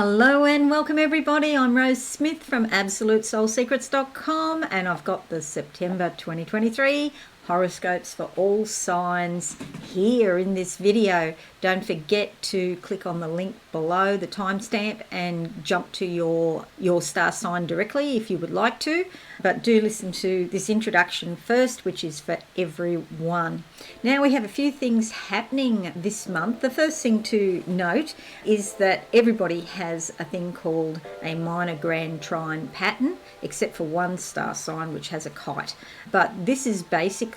Hello and welcome everybody. I'm Rose Smith from AbsoluteSoulSecrets.com and I've got the September 2023 horoscopes for all signs here in this video. Don't forget to click on the link below the timestamp and jump to your star sign directly if you would like to. But do listen to this introduction first, which is for everyone. Now we have a few things happening this month. The first thing to note is that everybody has a thing called a minor grand trine pattern, except for one star sign which has a kite. But this is basically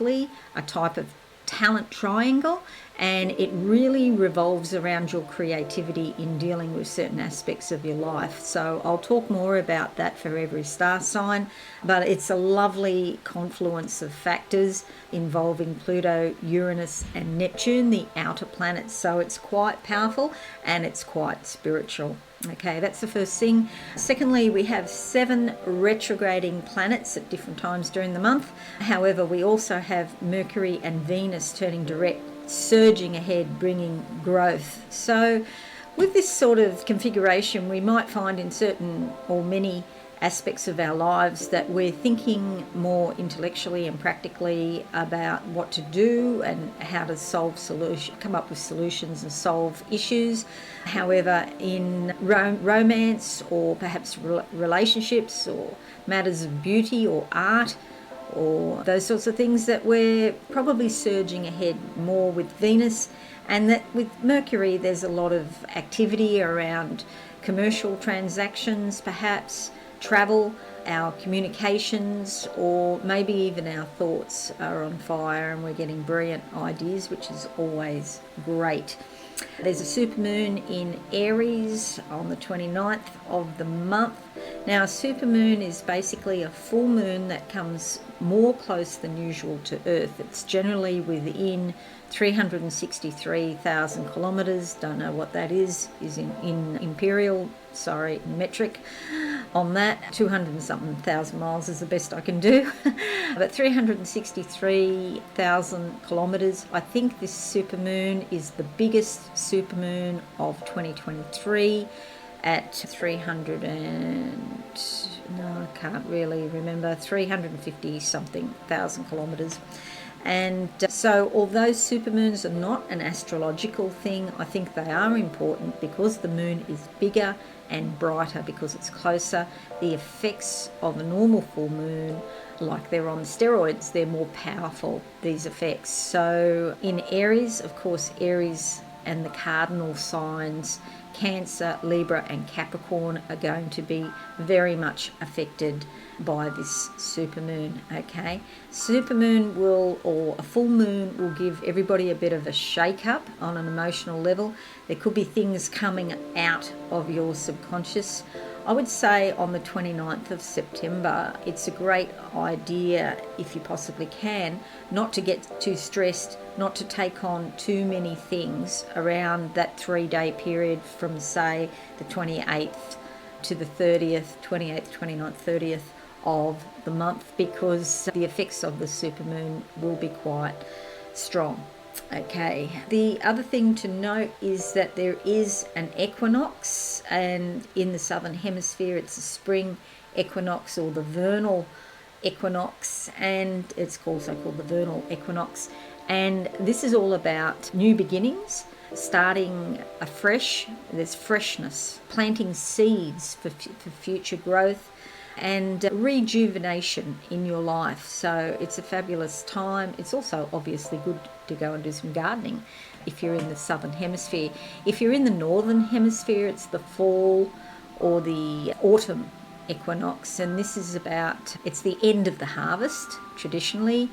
a type of talent triangle, and it really revolves around your creativity in dealing with certain aspects of your life. So I'll talk more about that for every star sign, but it's a lovely confluence of factors involving Pluto, Uranus and Neptune, the outer planets. So it's quite powerful and it's quite spiritual. Okay, that's the first thing. Secondly, we have 7 retrograding planets at different times during the month. However, we also have Mercury and Venus turning direct, surging ahead, bringing growth. So with this sort of configuration, we might find in certain or many aspects of our lives that we're thinking more intellectually and practically about what to do and how to come up with solutions and solve issues. However, in romance or perhaps relationships or matters of beauty or art or those sorts of things, that we're probably surging ahead more with Venus, and that with Mercury there's a lot of activity around commercial transactions, perhaps travel, our communications, or maybe even our thoughts are on fire and we're getting brilliant ideas, which is always great. There's a supermoon in Aries on the 29th of the month. Now, a supermoon is basically a full moon that comes more close than usual to Earth. It's generally within 363,000 kilometers. Don't know what that is in metric. On that, 200 and something thousand miles is the best I can do. But 363,000 kilometers. I think this supermoon is the biggest supermoon of 2023 at 350 something thousand kilometers. And so although supermoons are not an astrological thing, I think they are important because the moon is bigger and brighter because it's closer. The effects of a normal full moon, like they're on steroids, they're more powerful, these effects. So in Aries, of course, Aries and the cardinal signs, Cancer, Libra and Capricorn, are going to be very much affected by this supermoon. Okay, supermoon or a full moon will give everybody a bit of a shake up on an emotional level. There could be things coming out of your subconscious. I would say on the 29th of September, it's a great idea, if you possibly can, not to get too stressed, not to take on too many things around that 3-day period from, say, the 28th to the 30th, 28th, 29th, 30th of the month, because the effects of the supermoon will be quite strong. Okay, the other thing to note is that there is an equinox, and in the Southern Hemisphere it's a Spring Equinox or the vernal equinox, and it's also called the vernal equinox, and this is all about new beginnings, starting afresh. There's freshness, planting seeds for future growth and rejuvenation in your life. So it's a fabulous time. It's also obviously good to go and do some gardening if you're in the Southern Hemisphere. If you're in the Northern Hemisphere, it's the fall or the autumn equinox, and this is it's the end of the harvest traditionally.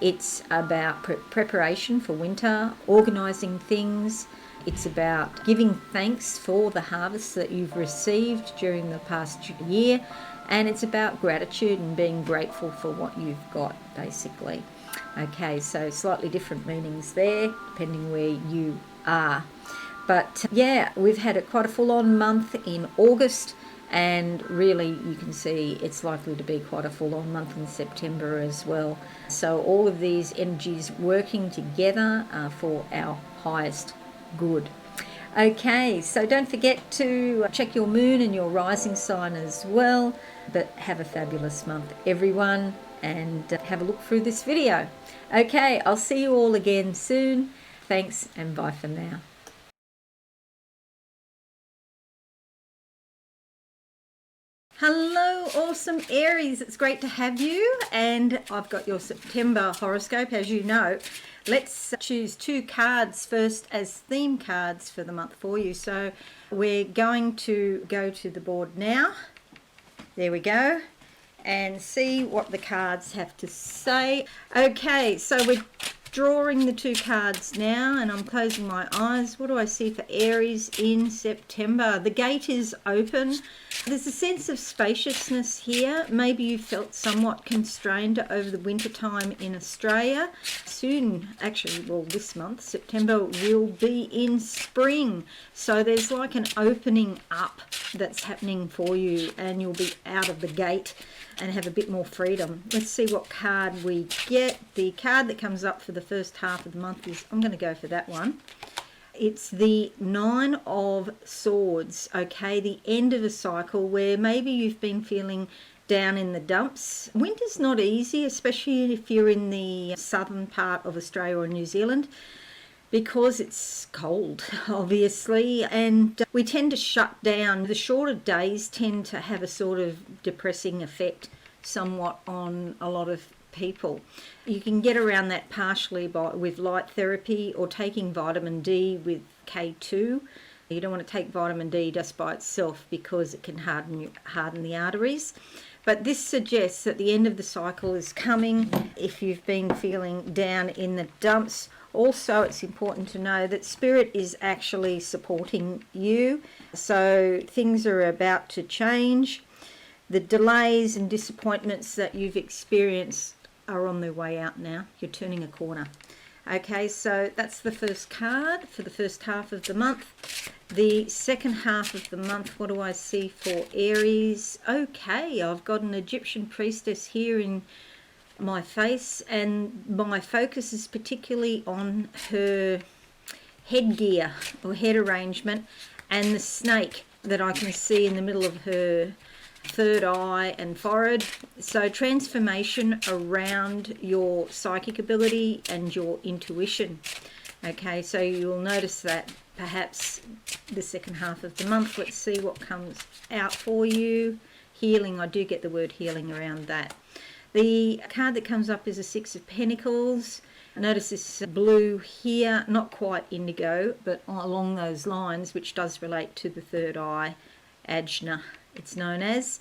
It's about preparation for winter, organising things. It's about giving thanks for the harvest that you've received during the past year, and it's about gratitude and being grateful for what you've got, basically. Okay, so slightly different meanings there, depending where you are. But yeah, we've had quite a full-on month in August, and really you can see it's likely to be quite a full-on month in September as well. So all of these energies working together for our highest good. Okay, so don't forget to check your moon and your rising sign as well. But have a fabulous month, everyone, and have a look through this video. Okay, I'll see you all again soon. Thanks and bye for now. Hello, awesome Aries. It's great to have you, and I've got your September horoscope, as you know. Let's choose 2 cards first as theme cards for the month for you. So we're going to go to the board now. There we go. And see what the cards have to say. Okay, so we're drawing the 2 cards now, and I'm closing my eyes. What do I see for Aries in September? The gate is open. There's a sense of spaciousness here. Maybe you felt somewhat constrained over the winter time in Australia. Soon, actually, well, this month, September, will be in spring. So there's like an opening up that's happening for you, and you'll be out of the gate and have a bit more freedom. Let's see what card we get. The card that comes up for the first half of the month is, I'm going to go for that one. It's the 9 of Swords, okay, the end of a cycle where maybe you've been feeling down in the dumps. Winter's not easy, especially if you're in the southern part of Australia or New Zealand, because it's cold, obviously, and we tend to shut down. The shorter days tend to have a sort of depressing effect somewhat on a lot of people. You can get around that partially with light therapy or taking vitamin D with K2. You don't want to take vitamin D just by itself because it can harden the arteries. But this suggests that the end of the cycle is coming if you've been feeling down in the dumps. Also, it's important to know that Spirit is actually supporting you. So things are about to change. The delays and disappointments that you've experienced are on their way out now. You're turning a corner. Okay, so that's the first card for the first half of the month. The second half of the month, what do I see for Aries? Okay, I've got an Egyptian priestess here in my face, and my focus is particularly on her headgear or head arrangement and the snake that I can see in the middle of her third eye and forehead. So transformation around your psychic ability and your intuition. Okay, so you'll notice that perhaps the second half of the month. Let's see what comes out for you. Healing, I do get the word healing around that. The card that comes up is a 6 of Pentacles. Notice this blue here, not quite indigo, but along those lines, which does relate to the third eye, Ajna, it's known as.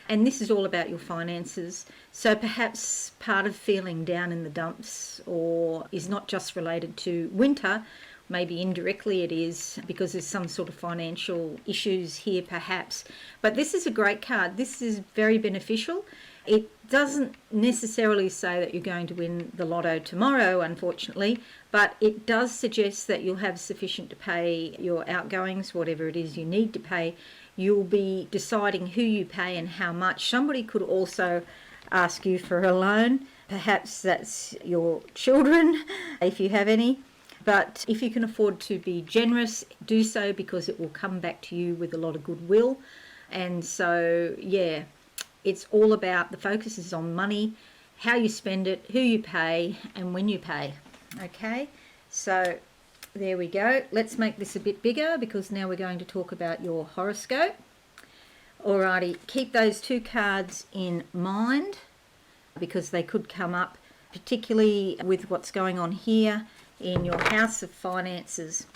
And this is all about your finances. So perhaps part of feeling down in the dumps or is not just related to winter, maybe indirectly it is because there's some sort of financial issues here perhaps. But this is a great card. This is very beneficial. It doesn't necessarily say that you're going to win the lotto tomorrow, unfortunately, but it does suggest that you'll have sufficient to pay your outgoings, whatever it is you need to pay. You'll be deciding who you pay and how much. Somebody could also ask you for a loan. Perhaps that's your children, if you have any. But if you can afford to be generous, do so, because it will come back to you with a lot of goodwill. And so, yeah, it's all about, the focus is on money, how you spend it, who you pay, and when you pay. Okay, so there we go. Let's make this a bit bigger because now we're going to talk about your horoscope. Alrighty, keep those 2 cards in mind because they could come up, particularly with what's going on here in your house of finances.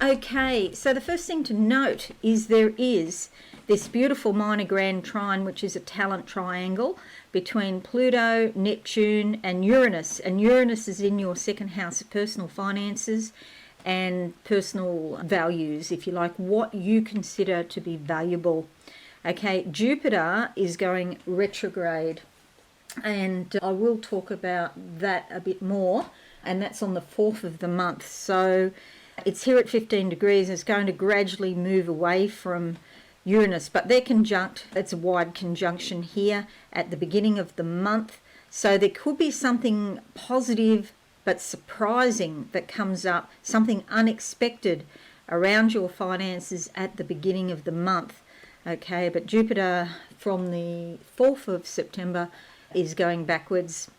Okay, so the first thing to note is there is this beautiful minor grand trine, which is a talent triangle between Pluto, Neptune and Uranus. And Uranus is in your second house of personal finances and personal values, if you like, what you consider to be valuable. Okay, Jupiter is going retrograde, and I will talk about that a bit more, and that's on the 4th of the month. So it's here at 15 degrees, and it's going to gradually move away from Uranus, but they're conjunct. It's a wide conjunction here at the beginning of the month. So there could be something positive but surprising that comes up, something unexpected around your finances at the beginning of the month. Okay, but Jupiter from the 4th of September is going backwards.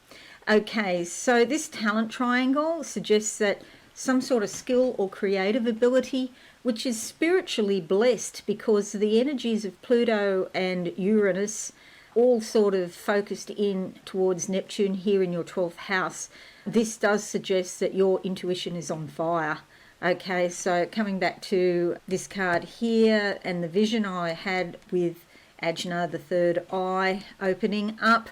Okay, so this talent triangle suggests that some sort of skill or creative ability, which is spiritually blessed because the energies of Pluto and Uranus all sort of focused in towards Neptune here in your 12th house. This does suggest that your intuition is on fire. Okay, so coming back to this card here and the vision I had with Ajna, the third eye, opening up.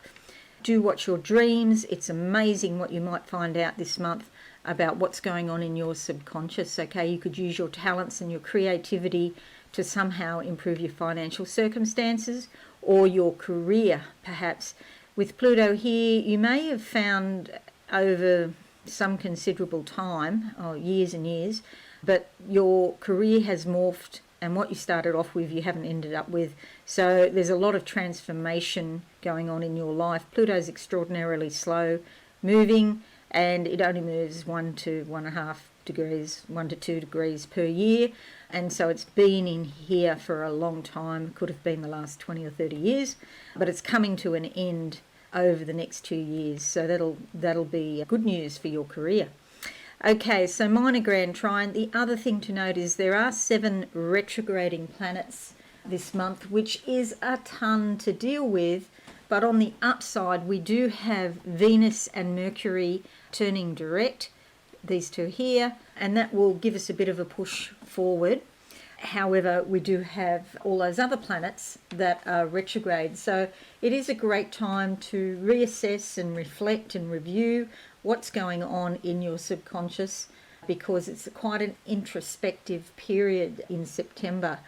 Do watch your dreams. It's amazing what you might find out this month about what's going on in your subconscious. Okay, you could use your talents and your creativity to somehow improve your financial circumstances or your career, perhaps. With Pluto here, you may have found over some considerable time, years and years, but your career has morphed, and what you started off with you haven't ended up with. So there's a lot of transformation going on in your life. Pluto's extraordinarily slow moving, and it only moves 1 to 1.5 degrees, 1 to 2 degrees per year, and so it's been in here for a long time. Could have been the last 20 or 30 years, but it's coming to an end over the next 2 years, so that'll be good news for your career. Okay, so minor grand trine. The other thing to note is there are 7 retrograding planets this month, which is a ton to deal with, but on the upside we do have Venus and Mercury turning direct, these two here, and that will give us a bit of a push forward. However, we do have all those other planets that are retrograde, so it is a great time to reassess and reflect and review what's going on in your subconscious, because it's quite an introspective period in September,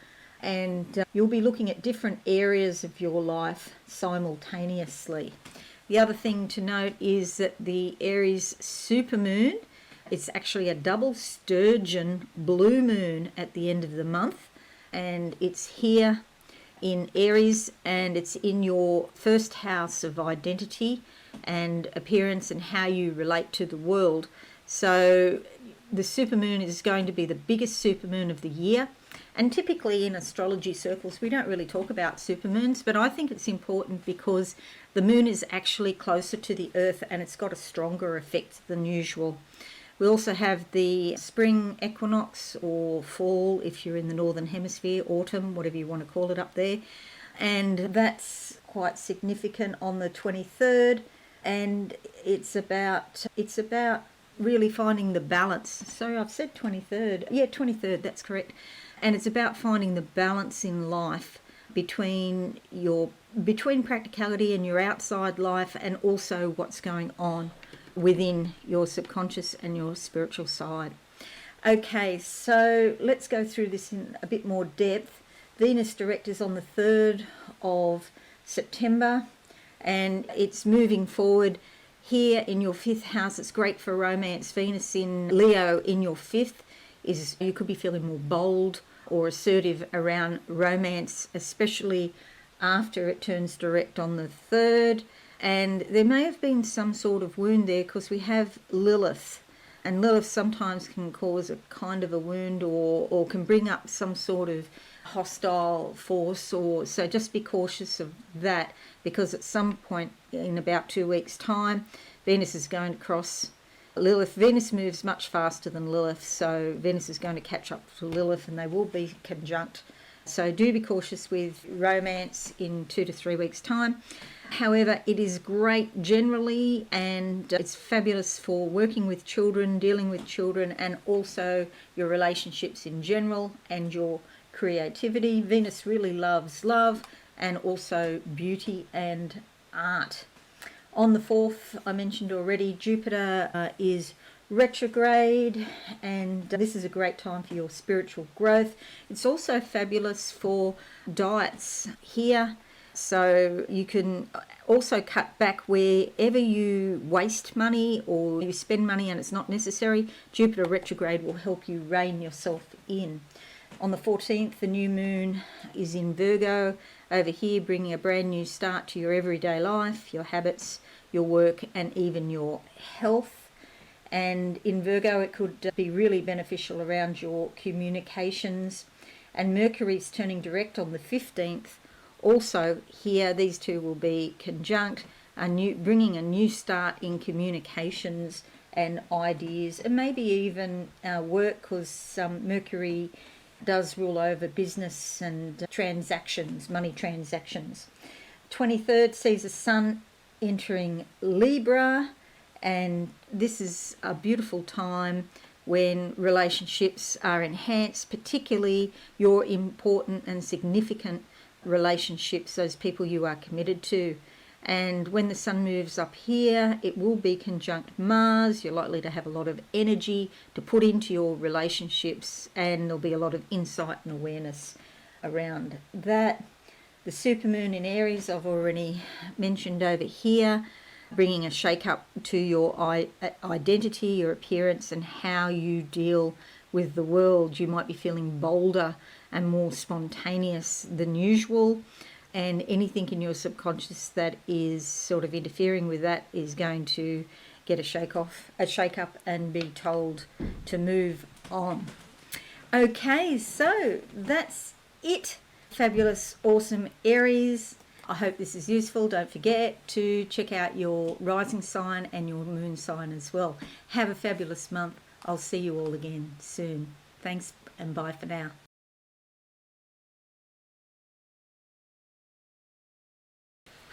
and you'll be looking at different areas of your life simultaneously. The other thing to note is that the Aries supermoon, it's actually a double sturgeon blue moon at the end of the month, and it's here in Aries, and it's in your first house of identity and appearance and how you relate to the world. So the supermoon is going to be the biggest supermoon of the year, and typically in astrology circles we don't really talk about supermoons, but I think it's important because the moon is actually closer to the earth and it's got a stronger effect than usual. We also have the Spring Equinox, or fall if you're in the Northern Hemisphere, autumn, whatever you want to call it up there. And that's quite significant on the 23rd. And it's about really finding the balance. So I've said 23rd. Yeah, 23rd, that's correct. And it's about finding the balance in life between practicality and your outside life, and also what's going on within your subconscious and your spiritual side. Okay, so let's go through this in a bit more depth. Venus direct is on the 3rd of September, and it's moving forward here in your 5th house. It's great for romance. Venus in Leo in your 5th is, you could be feeling more bold or assertive around romance, especially after it turns direct on the 3rd. And there may have been some sort of wound there because we have Lilith, and Lilith sometimes can cause a kind of a wound or can bring up some sort of hostile force, or so just be cautious of that, because at some point in about 2 weeks' time Venus is going to cross Lilith. Venus moves much faster than Lilith, so Venus is going to catch up to Lilith and they will be conjunct. So do be cautious with romance in 2 to 3 weeks' time. However, it is great generally, and it's fabulous for working with children, dealing with children, and also your relationships in general and your creativity. Venus really loves love and also beauty and art. On the 4th, I mentioned already, Jupiter is retrograde, and this is a great time for your spiritual growth. It's also fabulous for diets here. So you can also cut back wherever you waste money or you spend money and it's not necessary. Jupiter retrograde will help you rein yourself in. On the 14th, the new moon is in Virgo over here, bringing a brand new start to your everyday life, your habits, your work, and even your health. And in Virgo, it could be really beneficial around your communications. And Mercury's turning direct on the 15th. Also here, these two will be conjunct, bringing a new start in communications and ideas, and maybe even work, because Mercury does rule over business and transactions, money transactions. 23rd sees the Sun entering Libra, and this is a beautiful time when relationships are enhanced, particularly your important and significant relationships, those people you are committed to. And when the Sun moves up here, it will be conjunct Mars. You're likely to have a lot of energy to put into your relationships, and there'll be a lot of insight and awareness around that. The Supermoon in Aries, I've already mentioned over here, bringing a shake-up to your identity, your appearance, and how you deal with the world. You might be feeling bolder and more spontaneous than usual, and anything in your subconscious that is sort of interfering with that is going to get a shake-up and be told to move on. Okay, so that's it. Fabulous, awesome Aries. I hope this is useful. Don't forget to check out your rising sign and your moon sign as well. Have a fabulous month. I'll see you all again soon. Thanks and bye for now.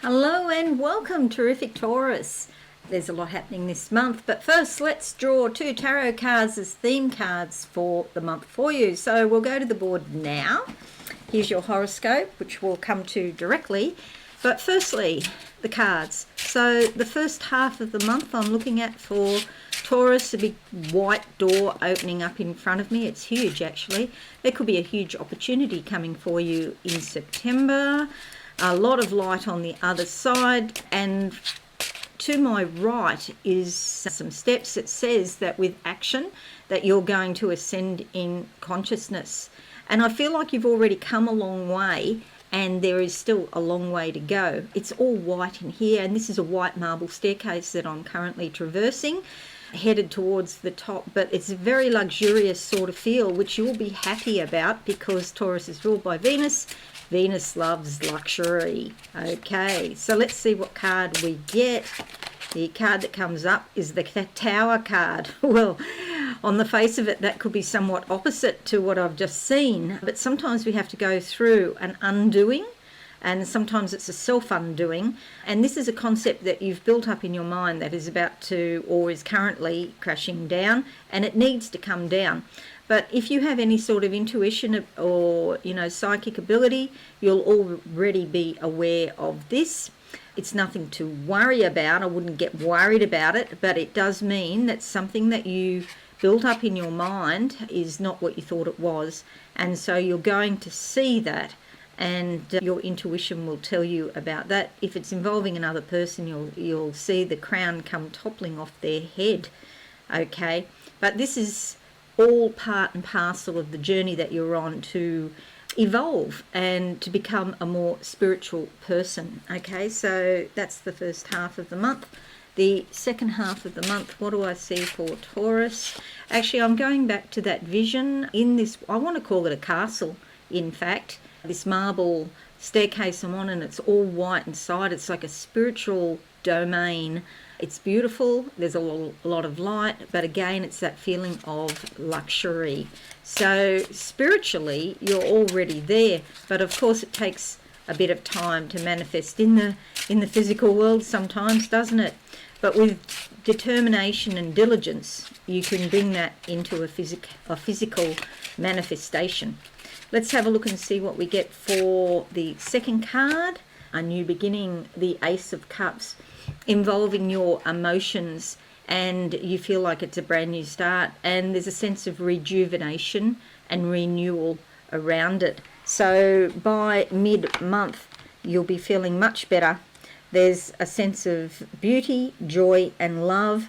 Hello and welcome, terrific Taurus. There's a lot happening this month, but first let's draw 2 tarot cards as theme cards for the month for you. So we'll go to the board now. Here's your horoscope, which we'll come to directly. But firstly, the cards. So the first half of the month I'm looking at for Taurus, a big white door opening up in front of me. It's huge, actually. There could be a huge opportunity coming for you in September. A lot of light on the other side, and to my right is some steps. It says that with action that you're going to ascend in consciousness, and I feel like you've already come a long way and there is still a long way to go. It's all white in here, and this is a white marble staircase that I'm currently traversing, headed towards the top, but it's a very luxurious sort of feel, which you'll be happy about because Taurus is ruled by Venus. Venus loves luxury. Okay, so let's see what card we get. The card that comes up is the Tower card. Well, on the face of it, that could be somewhat opposite to what I've just seen, but sometimes we have to go through an undoing, and sometimes it's a self-undoing, and this is a concept that you've built up in your mind that is about to, or is currently crashing down, and it needs to come down. But if you have any sort of intuition or, psychic ability, you'll already be aware of this. It's nothing to worry about. I wouldn't get worried about it, but it does mean that something that you built up in your mind is not what you thought it was. And so you're going to see that, and your intuition will tell you about that. If it's involving another person, you'll see the crown come toppling off their head. Okay, but this is all part and parcel of the journey that you're on to evolve and to become a more spiritual person. Okay, so that's the first half of the month. The second half of the month, what do I see for Taurus? Actually, I'm going back to that vision in this, I want to call it a castle, in fact. This marble staircase I'm on, and it's all white inside. It's like a spiritual domain. It's beautiful. There's a lot of light, but again, it's that feeling of luxury. So spiritually, you're already there, but of course, it takes a bit of time to manifest in the physical world sometimes, doesn't it? But with determination and diligence, you can bring that into a physical manifestation. Let's have a look and see what we get for the second card, a new beginning, the Ace of Cups, involving your emotions, and you feel like it's a brand new start, and there's a sense of rejuvenation and renewal around it. So by mid-month, you'll be feeling much better. There's a sense of beauty, joy, and love,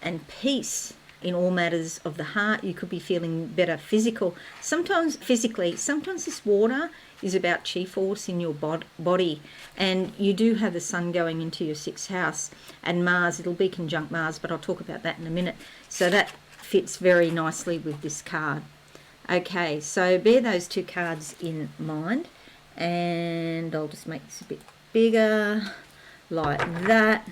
and peace in all matters of the heart. You could be feeling better physically. Sometimes this water is about chi force in your body. And you do have the sun going into your 6th house, and Mars, it'll be conjunct Mars, but I'll talk about that in a minute. So that fits very nicely with this card. Okay, so bear those 2 cards in mind, and I'll just make this a bit bigger, like that.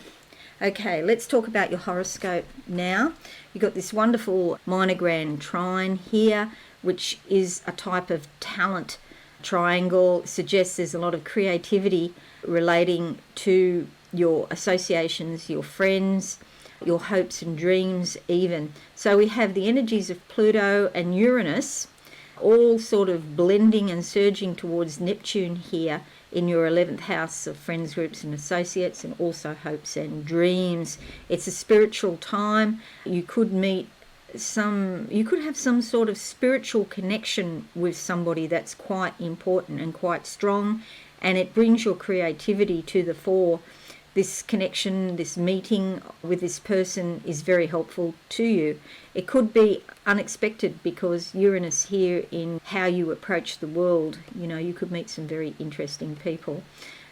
Okay, let's talk about your horoscope now. You've got this wonderful minor grand trine here, which is a type of talent triangle. It suggests there's a lot of creativity relating to your associations, your friends, your hopes and dreams even. So we have the energies of Pluto and Uranus all sort of blending and surging towards Neptune here in your 11th house of friends, groups and associates, and also hopes and dreams. It's a spiritual time. You could have some sort of spiritual connection with somebody that's quite important and quite strong, and it brings your creativity to the fore. This connection, this meeting with this person is very helpful to you. It could be unexpected because Uranus here in how you approach the world. You could meet some very interesting people.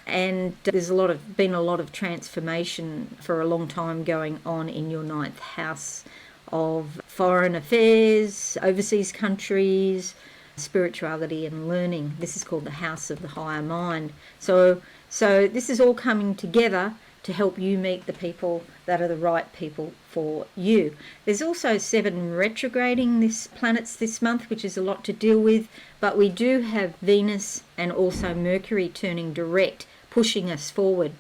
And there's been a lot of transformation for a long time going on in your 9th house of foreign affairs, overseas countries, spirituality and learning. This is called the house of the higher mind. So this is all coming together to help you meet the people that are the right people for you. There's also 7 retrograding planets this month, which is a lot to deal with, but we do have Venus and also Mercury turning direct, pushing us forward.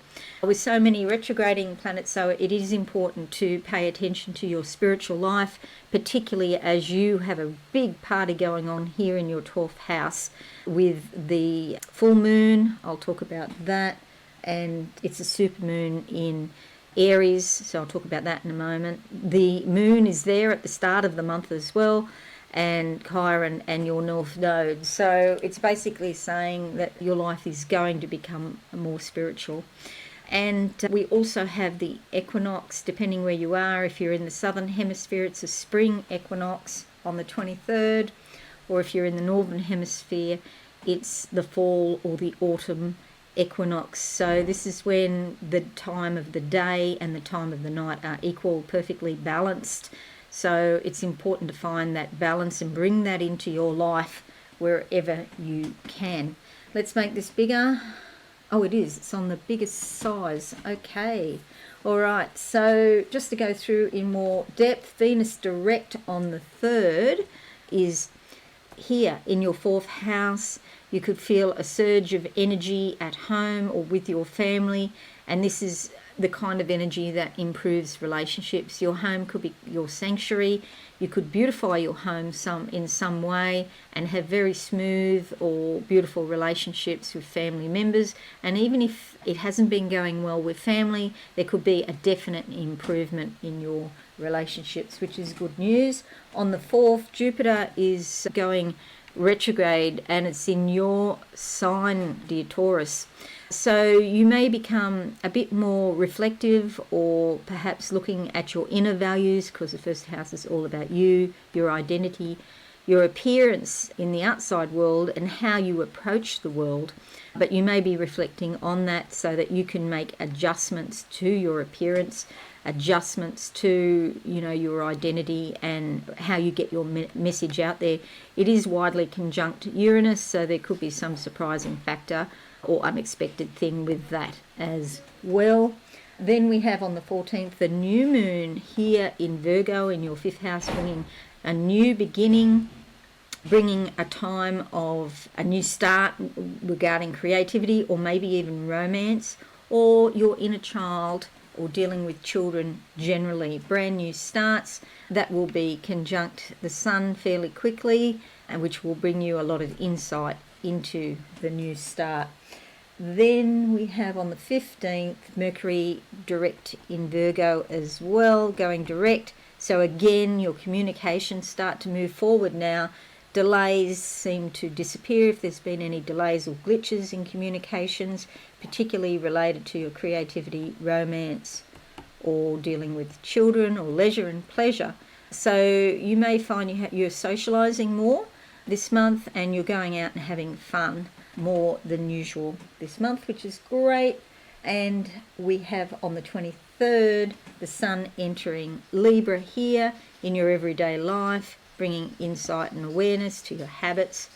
With so many retrograding planets, so it is important to pay attention to your spiritual life, particularly as you have a big party going on here in your 12th house with the full moon. I'll talk about that. And it's a supermoon in Aries, so I'll talk about that in a moment. The moon is there at the start of the month as well, and Chiron and your North Node. So it's basically saying that your life is going to become more spiritual. And we also have the equinox, depending where you are. If you're in the Southern Hemisphere, it's a spring equinox on the 23rd, or if you're in the Northern Hemisphere, it's the fall or the autumn equinox. So this is when the time of the day and the time of the night are equal, perfectly balanced. So it's important to find that balance and bring that into your life wherever you can. Let's make this bigger. Oh, it is. It's on the biggest size. Okay. All right. So just to go through in more depth, Venus direct on the 3rd is here in your 4th house. You could feel a surge of energy at home or with your family, and this is the kind of energy that improves relationships. Your home could be your sanctuary. You could beautify your home in some way and have very smooth or beautiful relationships with family members. And even if it hasn't been going well with family, there could be a definite improvement in your relationships, which is good news. On the 4th, Jupiter is going retrograde, and it's in your sign, dear Taurus. So you may become a bit more reflective, or perhaps looking at your inner values, because the 1st house is all about you, your identity, your appearance in the outside world, and how you approach the world. But you may be reflecting on that so that you can make adjustments to your appearance, adjustments to your identity and how you get your message out there. It is widely conjunct Uranus, so there could be some surprising factor or unexpected thing with that as well. Then we have on the 14th the new moon here in Virgo in your 5th house, bringing a new beginning, bringing a time of a new start regarding creativity or maybe even romance or your inner child, or dealing with children generally. Brand new starts that will be conjunct the sun fairly quickly, and which will bring you a lot of insight into the new start. Then we have on the 15th Mercury direct in Virgo as well, going direct. So again, your communications start to move forward now. Delays seem to disappear if there's been any delays or glitches in communications, particularly related to your creativity, romance, or dealing with children, or leisure and pleasure. So you may find you're socialising more this month, and you're going out and having fun. more than usual this month, which is great. And we have on the 23rd the Sun entering Libra here in your everyday life, bringing insight and awareness to your habits,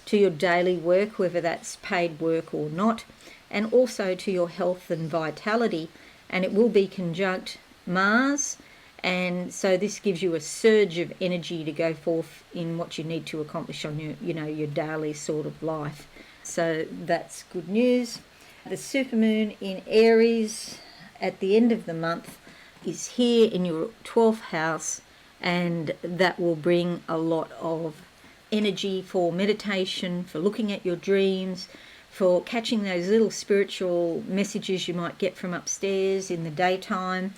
to your daily work, whether that's paid work or not, and also to your health and vitality. And it will be conjunct Mars, and so this gives you a surge of energy to go forth in what you need to accomplish on your daily sort of life. So that's good news. The Supermoon in Aries at the end of the month is here in your 12th house, and that will bring a lot of energy for meditation, for looking at your dreams, for catching those little spiritual messages you might get from upstairs in the daytime.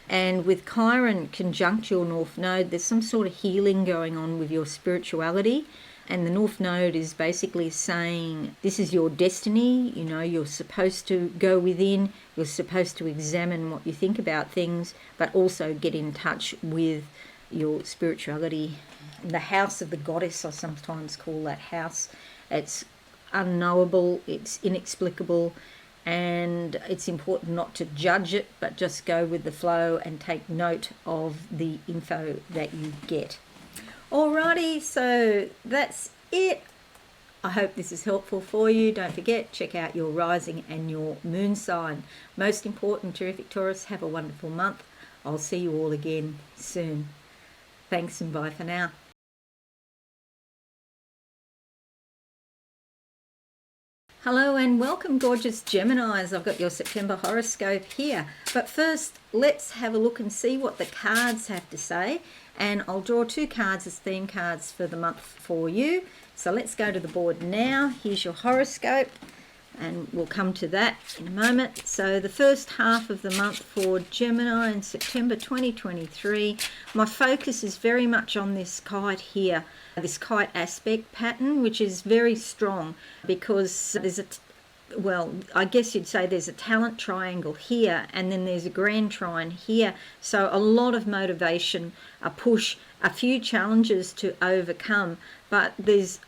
And with Chiron conjunct your North Node, there's some sort of healing going on with your spirituality. And the North Node is basically saying this is your destiny. You're supposed to go within, you're supposed to examine what you think about things, but also get in touch with your spirituality. The house of the goddess, I sometimes call that house. It's unknowable, it's inexplicable, and it's important not to judge it, but just go with the flow and take note of the info that you get. Alrighty, so that's it. I hope this is helpful for you. Don't forget, check out your rising and your moon sign. Most important, terrific Taurus, have a wonderful month. I'll see you all again soon. Thanks and bye for now. Hello and welcome, gorgeous Geminis. I've got your September horoscope here. But first, let's have a look and see what the cards have to say. And I'll draw 2 cards as theme cards for the month for you. So let's go to the board now. Here's your horoscope, and we'll come to that in a moment. So the first half of the month for Gemini in September 2023, my focus is very much on this kite here, this kite aspect pattern, which is very strong because there's I guess you'd say there's a talent triangle here, and then there's a grand trine here. So a lot of motivation, a push, a few challenges to overcome. But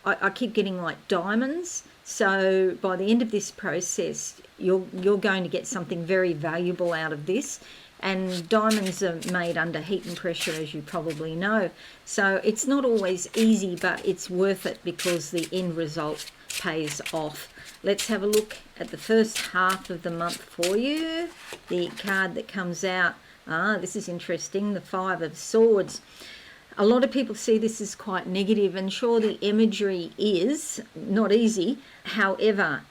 I keep getting like diamonds. So by the end of this process, you're going to get something very valuable out of this. And diamonds are made under heat and pressure, as you probably know. So it's not always easy, but it's worth it because the end result pays off. Let's have a look at the first half of the month for you. The card that comes out, this is interesting, the 5 of Swords. A lot of people see this as quite negative, and sure, the imagery is not easy. However,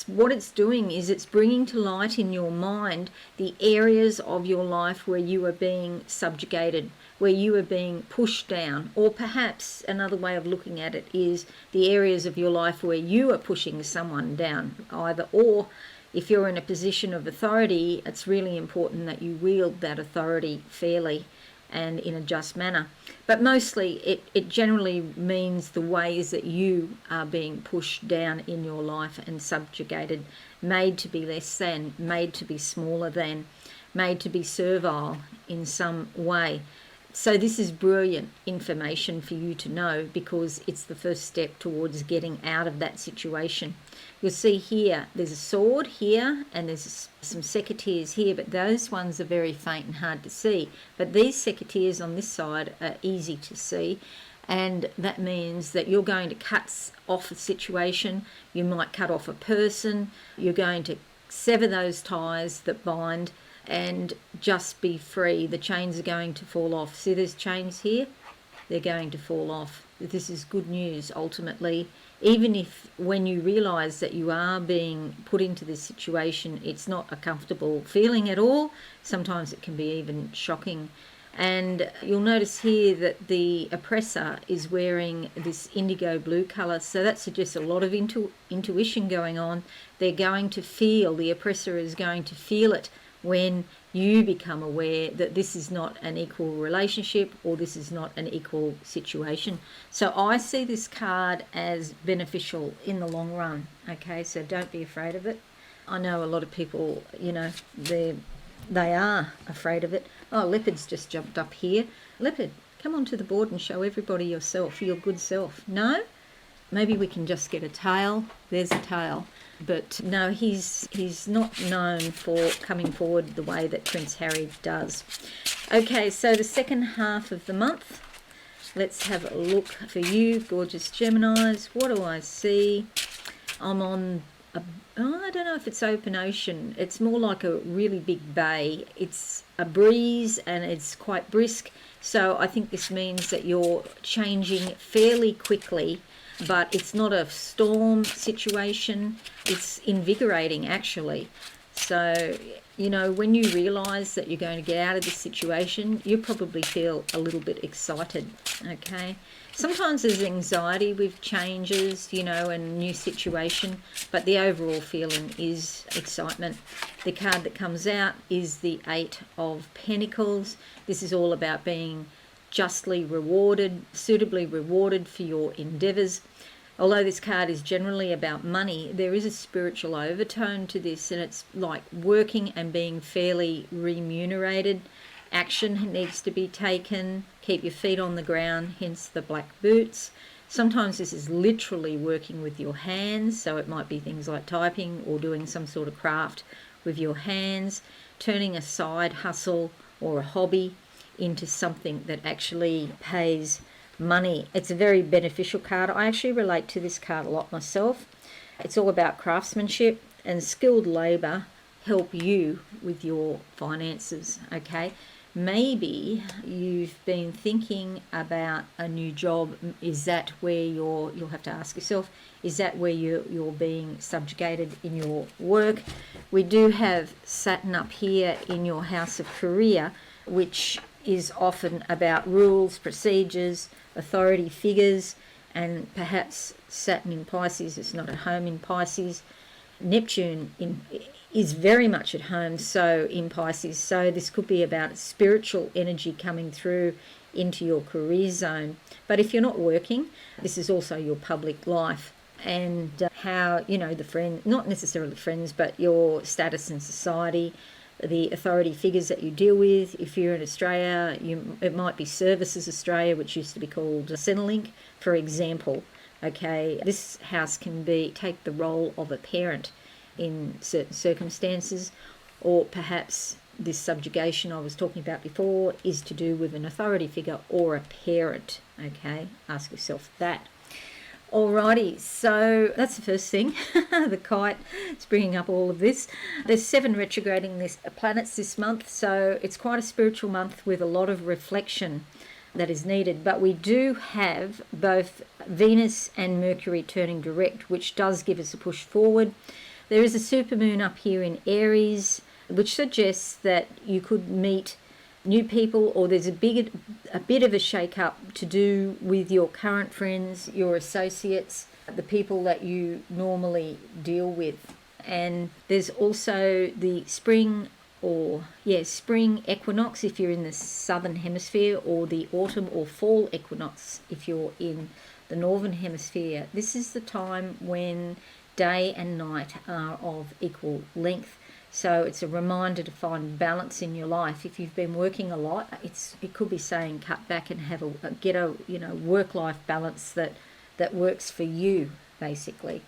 what it's doing is it's bringing to light in your mind the areas of your life where you are being subjugated, where you are being pushed down, or perhaps another way of looking at it is the areas of your life where you are pushing someone down, either or. If you're in a position of authority, it's really important that you wield that authority fairly and in a just manner. But mostly it generally means the ways that you are being pushed down in your life and subjugated, made to be less than, made to be smaller than, made to be servile in some way. So this is brilliant information for you to know because it's the first step towards getting out of that situation. You'll see here, there's a sword here and there's some secateurs here, but those ones are very faint and hard to see. But these secateurs on this side are easy to see, and that means that you're going to cut off a situation, you might cut off a person, you're going to sever those ties that bind and just be free. The chains are going to fall off. See, there's chains here, they're going to fall off. This is good news ultimately, even if when you realize that you are being put into this situation, it's not a comfortable feeling at all. Sometimes it can be even shocking. And you'll notice here that the oppressor is wearing this indigo blue colour, so that suggests a lot of intuition going on. They're going to feel, the oppressor is going to feel it when you become aware that this is not an equal relationship or this is not an equal situation. So I see this card as beneficial in the long run. Okay, so don't be afraid of it. I know a lot of people, they are afraid of it. Oh, Leopard's just jumped up here. Leopard, come onto the board and show everybody yourself, your good self. No? Maybe we can just get a tail. There's a tail. But no, he's not known for coming forward the way that Prince Harry does. Okay, so the second half of the month, let's have a look for you, gorgeous Geminis. What do I see? I'm on I don't know if it's open ocean. It's more like a really big bay. It's a breeze and it's quite brisk. So I think this means that you're changing fairly quickly, but it's not a storm situation. It's invigorating, actually. So, you know, when you realise that you're going to get out of this situation, you probably feel a little bit excited, okay? Sometimes there's anxiety with changes, you know, and new situation, but the overall feeling is excitement. The card that comes out is the Eight of Pentacles. This is all about being justly rewarded, suitably rewarded for your endeavours. Although this card is generally about money, there is a spiritual overtone to this, and it's like working and being fairly remunerated. Action needs to be taken. Keep your feet on the ground, hence the black boots. Sometimes this is literally working with your hands, so it might be things like typing or doing some sort of craft with your hands, turning a side hustle or a hobby into something that actually pays money. It's a very beneficial card. I actually relate to this card a lot myself. It's all about craftsmanship, and skilled labour help you with your finances, okay? Maybe you've been thinking about a new job. Is that where you'll have to ask yourself, is that where you're being subjugated in your work? We do have Saturn up here in your house of career, which is often about rules, procedures, authority figures, and perhaps Saturn in Pisces is not at home in Pisces. Neptune is very much at home so in Pisces, so this could be about spiritual energy coming through into your career zone. But if you're not working, this is also your public life, and how, you know, the friend, not necessarily friends, but your status in society, the authority figures that you deal with. If you're in Australia, it might be Services Australia, which used to be called Centrelink, for example. Okay, this house can take the role of a parent in certain circumstances, or perhaps this subjugation I was talking about before is to do with an authority figure or a parent. Okay, ask yourself that. Alrighty, so that's the first thing. The kite is bringing up all of this. There's 7 retrograding planets this month, so it's quite a spiritual month with a lot of reflection that is needed. But we do have both Venus and Mercury turning direct, which does give us a push forward. There is a supermoon up here in Aries, which suggests that you could meet new people, or there's a bit of a shake-up to do with your current friends, your associates, the people that you normally deal with. And there's also the spring equinox if you're in the Southern Hemisphere, or the autumn or fall equinox if you're in the Northern Hemisphere. This is the time when day and night are of equal length. So it's a reminder to find balance in your life. If you've been working a lot, it could be saying cut back and get a work-life balance that works for you, basically.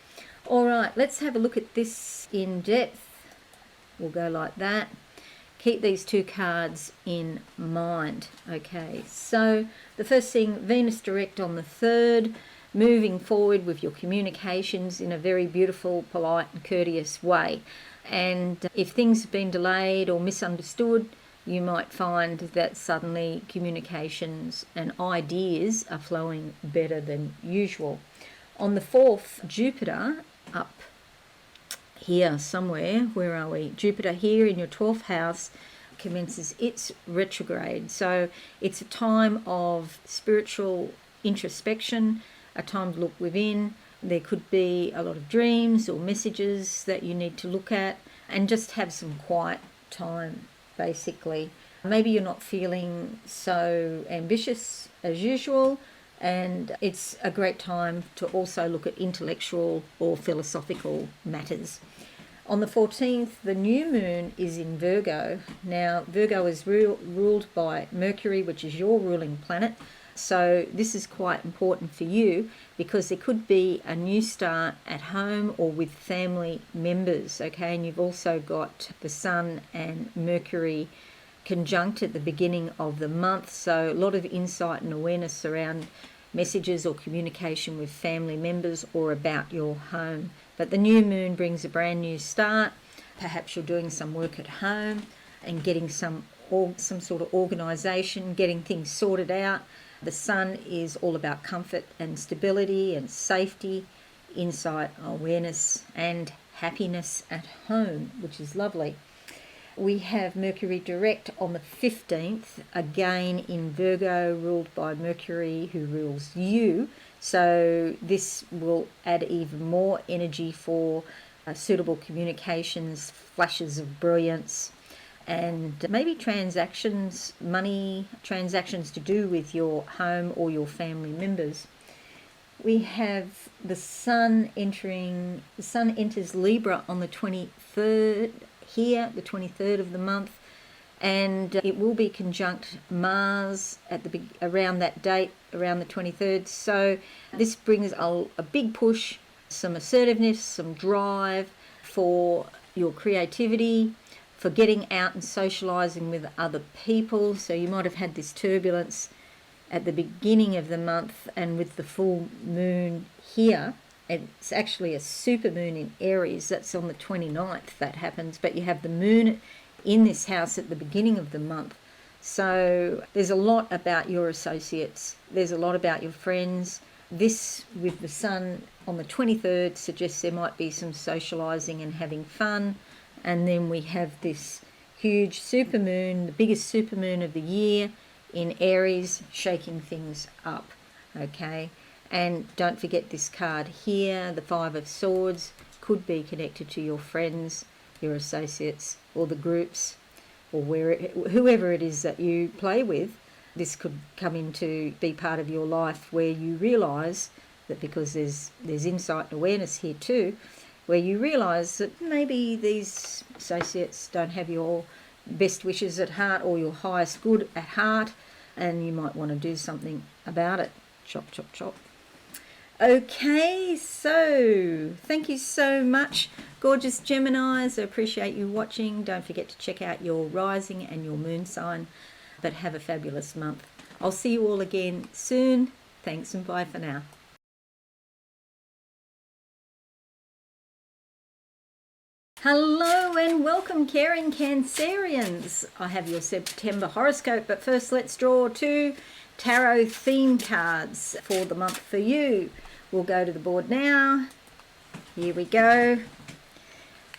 All right, let's have a look at this in depth. We'll go like that. Keep these 2 cards in mind. Okay, so the first thing, Venus direct on the 3rd, moving forward with your communications in a very beautiful, polite and courteous way. And if things have been delayed or misunderstood, you might find that suddenly communications and ideas are flowing better than usual. On the 4th, Jupiter up here somewhere, where are we? Jupiter here in your 12th house commences its retrograde. So it's a time of spiritual introspection, a time to look within. There could be a lot of dreams or messages that you need to look at, and just have some quiet time, basically. Maybe you're not feeling so ambitious as usual, and it's a great time to also look at intellectual or philosophical matters. On the 14th, the new moon is in Virgo. Now, Virgo is ruled by Mercury, which is your ruling planet. So this is quite important for you because there could be a new start at home or with family members, okay? And you've also got the Sun and Mercury conjunct at the beginning of the month, so a lot of insight and awareness around messages or communication with family members or about your home. But the new moon brings a brand new start. Perhaps you're doing some work at home and getting some sort of organisation, getting things sorted out. The Sun is all about comfort and stability and safety, insight, awareness and happiness at home, which is lovely. We have Mercury direct on the 15th, again in Virgo, ruled by Mercury, who rules you. So this will add even more energy for suitable communications, flashes of brilliance, and maybe transactions, money transactions to do with your home or your family members. We have the Sun enters Libra on the 23rd here, the 23rd of the month, and it will be conjunct Mars at around that date, around the 23rd. So this brings a big push, some assertiveness, some drive for your creativity, for getting out and socializing with other people. So you might have had this turbulence at the beginning of the month, and with the full moon here, it's actually a supermoon in Aries. That's on the 29th that happens, but you have the moon in this house at the beginning of the month. So there's a lot about your associates. There's a lot about your friends. This, with the Sun on the 23rd, suggests there might be some socializing and having fun. And then we have this huge supermoon, the biggest supermoon of the year in Aries, shaking things up, okay? And don't forget this card here, the Five of Swords, could be connected to your friends, your associates, or the groups, or whoever it is that you play with. This could come into be part of your life where you realise that, because there's insight and awareness here too, where you realise that maybe these associates don't have your best wishes at heart or your highest good at heart, and you might want to do something about it. Chop, chop, chop. Okay, so thank you so much, gorgeous Geminis. I appreciate you watching. Don't forget to check out your rising and your moon sign, but have a fabulous month. I'll see you all again soon. Thanks and bye for now. Hello and welcome, caring Cancerians. I have your September horoscope, but first let's draw 2 tarot theme cards for the month for you. We'll go to the board now. Here we go.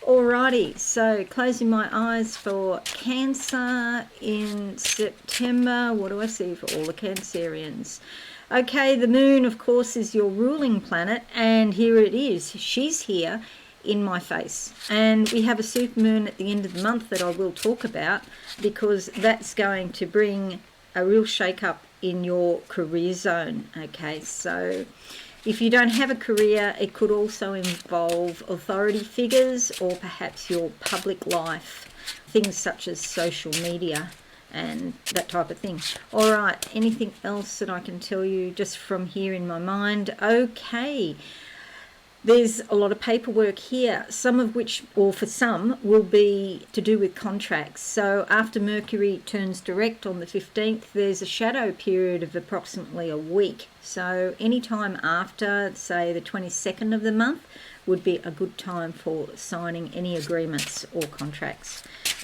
Alrighty, so closing my eyes for Cancer in September. What do I see for all the Cancerians? Okay, the moon, of course, is your ruling planet, and here it is. She's here in my face, and we have a supermoon at the end of the month that I will talk about, because that's going to bring a real shake-up in your career zone. Okay, so if you don't have a career, it could also involve authority figures or perhaps your public life, things such as social media and that type of thing. All right, anything else that I can tell you just from here in my mind? Okay, there's a lot of paperwork here, some of which, or for some, will be to do with contracts. So after Mercury turns direct on the 15th, there's a shadow period of approximately a week. So any time after, say, the 22nd of the month would be a good time for signing any agreements or contracts.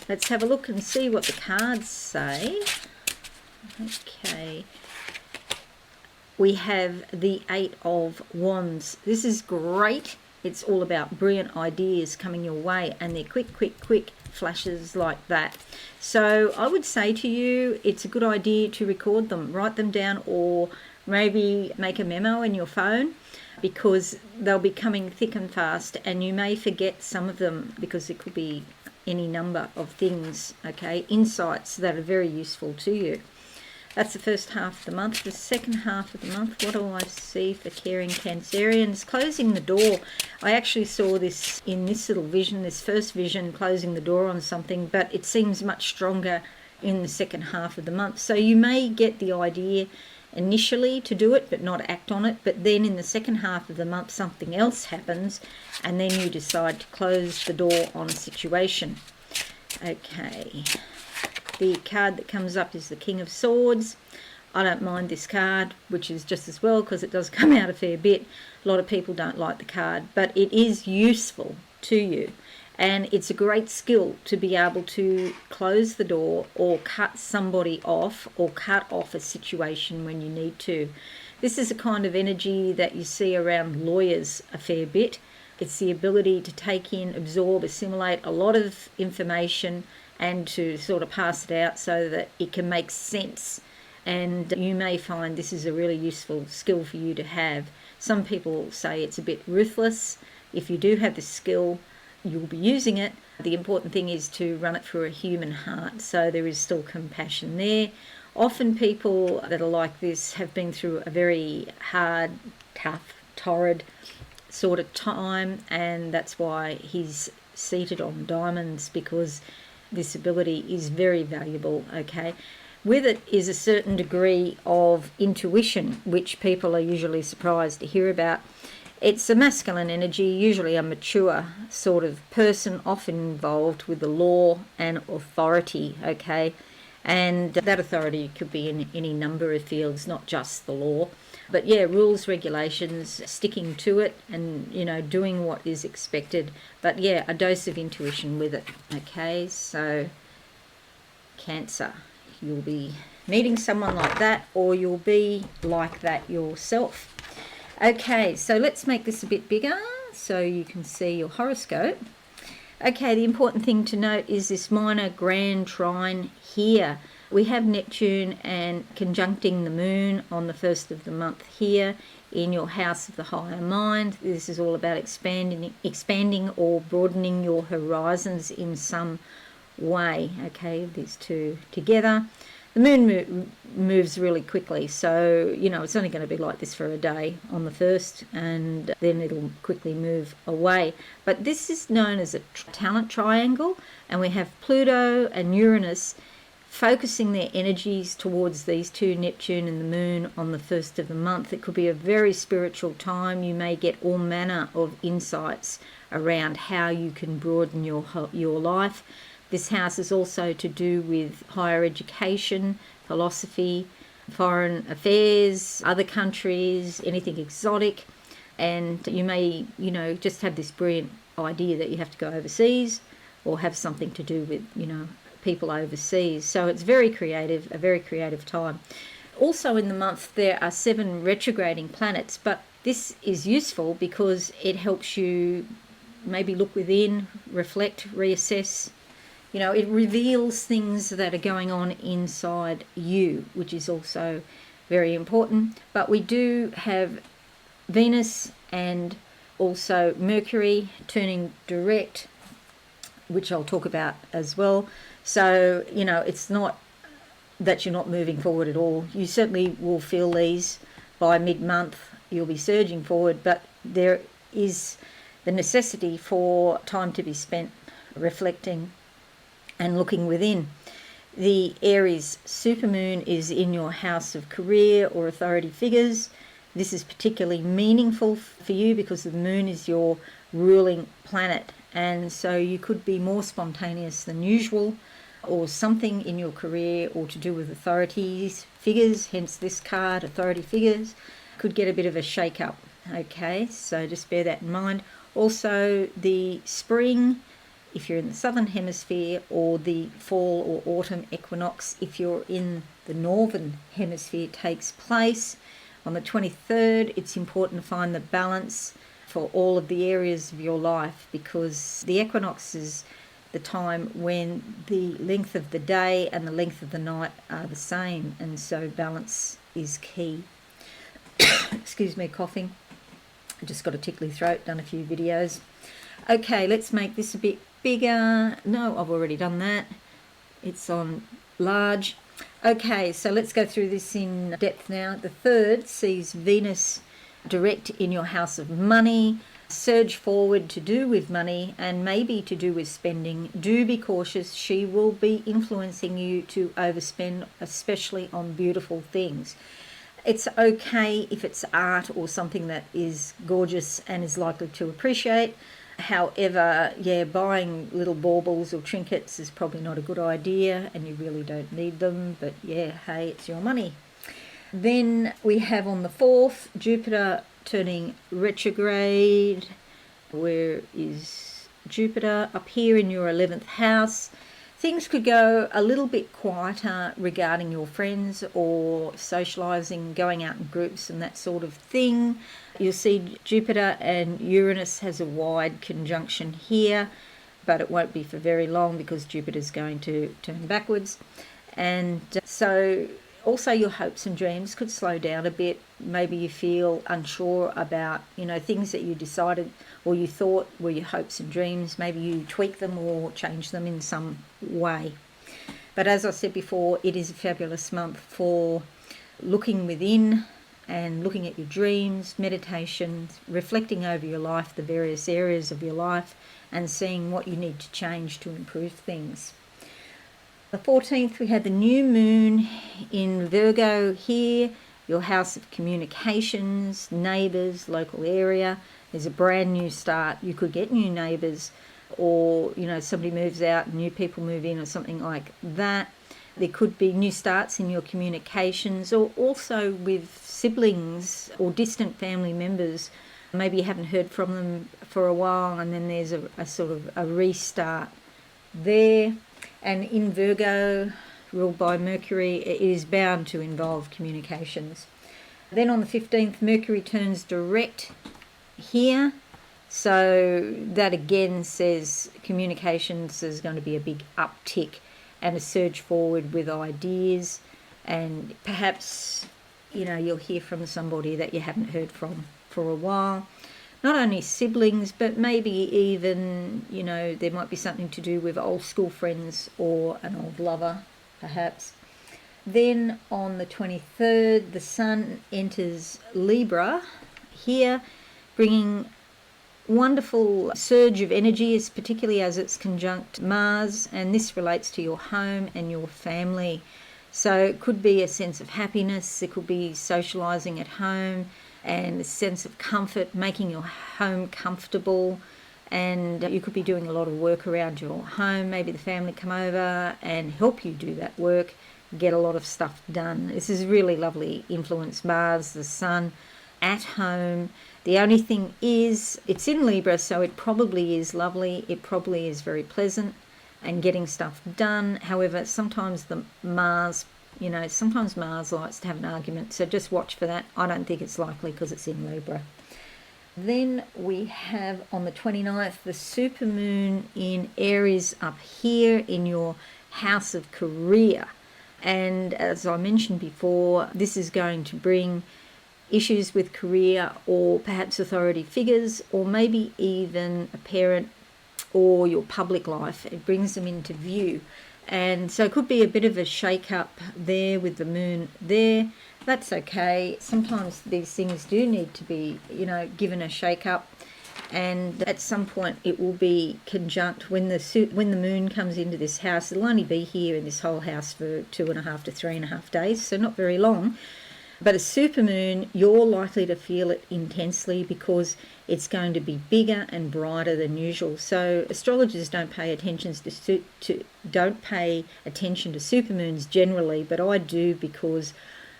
Let's have a look and see what the cards say. Okay. We have the 8 of Wands. This is great. It's all about brilliant ideas coming your way, and they're quick flashes like that. So I would say to you, it's a good idea to record them, write them down, or maybe make a memo in your phone, because they'll be coming thick and fast, and you may forget some of them because it could be any number of things, okay, insights that are very useful to you. That's the first half of the month. The second half of the month, what do I see for caring Cancerians? Closing the door. I actually saw this in this little vision, this first vision, closing the door on something, but it seems much stronger in the second half of the month. So you may get the idea initially to do it but not act on it, but then in the second half of the month something else happens and then you decide to close the door on a situation. Okay, the card that comes up is the King of Swords. I don't mind this card, which is just as well because it does come out a fair bit. A lot of people don't like the card, but it is useful to you. And it's a great skill to be able to close the door or cut somebody off or cut off a situation when you need to. This is a kind of energy that you see around lawyers a fair bit. It's the ability to take in, absorb, assimilate a lot of information and to sort of pass it out so that it can make sense. And you may find this is a really useful skill for you to have. Some people say it's a bit ruthless. If you do have this skill, you'll be using it. The important thing is to run it through a human heart, so there is still compassion there. Often people that are like this have been through a very hard, tough, torrid sort of time, and that's why he's seated on diamonds, because this ability is very valuable, okay? With it is a certain degree of intuition, which people are usually surprised to hear about. It's a masculine energy, usually a mature sort of person, often involved with the law and authority, okay? And that authority could be in any number of fields, not just the law. But yeah, rules, regulations, sticking to it and, you know, doing what is expected. But yeah, a dose of intuition with it, okay? So, Cancer, you'll be meeting someone like that, or you'll be like that yourself. Okay, so let's make this a bit bigger so you can see your horoscope. Okay, the important thing to note is this minor grand trine here. We have Neptune and conjuncting the moon on the first of the month here in your house of the higher mind. This is all about expanding or broadening your horizons in some way. Okay, these two together. The moon moves really quickly, so, you know, it's only going to be like this for a day on the 1st, and then it'll quickly move away. But this is known as a talent triangle, and we have Pluto and Uranus focusing their energies towards these two, Neptune and the moon, on the 1st of the month. It could be a very spiritual time. You may get all manner of insights around how you can broaden your life. This house is also to do with higher education, philosophy, foreign affairs, other countries, anything exotic. And you may, you know, just have this brilliant idea that you have to go overseas or have something to do with, you know, people overseas. So it's very creative, a very creative time. Also in the month there are 7 retrograding planets, but this is useful because it helps you maybe look within, reflect, reassess. You know, it reveals things that are going on inside you, which is also very important. But we do have Venus and also Mercury turning direct, which I'll talk about as well. So, you know, it's not that you're not moving forward at all. You certainly will feel these by mid-month. You'll be surging forward, but there is the necessity for time to be spent reflecting and looking within. The Aries supermoon is in your house of career or authority figures. This is particularly meaningful for you because the moon is your ruling planet, and so you could be more spontaneous than usual, or something in your career or to do with authorities figures, hence this card, authority figures, could get a bit of a shake up. Okay, so just bear that in mind. Also the spring, if you're in the Southern Hemisphere, or the fall or autumn equinox, if you're in the Northern Hemisphere, takes place on the 23rd. It's important to find the balance for all of the areas of your life, because the equinox is the time when the length of the day and the length of the night are the same, and so balance is key. Excuse me, coughing. I just got a tickly throat, done a few videos. Okay, let's make this a bit bigger. No, I've already done that. It's on large. Okay, so let's go through this in depth now. The 3rd sees Venus direct in your house of money. Surge forward to do with money and maybe to do with spending. Do be cautious. She will be influencing you to overspend, especially on beautiful things. It's okay if it's art or something that is gorgeous and is likely to appreciate. However, yeah, buying little baubles or trinkets is probably not a good idea, and you really don't need them, but yeah, hey, it's your money. Then we have on the 4th, Jupiter turning retrograde. Where is Jupiter? Up here in your 11th house. Things could go a little bit quieter regarding your friends or socialising, going out in groups and that sort of thing. You'll see Jupiter and Uranus has a wide conjunction here, but it won't be for very long because Jupiter's going to turn backwards. And so also your hopes and dreams could slow down a bit. Maybe you feel unsure about, things that you decided or you thought were your hopes and dreams. Maybe you tweak them or change them in some way. But as I said before, it is a fabulous month for looking within and looking at your dreams, meditation, reflecting over your life, the various areas of your life, and seeing what you need to change to improve things. The 14th, we had the new moon in Virgo here, your house of communications, neighbours, local area. There's a brand new start. You could get new neighbours, or, somebody moves out and new people move in or something like that. There could be new starts in your communications, or also with siblings or distant family members. Maybe you haven't heard from them for a while, and then there's a sort of a restart there. And in Virgo, ruled by Mercury, it is bound to involve communications. Then on the 15th, Mercury turns direct here. So that again says communications is going to be a big uptick and a surge forward with ideas. And perhaps, you'll hear from somebody that you haven't heard from for a while. Not only siblings, but maybe even, there might be something to do with old school friends or an old lover, perhaps. Then on the 23rd, the Sun enters Libra here, bringing wonderful surge of energy, particularly as it's conjunct Mars, and this relates to your home and your family. So it could be a sense of happiness, it could be socialising at home, and a sense of comfort, making your home comfortable. And you could be doing a lot of work around your home. Maybe the family come over and help you do that work, get a lot of stuff done. This is really lovely influence, Mars, the Sun, at home. The only thing is, it's in Libra, so it probably is lovely. It probably is very pleasant and getting stuff done. However, sometimes the Mars, sometimes Mars likes to have an argument, so just watch for that. I don't think it's likely because it's in Libra. Then we have on the 29th, the Supermoon in Aries up here in your house of career. And as I mentioned before, this is going to bring issues with career or perhaps authority figures, or maybe even a parent or your public life. It brings them into view. And so it could be a bit of a shake-up there with the moon there. That's okay. Sometimes these things do need to be, given a shake-up. And at some point it will be conjunct when the moon comes into this house. It'll only be here in this whole house for 2.5 to 3.5 days, so not very long. But a supermoon, you're likely to feel it intensely because it's going to be bigger and brighter than usual. So astrologers don't pay attention to supermoons generally, but I do because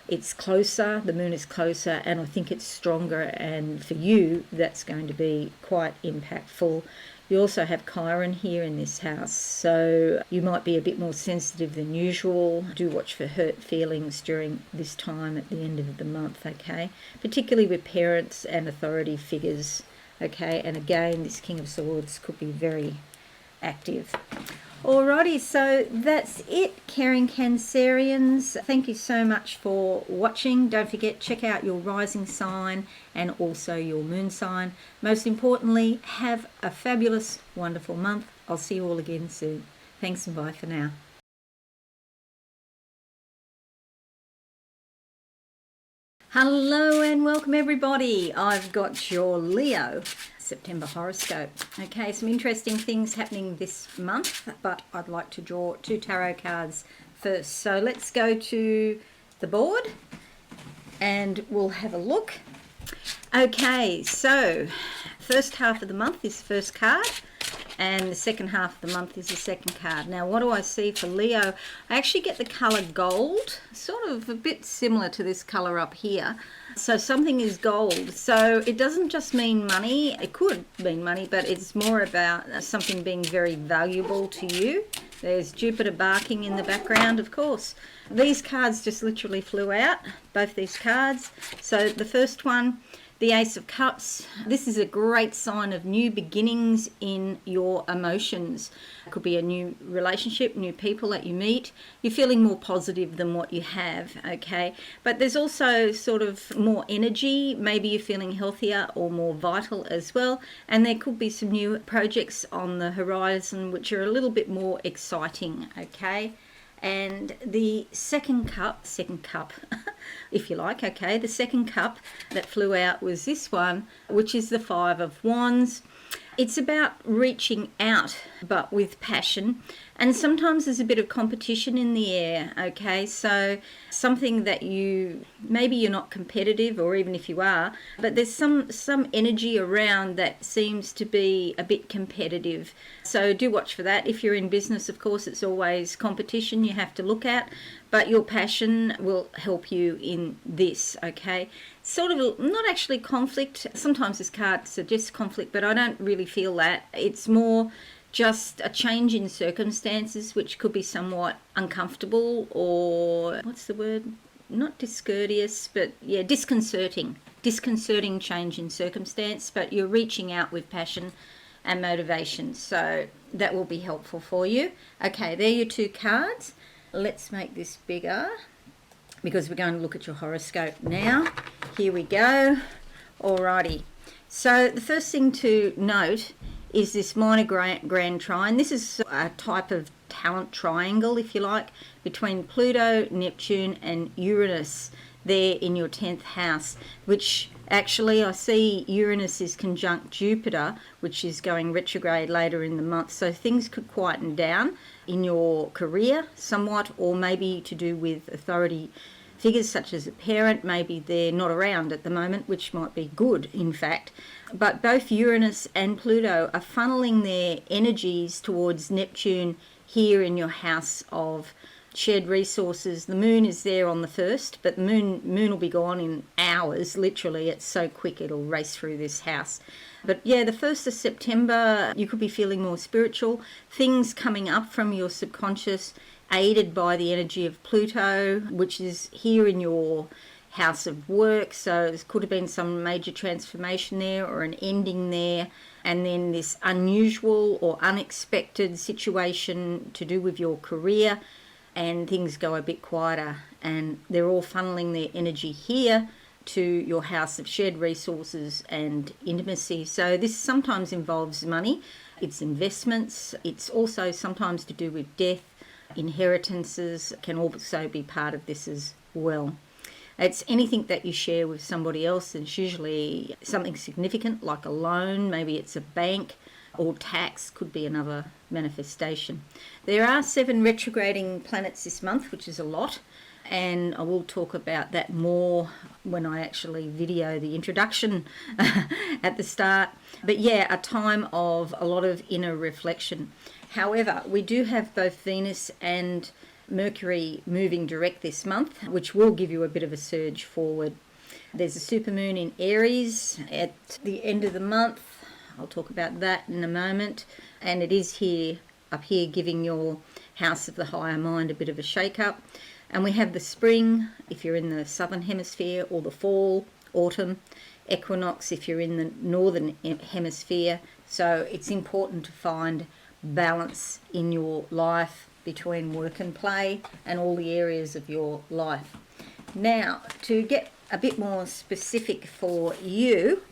it's closer, the moon is closer, and I think it's stronger, and for you that's going to be quite impactful. You also have Chiron here in this house, so you might be a bit more sensitive than usual. Do watch for hurt feelings during this time at the end of the month, okay? Particularly with parents and authority figures, okay? And again, this King of Swords could be very active. Alrighty, so that's it, caring Cancerians. Thank you so much for watching. Don't forget, check out your rising sign and also your moon sign. Most importantly, have a fabulous, wonderful month. I'll see you all again soon. Thanks and bye for now. Hello and welcome everybody. I've got your Leo September horoscope. Okay, some interesting things happening this month, but I'd like to draw 2 tarot cards first. So let's go to the board and we'll have a look. Okay, so first half of the month is the first card, and the second half of the month is the second card. Now, what do I see for Leo? I actually get the colour gold, sort of a bit similar to this colour up here. So something is gold. So it doesn't just mean money. It could mean money, but it's more about something being very valuable to you. There's Jupiter barking in the background, of course. These cards just literally flew out, both these cards. So the first one, the Ace of Cups. This is a great sign of new beginnings in your emotions. It could be a new relationship, new people that you meet. You're feeling more positive than what you have, okay? But there's also sort of more energy. Maybe you're feeling healthier or more vital as well. And there could be some new projects on the horizon which are a little bit more exciting, okay? And the second cup, if you like, okay, the second cup that flew out was this one, which is the Five of Wands. It's about reaching out, but with passion. And sometimes there's a bit of competition in the air, okay? So something that maybe you're not competitive, or even if you are, but there's some energy around that seems to be a bit competitive. So do watch for that. If you're in business, of course, it's always competition you have to look at, but your passion will help you in this, okay? Sort of not actually conflict. Sometimes this card suggests conflict, but I don't really feel that. It's more just a change in circumstances, which could be somewhat uncomfortable, or what's the word? Not discourteous, but yeah, disconcerting. Disconcerting change in circumstance, but you're reaching out with passion and motivation. So that will be helpful for you. Okay, there are your two cards. Let's make this bigger because we're going to look at your horoscope now. Here we go. Alrighty. So the first thing to note is this minor grand trine. This is a type of talent triangle, if you like, between Pluto, Neptune and Uranus there in your 10th house, which actually I see Uranus is conjunct Jupiter, which is going retrograde later in the month. So things could quieten down in your career somewhat, or maybe to do with authority figures such as a parent. Maybe they're not around at the moment, which might be good, in fact. But both Uranus and Pluto are funneling their energies towards Neptune here in your house of shared resources. The moon is there on the 1st, but the moon will be gone in hours, literally. It's so quick, it'll race through this house. But yeah, the 1st of September, you could be feeling more spiritual. Things coming up from your subconscious, aided by the energy of Pluto, which is here in your house of work. So there could have been some major transformation there or an ending there. And then this unusual or unexpected situation to do with your career, and things go a bit quieter, and they're all funneling their energy here to your house of shared resources and intimacy. So this sometimes involves money, it's investments, it's also sometimes to do with death, inheritances can also be part of this as well. It's anything that you share with somebody else. It's usually something significant like a loan, maybe it's a bank, or tax could be another manifestation. There are 7 retrograding planets this month, which is a lot, and I will talk about that more when I actually video the introduction at the start. But yeah, a time of a lot of inner reflection. However, we do have both Venus and Mercury moving direct this month, which will give you a bit of a surge forward. There's a supermoon in Aries at the end of the month. I'll talk about that in a moment. And it is up here, giving your house of the higher mind a bit of a shake-up. And we have the spring, if you're in the Southern Hemisphere, or the fall, autumn, equinox, if you're in the Northern Hemisphere. So it's important to find balance in your life between work and play and all the areas of your life. Now, to get a bit more specific for you,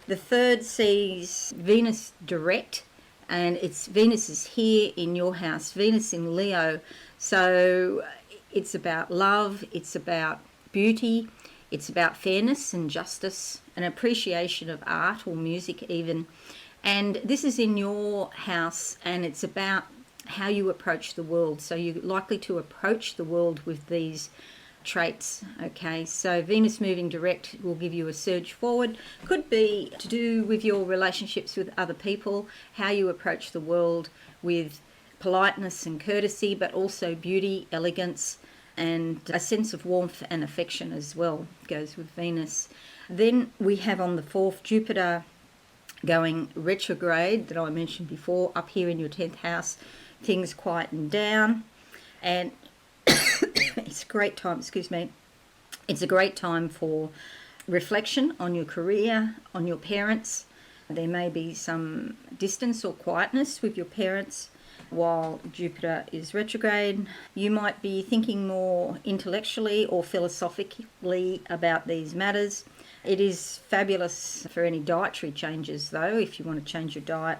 the 3rd sees Venus direct, and Venus is here in your house, Venus in Leo. So it's about love, it's about beauty, it's about fairness and justice, an appreciation of art or music even. And this is in your house, and it's about how you approach the world. So you're likely to approach the world with these traits. Okay, so Venus moving direct will give you a surge forward. Could be to do with your relationships with other people, how you approach the world with politeness and courtesy, but also beauty, elegance, and a sense of warmth and affection as well goes with Venus. Then we have on the 4th Jupiter going retrograde that I mentioned before, up here in your 10th house. Things quieten down, and it's a great time, it's a great time for reflection on your career, on your parents. There may be some distance or quietness with your parents while Jupiter is retrograde. You might be thinking more intellectually or philosophically about these matters. It is fabulous for any dietary changes, though, if you want to change your diet.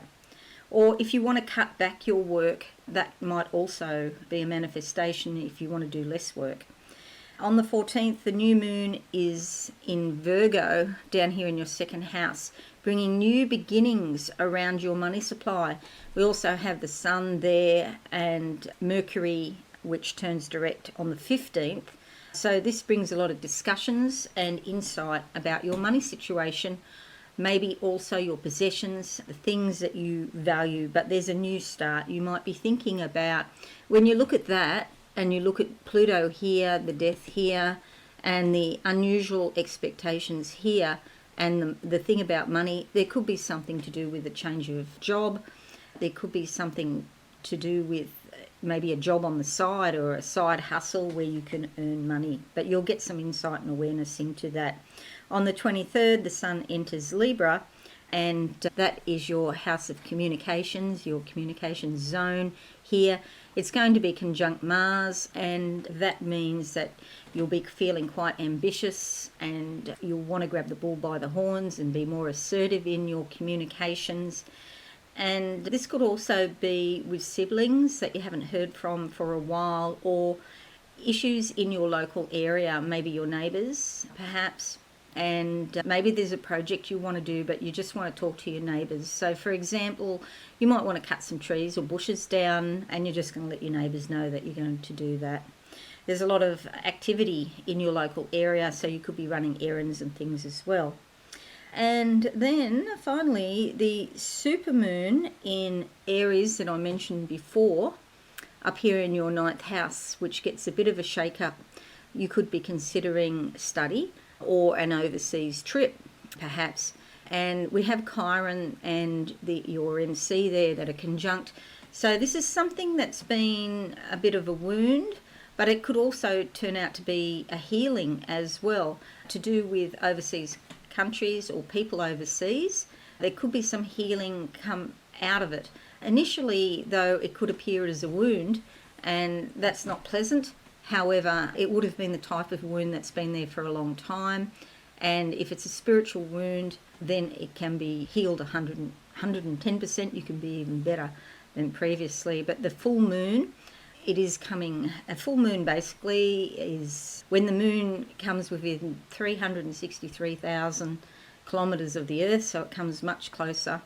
Or if you want to cut back your work, that might also be a manifestation if you want to do less work. On the 14th, the new moon is in Virgo, down here in your 2nd house, bringing new beginnings around your money supply. We also have the sun there and Mercury, which turns direct on the 15th. So this brings a lot of discussions and insight about your money situation, maybe also your possessions, the things that you value, but there's a new start. You might be thinking about, when you look at that and you look at Pluto here, the death here, and the unusual expectations here, and the thing about money, there could be something to do with a change of job. There could be something to do with maybe a job on the side or a side hustle where you can earn money, but you'll get some insight and awareness into that. On the 23rd, the sun enters Libra, and that is your house of communications, your communication zone here. It's going to be conjunct Mars, and that means that you'll be feeling quite ambitious and you'll want to grab the bull by the horns and be more assertive in your communications. And this could also be with siblings that you haven't heard from for a while, or issues in your local area, maybe your neighbours perhaps. And maybe there's a project you want to do, but you just want to talk to your neighbours. So, for example, you might want to cut some trees or bushes down, and you're just going to let your neighbours know that you're going to do that. There's a lot of activity in your local area, so you could be running errands and things as well. And then, finally, the supermoon in Aries that I mentioned before, up here in your 9th house, which gets a bit of a shake-up. You could be considering study or an overseas trip, perhaps. And we have Chiron and your MC there that are conjunct. So this is something that's been a bit of a wound, but it could also turn out to be a healing as well, to do with overseas countries or people overseas. There could be some healing come out of it. Initially, though, it could appear as a wound, and that's not pleasant. However, it would have been the type of wound that's been there for a long time, and if it's a spiritual wound, then it can be healed 110%. You can be even better than previously. But the full moon, it is coming. A full moon basically is when the moon comes within 363,000 kilometres of the Earth, so it comes much closer,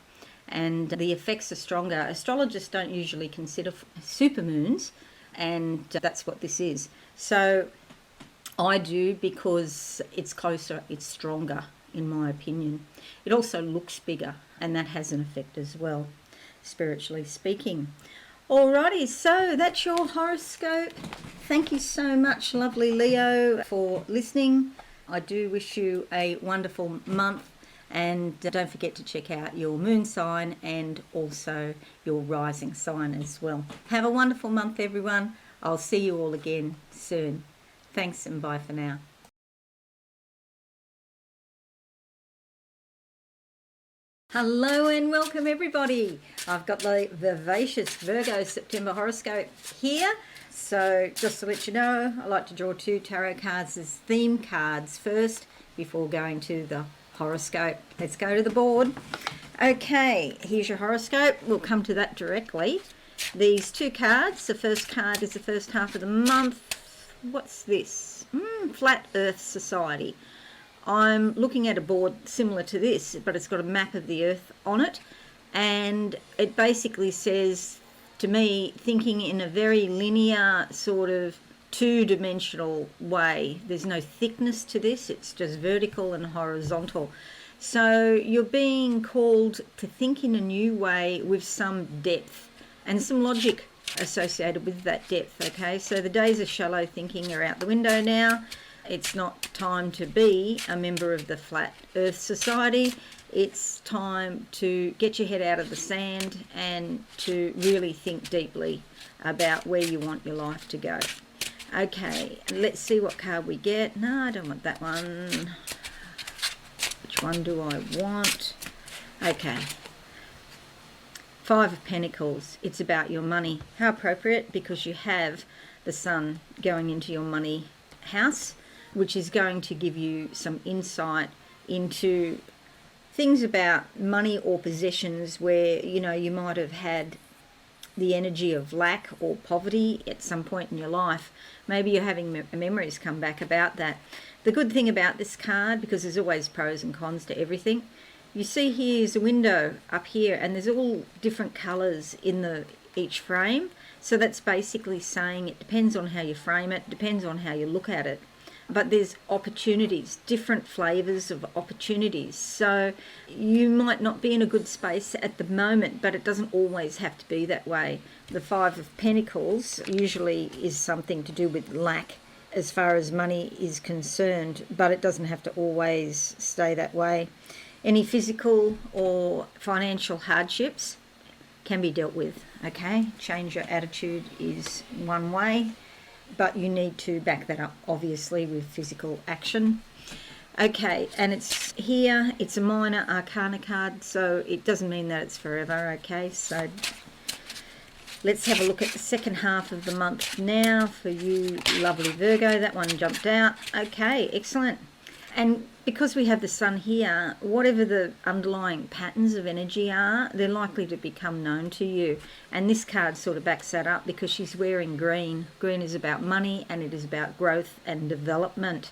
and the effects are stronger. Astrologists don't usually consider supermoons, and that's what this is. So I do, because it's closer, it's stronger, in my opinion. It also looks bigger, and that has an effect as well, spiritually speaking. Alrighty, so that's your horoscope. Thank you so much, lovely Leo, for listening. I do wish you a wonderful month, and don't forget to check out your moon sign and also your rising sign as well. Have a wonderful month, everyone. I'll see you all again soon. Thanks and bye for now. Hello and welcome everybody. I've got the Vivacious Virgo September horoscope here. So just to let you know, I like to draw 2 tarot cards as theme cards first before going to the horoscope. Let's go to the board. Okay, here's your horoscope. We'll come to that directly. These 2 cards, the first card is the first half of the month. What's this? Flat Earth Society. I'm looking at a board similar to this, but it's got a map of the Earth on it, and it basically says to me, thinking in a very linear sort of two-dimensional way. There's no thickness to this. It's just vertical and horizontal. So you're being called to think in a new way with some depth and some logic associated with that depth, okay? So the days of shallow thinking are out the window now. It's not time to be a member of the Flat Earth Society. It's time to get your head out of the sand and to really think deeply about where you want your life to go. Okay, let's see what card we get. No, I don't want that one. Which one do I want? Okay. Five of Pentacles. It's about your money. How appropriate, because you have the sun going into your money house, which is going to give you some insight into things about money or possessions where, you know, you might have had the energy of lack or poverty at some point in your life. Maybe you're having memories come back about that. The good thing about this card, because there's always pros and cons to everything, you see here's a window up here and there's all different colours in each frame. So that's basically saying it depends on how you frame it, depends on how you look at it. But there's opportunities, different flavours of opportunities. So you might not be in a good space at the moment, but it doesn't always have to be that way. The Five of Pentacles usually is something to do with lack as far as money is concerned, but it doesn't have to always stay that way. Any physical or financial hardships can be dealt with, okay? Change your attitude is one way, but you need to back that up, obviously, with physical action. Okay, and it's here, it's a minor arcana card, so it doesn't mean that it's forever, okay? So let's have a look at the second half of the month now for you, lovely Virgo. That one jumped out. Okay, excellent. And because we have the sun here, whatever the underlying patterns of energy are, they're likely to become known to you. And this card sort of backs that up because she's wearing green. Green is about money and it is about growth and development.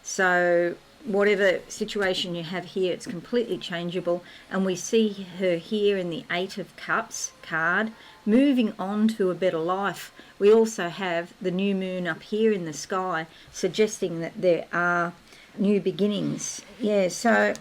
So whatever situation you have here, it's completely changeable. And we see her here in the Eight of Cups card, moving on to a better life. We also have the new moon up here in the sky, suggesting that there are new beginnings. Yeah, so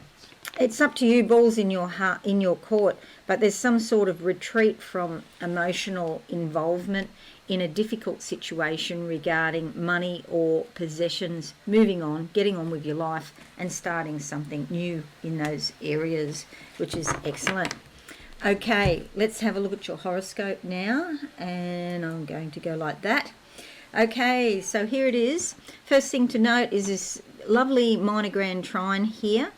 it's up to you, balls in your heart, in your court, but there's some sort of retreat from emotional involvement in a difficult situation regarding money or possessions, moving on, getting on with your life and starting something new in those areas, which is excellent. Okay, let's have a look at your horoscope now, and I'm going to go like that. Okay, so here it is. First thing to note is this lovely minor grand trine here,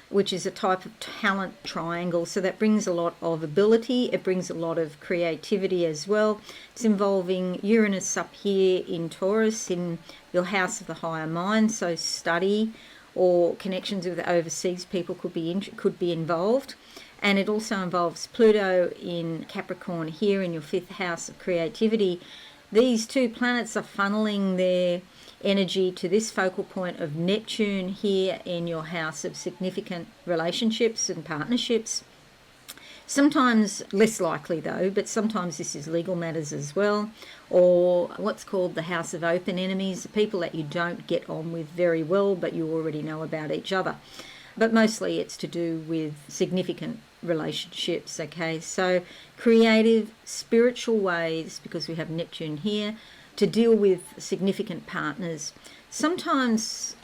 which is a type of talent triangle. So that brings a lot of ability. It brings a lot of creativity as well. It's involving Uranus up here in Taurus, in your house of the higher mind. So study or connections with overseas people could be involved. And it also involves Pluto in Capricorn here in your fifth house of creativity. These two planets are funneling their energy to this focal point of Neptune here in your house of significant relationships and partnerships. Sometimes less likely though, but sometimes this is legal matters as well, or what's called the house of open enemies, the people that you don't get on with very well but you already know about each other. But mostly it's to do with significant relationships, okay? So creative, spiritual ways, because we have Neptune here, to deal with significant partners. Sometimes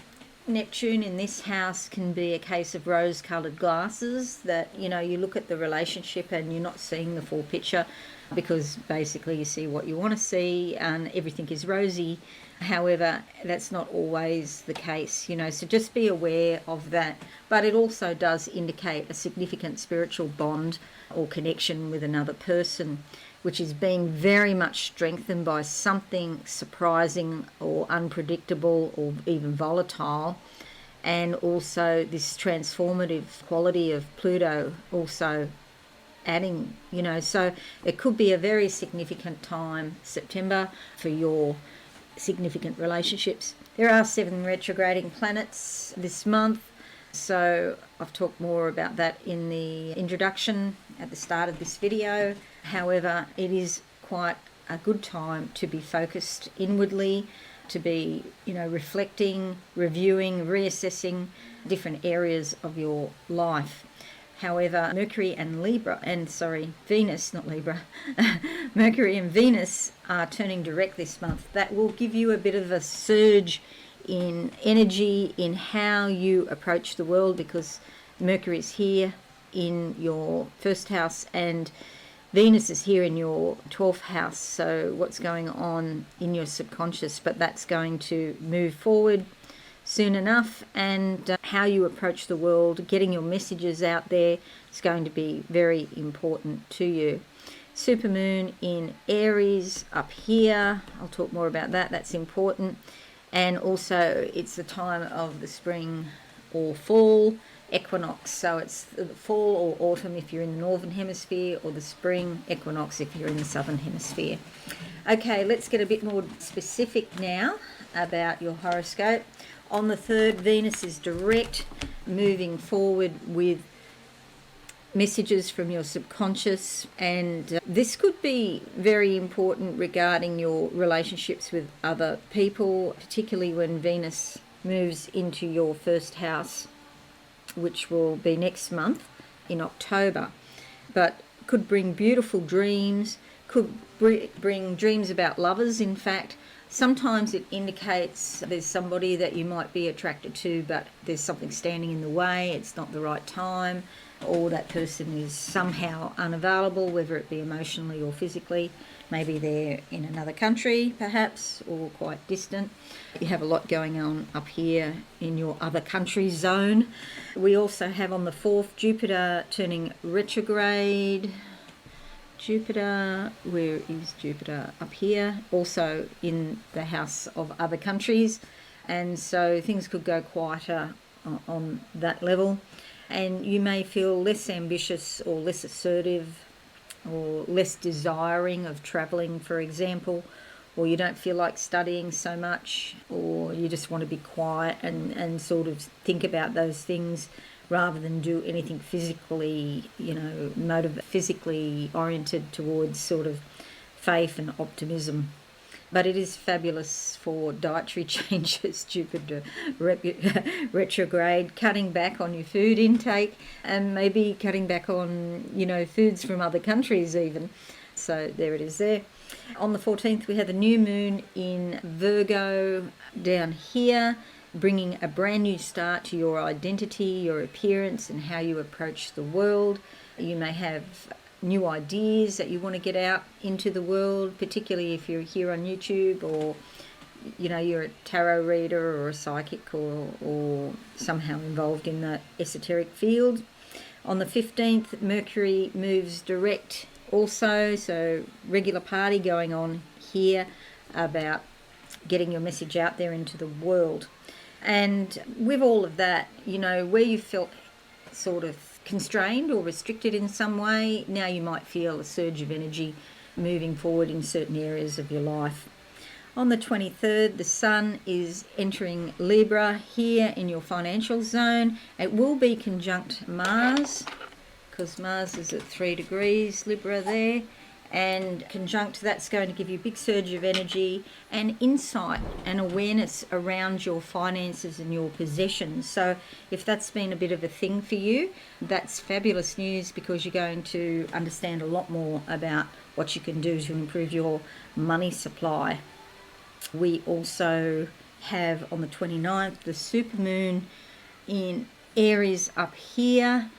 Neptune in this house can be a case of rose-coloured glasses, that, you know, you look at the relationship and you're not seeing the full picture because basically you see what you want to see and everything is rosy. However, that's not always the case, you know, so just be aware of that. But it also does indicate a significant spiritual bond or connection with another person, which is being very much strengthened by something surprising or unpredictable or even volatile. And also this transformative quality of Pluto also adding, you know, so it could be a very significant time, September, for your significant relationships. There are 7 retrograding planets this month, so I've talked more about that in the introduction at the start of this video. However, it is quite a good time to be focused inwardly to be, reflecting, reviewing, reassessing different areas of your life. However, Mercury and Venus, not Libra, Mercury and Venus are turning direct this month. That will give you a bit of a surge in energy in how you approach the world, because Mercury is here in your first house and Venus is here in your 12th house. So what's going on in your subconscious, but that's going to move forward soon enough, and how you approach the world, getting your messages out there, is going to be very important to you. Supermoon in Aries up here, I'll talk more about that, that's important. And also it's the time of the spring or fall equinox, so it's the fall or autumn if you're in the Northern Hemisphere, or the spring equinox if you're in the Southern Hemisphere. Okay, let's get a bit more specific now about your horoscope. On the 3rd, Venus is direct, moving forward with messages from your subconscious, and this could be very important regarding your relationships with other people, particularly when Venus moves into your first house, which will be next month in October. But could bring beautiful dreams, could bring dreams about lovers. In fact, sometimes it indicates there's somebody that you might be attracted to, but there's something standing in the way, it's not the right time, or that person is somehow unavailable, whether it be emotionally or physically. Maybe they're in another country, perhaps, or quite distant. You have a lot going on up here in your other country zone. We also have on the 4th, Jupiter turning retrograde. Jupiter, where is Jupiter? Up here, also in the house of other countries, and so things could go quieter on that level, and you may feel less ambitious or less assertive or less desiring of travelling, for example, or you don't feel like studying so much, or you just want to be quiet and sort of think about those things rather than do anything physically, physically oriented towards sort of faith and optimism. But it is fabulous for dietary changes, Jupiter retrograde, cutting back on your food intake, and maybe cutting back on, foods from other countries even. So there it is there. On the 14th, we have the new moon in Virgo down here, bringing a brand new start to your identity, your appearance, and how you approach the world. You may have new ideas that you want to get out into the world, particularly if you're here on YouTube, or you're a tarot reader or a psychic, or somehow involved in the esoteric field. On the 15th, Mercury moves direct also, so regular party going on here about getting your message out there into the world. And with all of that, where you felt sort of constrained or restricted in some way, now you might feel a surge of energy moving forward in certain areas of your life. On the 23rd, the Sun is entering Libra here in your financial zone. It will be conjunct Mars, because Mars is at 3 degrees Libra there, and conjunct, that's going to give you a big surge of energy and insight and awareness around your finances and your possessions. So if that's been a bit of a thing for you, that's fabulous news, because you're going to understand a lot more about what you can do to improve your money supply. We also have on the 29th the Supermoon in Aries up here,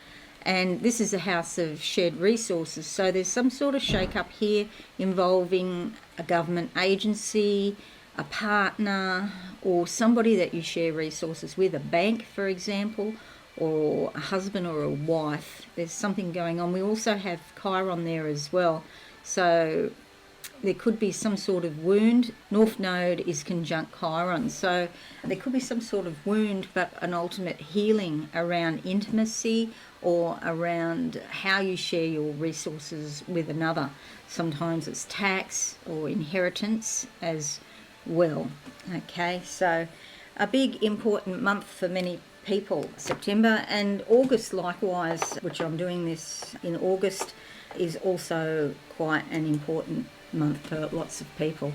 and this is a house of shared resources, so there's some sort of shake-up here involving a government agency, a partner, or somebody that you share resources with, a bank for example, or a husband or a wife. There's something going on. We also have Chiron there as well, so there could be some sort of wound. North Node is conjunct Chiron, so there could be some sort of wound, but an ultimate healing around intimacy or around how you share your resources with another. Sometimes it's tax or inheritance as well. Okay, so a big important month for many people, September, and August likewise, which I'm doing this in August, is also quite an important month for lots of people.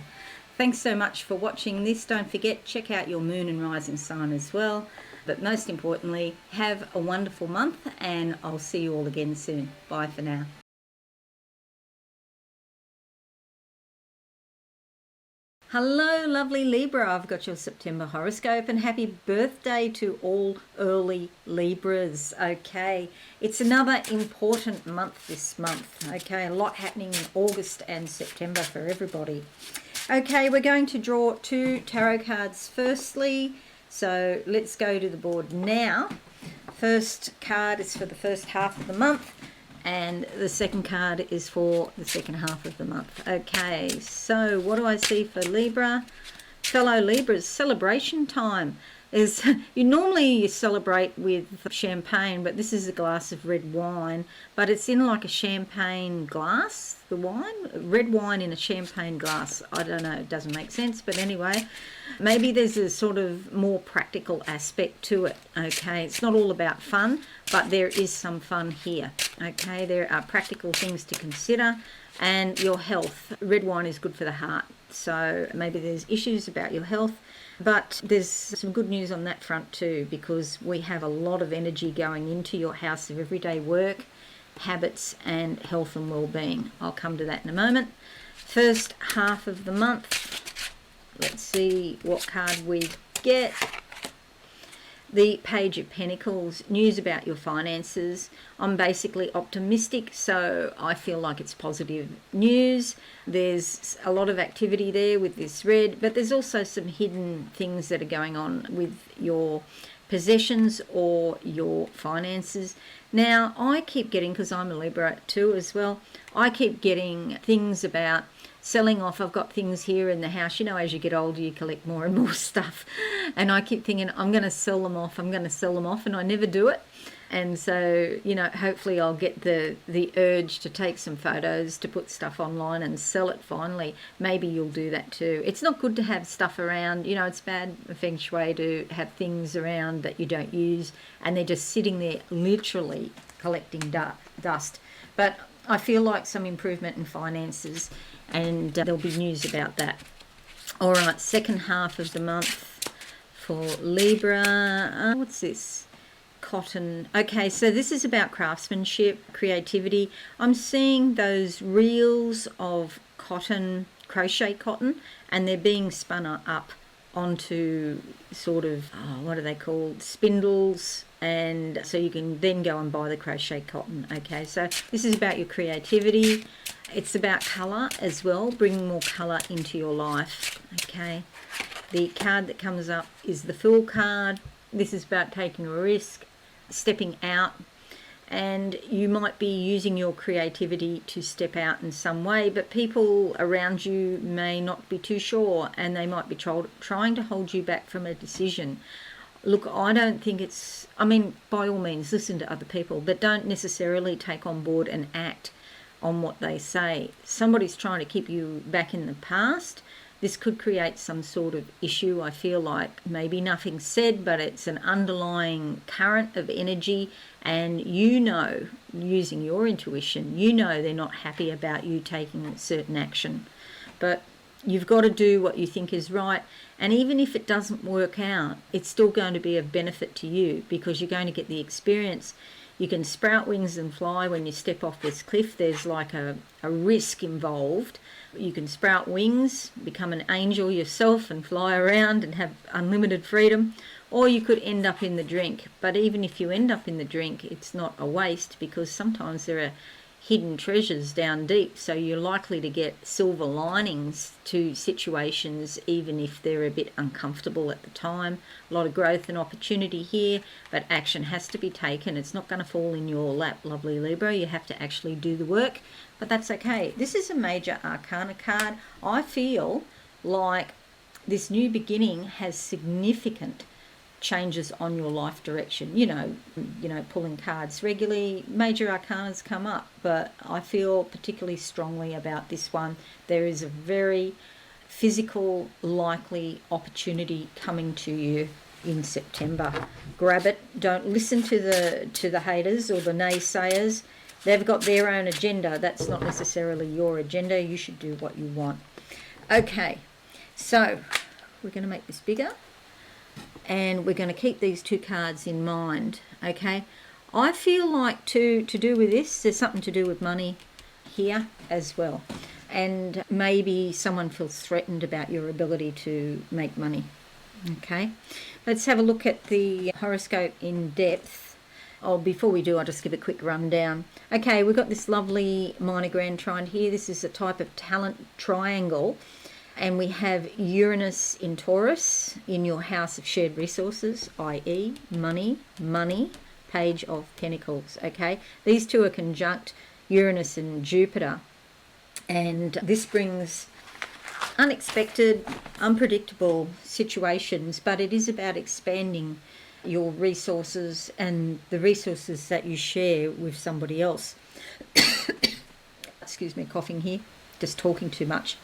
Thanks so much for watching this. Don't forget, check out your moon and rising sign as well. But most importantly, have a wonderful month, and I'll see you all again soon. Bye for now. Hello, lovely Libra. I've got your September horoscope, and happy birthday to all early Libras. Okay, it's another important month this month. Okay, a lot happening in August and September for everybody. Okay, we're going to draw 2 tarot cards firstly. So let's go to the board now. First card is for the first half of the month, and the second card is for the second half of the month. Okay, so what do I see for Libra? Fellow Libras, celebration time. You celebrate with champagne, but this is a glass of red wine, but it's in like a champagne glass, the wine, red wine in a champagne glass. I don't know, it doesn't make sense, but anyway, maybe there's a sort of more practical aspect to it. Okay, it's not all about fun, but there is some fun here. Okay, there are practical things to consider, and your health. Red wine is good for the heart, so maybe there's issues about your health. But there's some good news on that front too, because we have a lot of energy going into your house of everyday work, habits, and health and well-being. I'll come to that in a moment. First half of the month, let's see what card we get. The Page of Pentacles, news about your finances. I'm basically optimistic, so I feel like it's positive news. There's a lot of activity there with this red, but there's also some hidden things that are going on with your possessions or your finances. Now, I keep getting, because I'm a Libra too as well, I keep getting things about selling off. I've got things here in the house. You know, as you get older, you collect more and more stuff. And I keep thinking, I'm going to sell them off. And I never do it. And so, you know, hopefully I'll get the urge to take some photos, to put stuff online and sell it finally. Maybe you'll do that too. It's not good to have stuff around. You know, it's bad feng shui to have things around that you don't use, and they're just sitting there literally collecting dust. But I feel like some improvement in finances, and there'll be news about that. All right, second half of the month for Libra. What's this? Cotton. Okay, so this is about craftsmanship, creativity. I'm seeing those reels of cotton, crochet cotton, and they're being spun up onto sort of, what are they called? Spindles. And so you can then go and buy the crochet cotton. Okay, so this is about your creativity. It's about colour as well, bringing more colour into your life. Okay, the card that comes up is the Fool card. This is about taking a risk, stepping out, and you might be using your creativity to step out in some way, but people around you may not be too sure, and they might be trying to hold you back from a decision. Look, I don't think it's, I mean, by all means, listen to other people, but don't necessarily take on board and act on what they say. Somebody's trying to keep you back in the past. This could create some sort of issue. I feel like maybe nothing said, but it's an underlying current of energy, and you know, using your intuition, you know they're not happy about you taking certain action. But you've got to do what you think is right, and even if it doesn't work out, it's still going to be of benefit to you, because you're going to get the experience. You can sprout wings and fly when you step off this cliff. There's like a risk involved. You can sprout wings, become an angel yourself and fly around and have unlimited freedom, or you could end up in the drink. But even if you end up in the drink, it's not a waste, because sometimes there are hidden treasures down deep, so you're likely to get silver linings to situations, even if they're a bit uncomfortable at the time. A lot of growth and opportunity here, but action has to be taken. It's not going to fall in your lap, lovely Libra. You have to actually do the work, but that's okay. This is a major arcana card. I feel like this new beginning has significant changes on your life direction. You know, pulling cards regularly, major arcanas come up, but I feel particularly strongly about this one. There is a very physical, likely opportunity coming to you in September. Grab it. Don't listen to the haters or the naysayers. They've got their own agenda. That's not necessarily your agenda. You should do what you want. Okay. So we're going to make this bigger, and we're going to keep these two cards in mind, okay? I feel like to do with this, there's something to do with money here as well. And maybe someone feels threatened about your ability to make money, okay? Let's have a look at the horoscope in depth. Oh, before we do, I'll just give a quick rundown. Okay, we've got this lovely minor grand trine here. This is a type of talent triangle. And we have Uranus in Taurus in your house of shared resources, i.e. money, Page of Pentacles, okay? These two are conjunct Uranus and Jupiter. And this brings unexpected, unpredictable situations, but it is about expanding your resources and the resources that you share with somebody else. Excuse me, coughing here, just talking too much.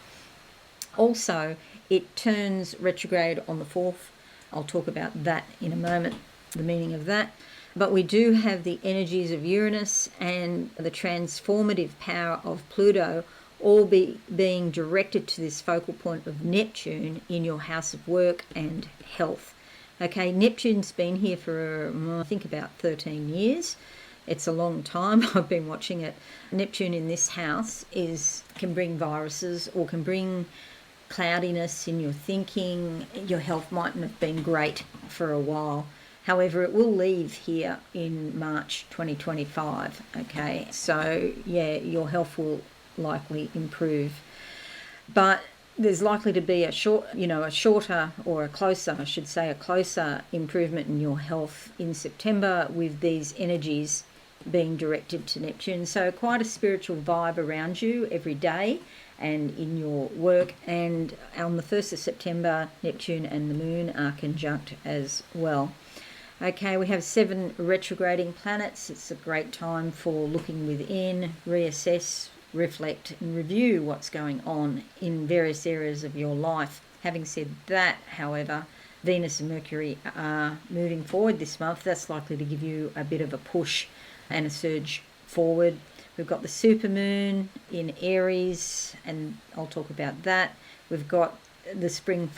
Also, it turns retrograde on the 4th. I'll talk about that in a moment, the meaning of that. But we do have the energies of Uranus and the transformative power of Pluto all being directed to this focal point of Neptune in your house of work and health. Okay, Neptune's been here for, I think, about 13 years. It's a long time. I've been watching it. Neptune in this house can bring viruses or can bring cloudiness in your thinking. Your health mightn't have been great for a while. However, it will leave here in March 2025. Okay, so yeah, your health will likely improve. But there's likely to be a closer improvement in your health in September with these energies being directed to Neptune. So quite a spiritual vibe around you every day and in your work. And on the 1st of September, Neptune and the moon are conjunct as well. Okay, we have 7 retrograding planets. It's a great time for looking within, reassess, reflect and review what's going on in various areas of your life. Having said that, however, Venus and Mercury are moving forward this month. That's likely to give you a bit of a push and a surge forward. We've got the Supermoon in Aries, and I'll talk about that. We've got the Spring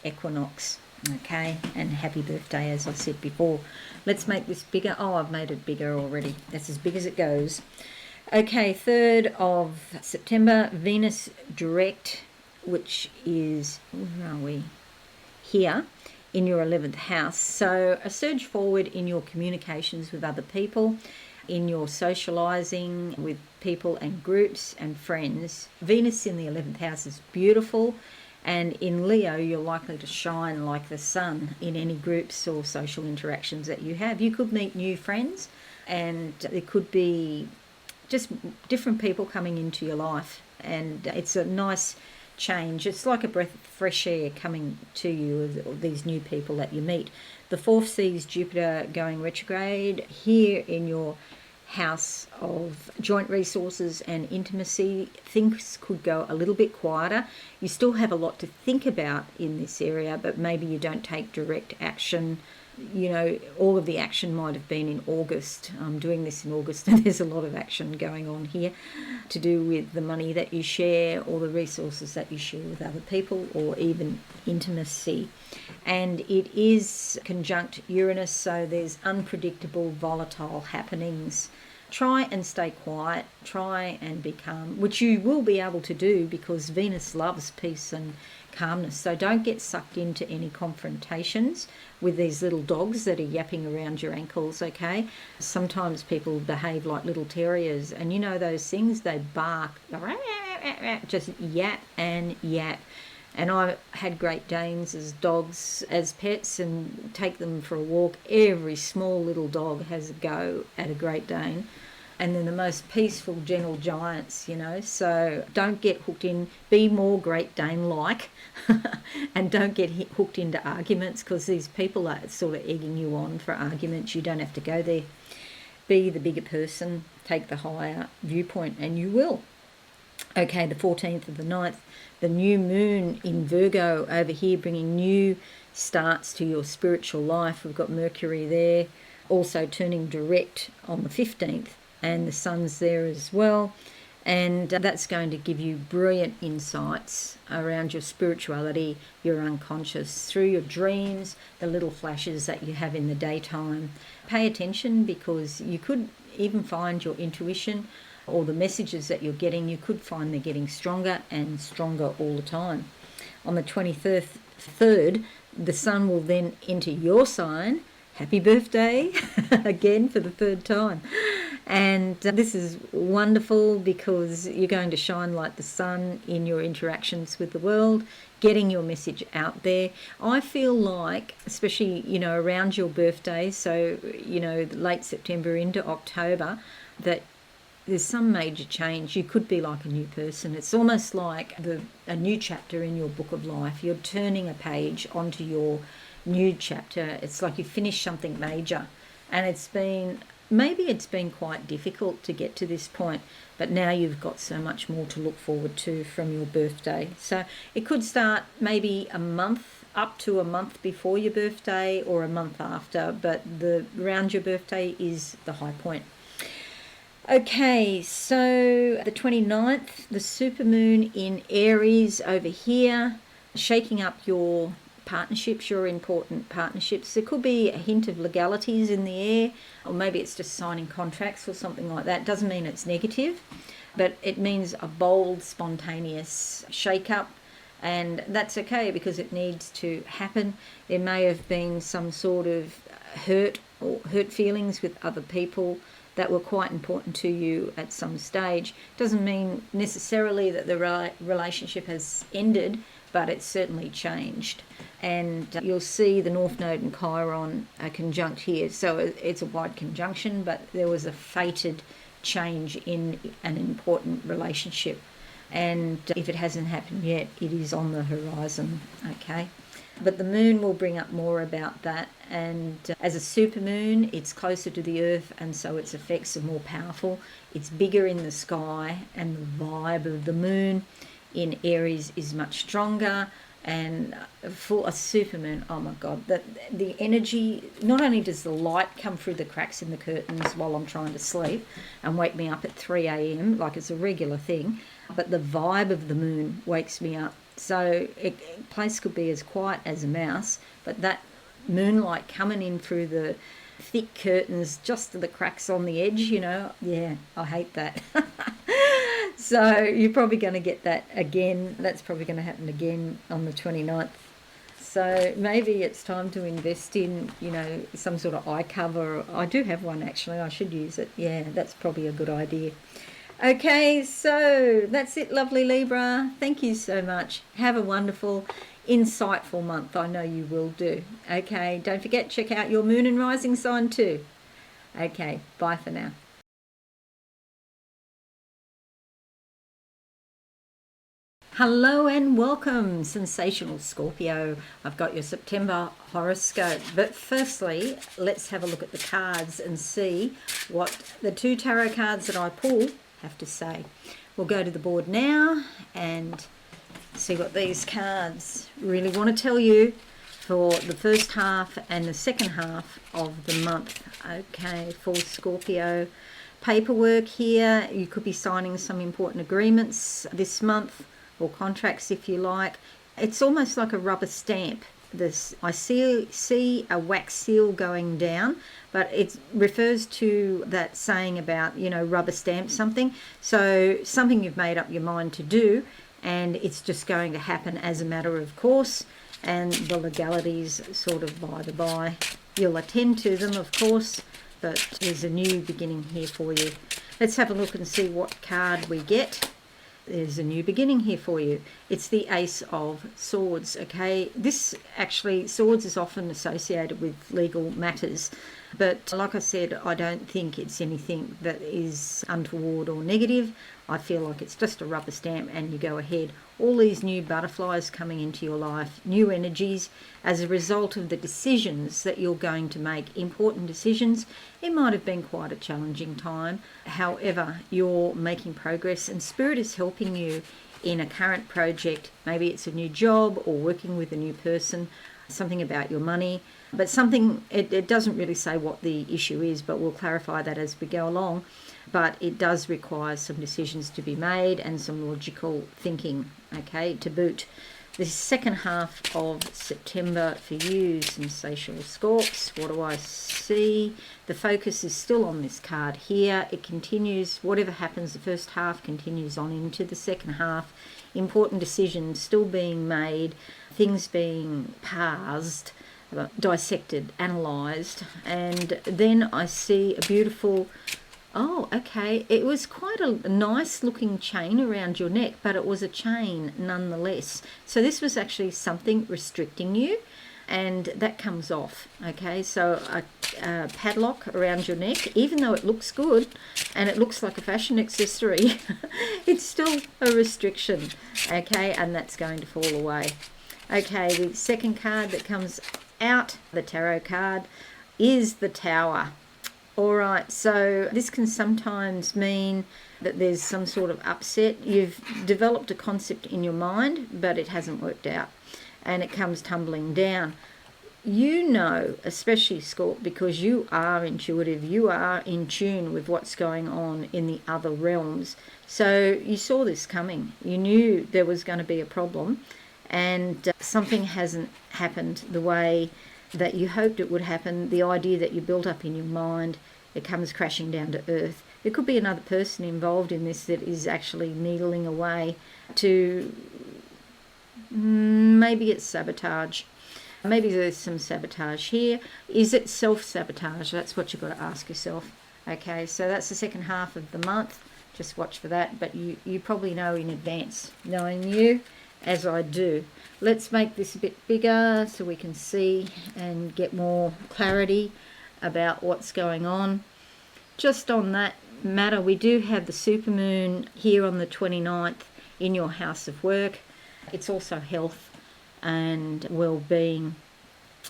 Equinox. Okay, and happy birthday, as I said before. Let's make this bigger. Oh, I've made it bigger already. That's as big as it goes. Okay, 3rd of September, Venus direct, which is, where are we? Here, in your 11th house. So a surge forward in your communications with other people, in your socializing with people and groups and friends. Venus in the 11th house is beautiful. And in Leo, you're likely to shine like the sun in any groups or social interactions that you have. You could meet new friends, and there could be just different people coming into your life. And it's a nice change. It's like a breath of fresh air coming to you, these new people that you meet. The 4th sees Jupiter going retrograde here in your house of joint resources and intimacy. Things could go a little bit quieter. You still have a lot to think about in this area, but maybe you don't take direct action. You know, all of the action might have been in August. I'm doing this in August, and there's a lot of action going on here to do with the money that you share or the resources that you share with other people, or even intimacy. And it is conjunct Uranus, so there's unpredictable, volatile happenings. Try and stay quiet, try and be calm, which you will be able to do because Venus loves peace and calmness. So don't get sucked into any confrontations with these little dogs that are yapping around your ankles, okay? Sometimes people behave like little terriers, and you know those things, they bark, just yap and yap. And I had Great Danes as dogs, as pets, and take them for a walk. Every small little dog has a go at a Great Dane. And then the most peaceful, gentle giants, you know. So don't get hooked in. Be more Great Dane-like. And don't get hooked into arguments, because these people are sort of egging you on for arguments. You don't have to go there. Be the bigger person. Take the higher viewpoint, and you will. Okay, the 14th of the 9th, the new moon in Virgo over here, bringing new starts to your spiritual life. We've got Mercury there, also turning direct on the 15th, and the sun's there as well. And that's going to give you brilliant insights around your spirituality, your unconscious, through your dreams, the little flashes that you have in the daytime. Pay attention, because you could even find your intuition or the messages that you're getting, you could find they're getting stronger and stronger all the time. On the 23rd, the sun will then enter your sign. Happy birthday again for the third time. And this is wonderful, because you're going to shine like the sun in your interactions with the world, getting your message out there. I feel like, especially, around your birthday, so, late September into October, that there's some major change. You could be like a new person. It's almost like a new chapter in your book of life. You're turning a page onto your new chapter. It's like you finished something major, and maybe it's been quite difficult to get to this point, but now you've got so much more to look forward to from your birthday. So it could start maybe up to a month before your birthday or a month after, but around your birthday is the high point. Okay, so the 29th, the supermoon in Aries over here, shaking up your partnerships, your important partnerships. There could be a hint of legalities in the air, or maybe it's just signing contracts or something like that. Doesn't mean it's negative, but it means a bold, spontaneous shake-up, and that's okay, because it needs to happen. There may have been some sort of hurt feelings with other people that were quite important to you at some stage. Doesn't mean necessarily that the relationship has ended, but it's certainly changed. And you'll see the North Node and Chiron are conjunct here. So it's a wide conjunction, but there was a fated change in an important relationship. And if it hasn't happened yet, it is on the horizon, okay? But the moon will bring up more about that. And as a supermoon, it's closer to the earth, and so its effects are more powerful. It's bigger in the sky, and the vibe of the moon in Aries is much stronger. And for a supermoon, oh my God, the energy, not only does the light come through the cracks in the curtains while I'm trying to sleep and wake me up at 3 a.m, like it's a regular thing, but the vibe of the moon wakes me up. So place could be as quiet as a mouse, but that moonlight coming in through the thick curtains, just to the cracks on the edge, yeah, I hate that. So you're probably going to get that again. That's probably going to happen again on the 29th. So maybe it's time to invest in, some sort of eye cover. I do have one, actually. I should use it. Yeah, that's probably a good idea. Okay, so that's it, lovely Libra. Thank you so much. Have a wonderful, insightful month. I know you will do. Okay, don't forget, check out your moon and rising sign too. Okay, bye for now. Hello and welcome, sensational Scorpio. I've got your September horoscope. But firstly, let's have a look at the cards and see what the two tarot cards that I pull have to say. We'll go to the board now and see what these cards really want to tell you for the first half and the second half of the month. Okay, for Scorpio. Paperwork here. You could be signing some important agreements this month, or contracts if you like. It's almost like a rubber stamp. I see a wax seal going down, but it refers to that saying about, rubber stamp something. So something you've made up your mind to do, and it's just going to happen as a matter of course, and the legalities sort of by the by. You'll attend to them, of course, but there's a new beginning here for you. Let's have a look and see what card we get. There's a new beginning here for you. It's the Ace of Swords, okay? This actually, swords is often associated with legal matters, but like I said, I don't think it's anything that is untoward or negative. I feel like it's just a rubber stamp and you go ahead. All these new butterflies coming into your life, new energies as a result of the decisions that you're going to make, important decisions. It might have been quite a challenging time. However, you're making progress and Spirit is helping you in a current project. Maybe it's a new job or working with a new person, something about your money. But something, it doesn't really say what the issue is, but we'll clarify that as we go along. But it does require some decisions to be made and some logical thinking, okay, to boot. The second half of September for you, sensational Scorps. What do I see? The focus is still on this card here. It continues, whatever happens, the first half continues on into the second half. Important decisions still being made, things being parsed, dissected, analysed. And then I see a beautiful... Oh, okay. It was quite a nice looking chain around your neck, but it was a chain nonetheless. So this was actually something restricting you, and that comes off. Okay, so a padlock around your neck, even though it looks good and it looks like a fashion accessory, it's still a restriction. Okay, and that's going to fall away. Okay, the second card that comes out, the tarot card, is the Tower. All right, so this can sometimes mean that there's some sort of upset. You've developed a concept in your mind, but it hasn't worked out, and it comes tumbling down. You know, especially Scorp, because you are intuitive, you are in tune with what's going on in the other realms. So you saw this coming. You knew there was going to be a problem, and something hasn't happened the way that you hoped it would happen. The idea that you built up in your mind, it comes crashing down to earth. There could be another person involved in this that is actually needling away to... maybe it's sabotage. Maybe there's some sabotage here. Is it self-sabotage? That's what you've got to ask yourself. Okay, so that's the second half of the month. Just watch for that, but you probably know in advance, knowing you as I do. Let's make this a bit bigger so we can see and get more clarity about what's going on. Just on that matter, we do have the Supermoon here on the 29th in your house of work. It's also health and well-being.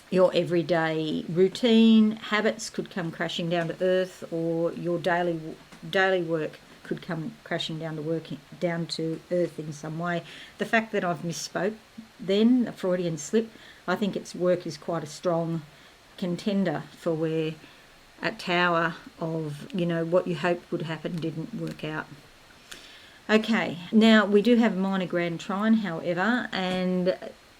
Your everyday routine habits could come crashing down to earth, or your daily work could come crashing down to earth in some way. The fact that I've misspoke then, a Freudian slip, I think its work is quite a strong contender for where a Tower of, you know, what you hoped would happen didn't work out. Okay, now we do have a minor grand trine, however, and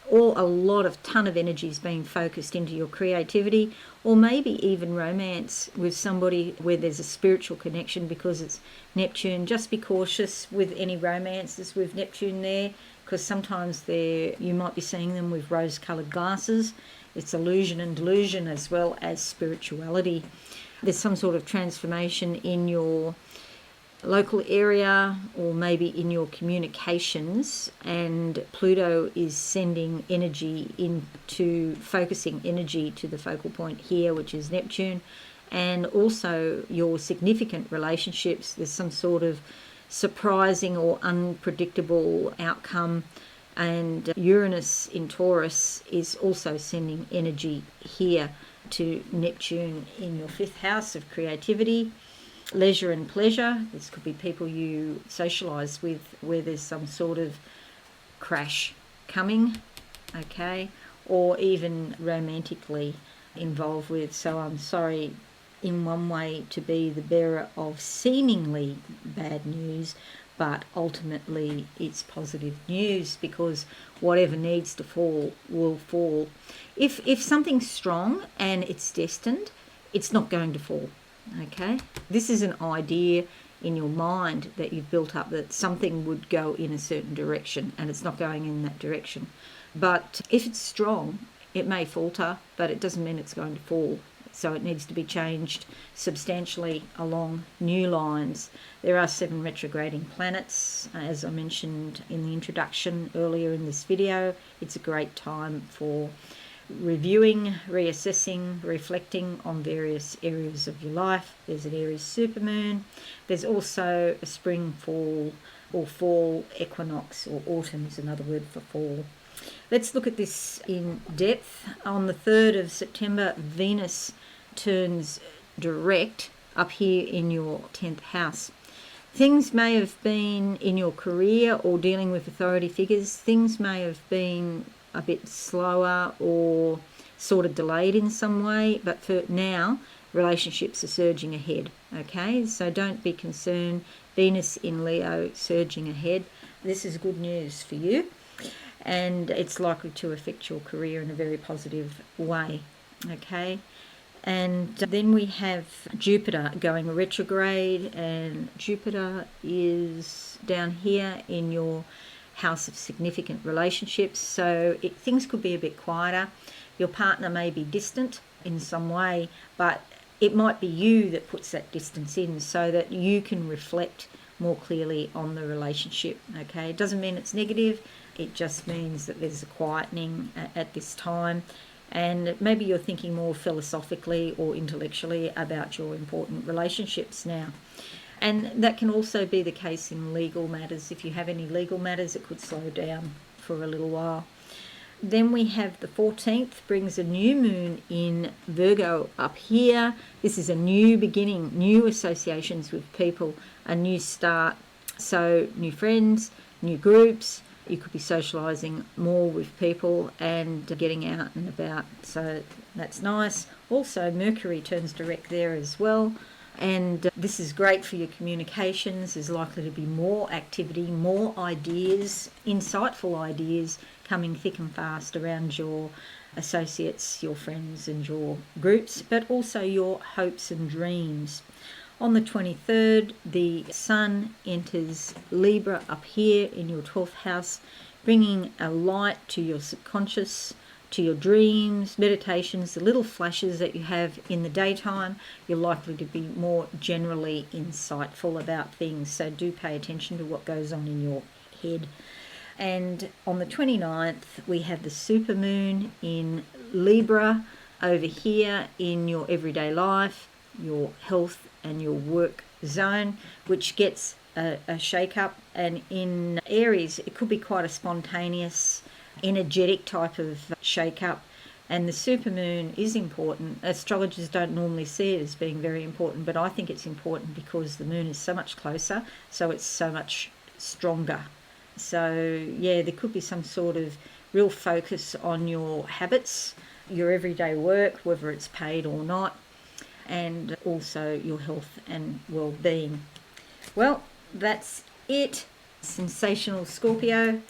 a ton of energy is being focused into your creativity, or maybe even romance with somebody where there's a spiritual connection because it's Neptune. Just be cautious with any romances with Neptune there, because sometimes you might be seeing them with rose-coloured glasses. It's illusion and delusion as well as spirituality. There's some sort of transformation in your local area or maybe in your communications, and Pluto is sending energy focusing energy to the focal point here, which is Neptune, and also your significant relationships. There's some sort of surprising or unpredictable outcome, and Uranus in Taurus is also sending energy here to Neptune in your fifth house of creativity. Leisure and pleasure. This could be people you socialise with where there's some sort of crash coming, okay, or even romantically involved with. So I'm sorry in one way to be the bearer of seemingly bad news, but ultimately it's positive news, because whatever needs to fall will fall. If something's strong and it's destined, it's not going to fall. Okay, this is an idea in your mind that you've built up that something would go in a certain direction, and it's not going in that direction. But if it's strong, it may falter, but it doesn't mean it's going to fall. So it needs to be changed substantially along new lines. There are 7 retrograding planets, as I mentioned in the introduction earlier in this video. It's a great time for reviewing, reassessing, reflecting on various areas of your life. There's an Aries supermoon. There's also a spring, fall, or fall equinox, or autumn is another word for fall. Let's look at this in depth. On the 3rd of September, Venus turns direct up here in your 10th house. Things may have been in your career or dealing with authority figures. Things may have been a bit slower or sort of delayed in some way, but for now, relationships are surging ahead, okay? So don't be concerned. Venus in Leo surging ahead. This is good news for you, and it's likely to affect your career in a very positive way, okay? And then we have Jupiter going retrograde, and Jupiter is down here in your house of significant relationships, so things could be a bit quieter. Your partner may be distant in some way, but it might be you that puts that distance in so that you can reflect more clearly on the relationship, okay? It doesn't mean it's negative, it just means that there's a quietening at this time, and maybe you're thinking more philosophically or intellectually about your important relationships now. And that can also be the case in legal matters. If you have any legal matters, it could slow down for a little while. Then we have the 14th, brings a new moon in Virgo up here. This is a new beginning, new associations with people, a new start. So new friends, new groups. You could be socialising more with people and getting out and about. So that's nice. Also, Mercury turns direct there as well. And this is great for your communications. There's likely to be more activity, more ideas, insightful ideas coming thick and fast around your associates, your friends and your groups, but also your hopes and dreams. On the 23rd, the Sun enters Libra up here in your 12th house, bringing a light to your subconscious, to your dreams, meditations, the little flashes that you have in the daytime. You're likely to be more generally insightful about things, so do pay attention to what goes on in your head. And on the 29th, we have the Supermoon in Libra over here in your everyday life, your health and your work zone, which gets a shake-up. And in Aries, it could be quite a spontaneous, energetic type of shake-up. And the supermoon is important. Astrologers don't normally see it as being very important, but I think it's important because the moon is so much closer, so it's so much stronger. So yeah, there could be some sort of real focus on your habits, your everyday work, whether it's paid or not, and also your health and well-being. Well, that's it. Sensational Scorpio.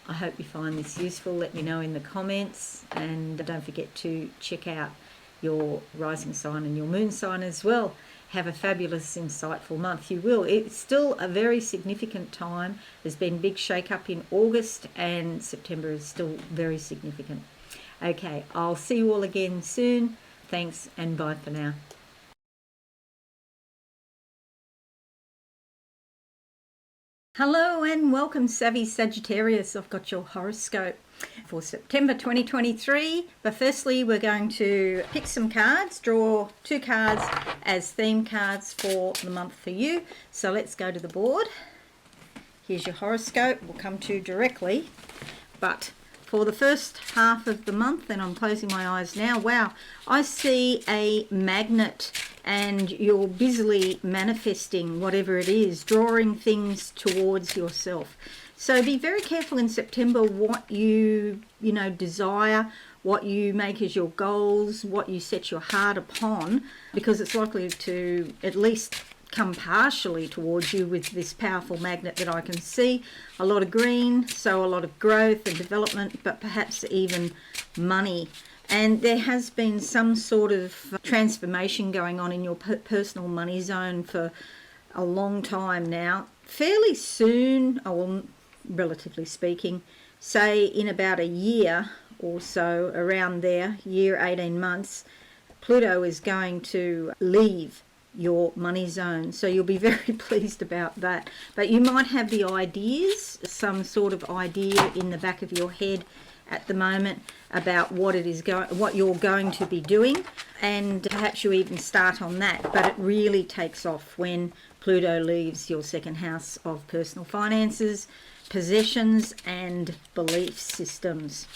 I hope you find this useful. Let me know in the comments, and don't forget to check out your rising sign and your moon sign as well. Have a fabulous, insightful month. You will. It's still a very significant time. There's been big shake-up in August, and September is still very significant. Okay, I'll see you all again soon. Thanks, and bye for now. Hello and welcome, Savvy Sagittarius. I've got your horoscope for September 2023. But firstly, we're going to pick some cards, draw 2 cards as theme cards for the month for you. So let's go to the board. Here's your horoscope. We'll come to directly. But for the first half of the month, and I'm closing my eyes now, wow, I see a magnet, and you're busily manifesting whatever it is, drawing things towards yourself. So be very careful in September what you desire, what you make as your goals, what you set your heart upon, because it's likely to at least come partially towards you with this powerful magnet that I can see. A lot of green, so a lot of growth and development, but perhaps even money. And there has been some sort of transformation going on in your personal money zone for a long time now. Fairly soon, relatively speaking, say in about a year or so, around there, year, 18 months, Pluto is going to leave your money zone. So you'll be very pleased about that. But you might have the ideas, some sort of idea in the back of your head at the moment about what you're going to be doing, and perhaps you even start on that, but it really takes off when Pluto leaves your second house of personal finances, possessions and belief systems.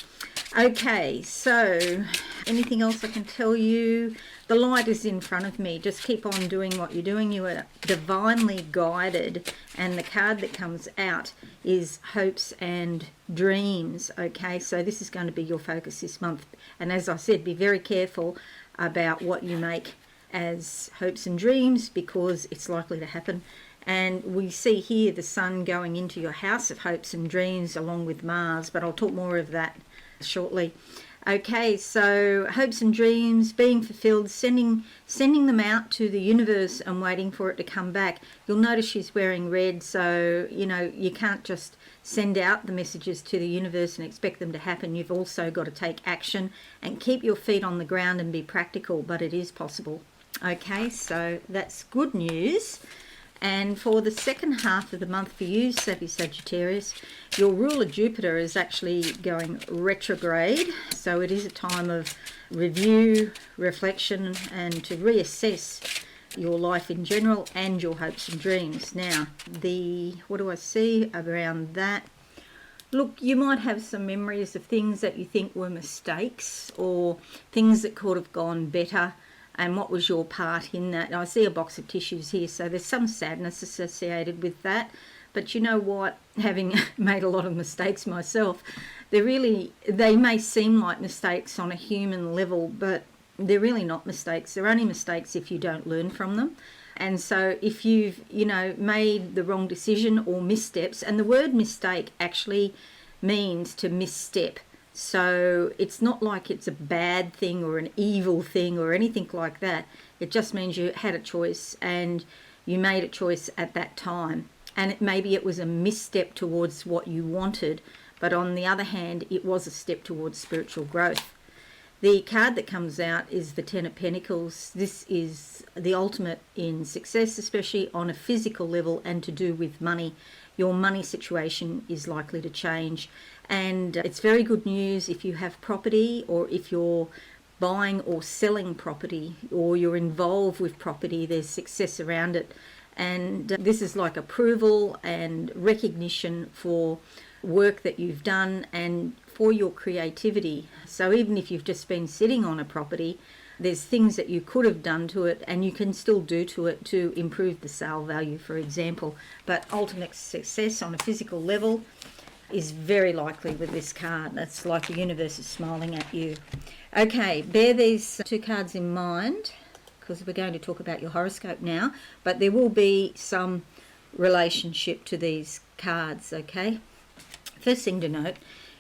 Okay, so anything else I can tell you? The light is in front of me. Just keep on doing what you're doing. You are divinely guided, and the card that comes out is hopes and dreams. Okay, so this is going to be your focus this month. And as I said, be very careful about what you make as hopes and dreams, because it's likely to happen. And we see here the sun going into your house of hopes and dreams along with Mars, but I'll talk more of that shortly. Okay, so hopes and dreams being fulfilled, sending them out to the universe and waiting for it to come back. You'll notice she's wearing red, so you can't just send out the messages to the universe and expect them to happen. You've also got to take action and keep your feet on the ground and be practical, but it is possible. Okay, so that's good news. And for the second half of the month for you, Sagittarius, your ruler Jupiter is actually going retrograde. So it is a time of review, reflection, and to reassess your life in general and your hopes and dreams. Now, what do I see around that? Look, you might have some memories of things that you think were mistakes or things that could have gone better. And what was your part in that? I see a box of tissues here, so there's some sadness associated with that. But you know what? Having made a lot of mistakes myself, they may seem like mistakes on a human level, but they're really not mistakes. They're only mistakes if you don't learn from them. And so if you've, made the wrong decision or missteps, and the word mistake actually means to misstep. So it's not like it's a bad thing or an evil thing or anything like that. It just means you had a choice and you made a choice at that time. And maybe it was a misstep towards what you wanted, but on the other hand, it was a step towards spiritual growth. The card that comes out is the Ten of Pentacles. This is the ultimate in success, especially on a physical level and to do with money. Your money situation is likely to change. And it's very good news if you have property, or if you're buying or selling property, or you're involved with property, there's success around it. And this is like approval and recognition for work that you've done and for your creativity. So even if you've just been sitting on a property, there's things that you could have done to it and you can still do to it to improve the sale value, for example. But ultimate success on a physical level is very likely with this card. It's like the universe is smiling at you. Okay, bear these two cards in mind, because we're going to talk about your horoscope now, but there will be some relationship to these cards, okay? First thing to note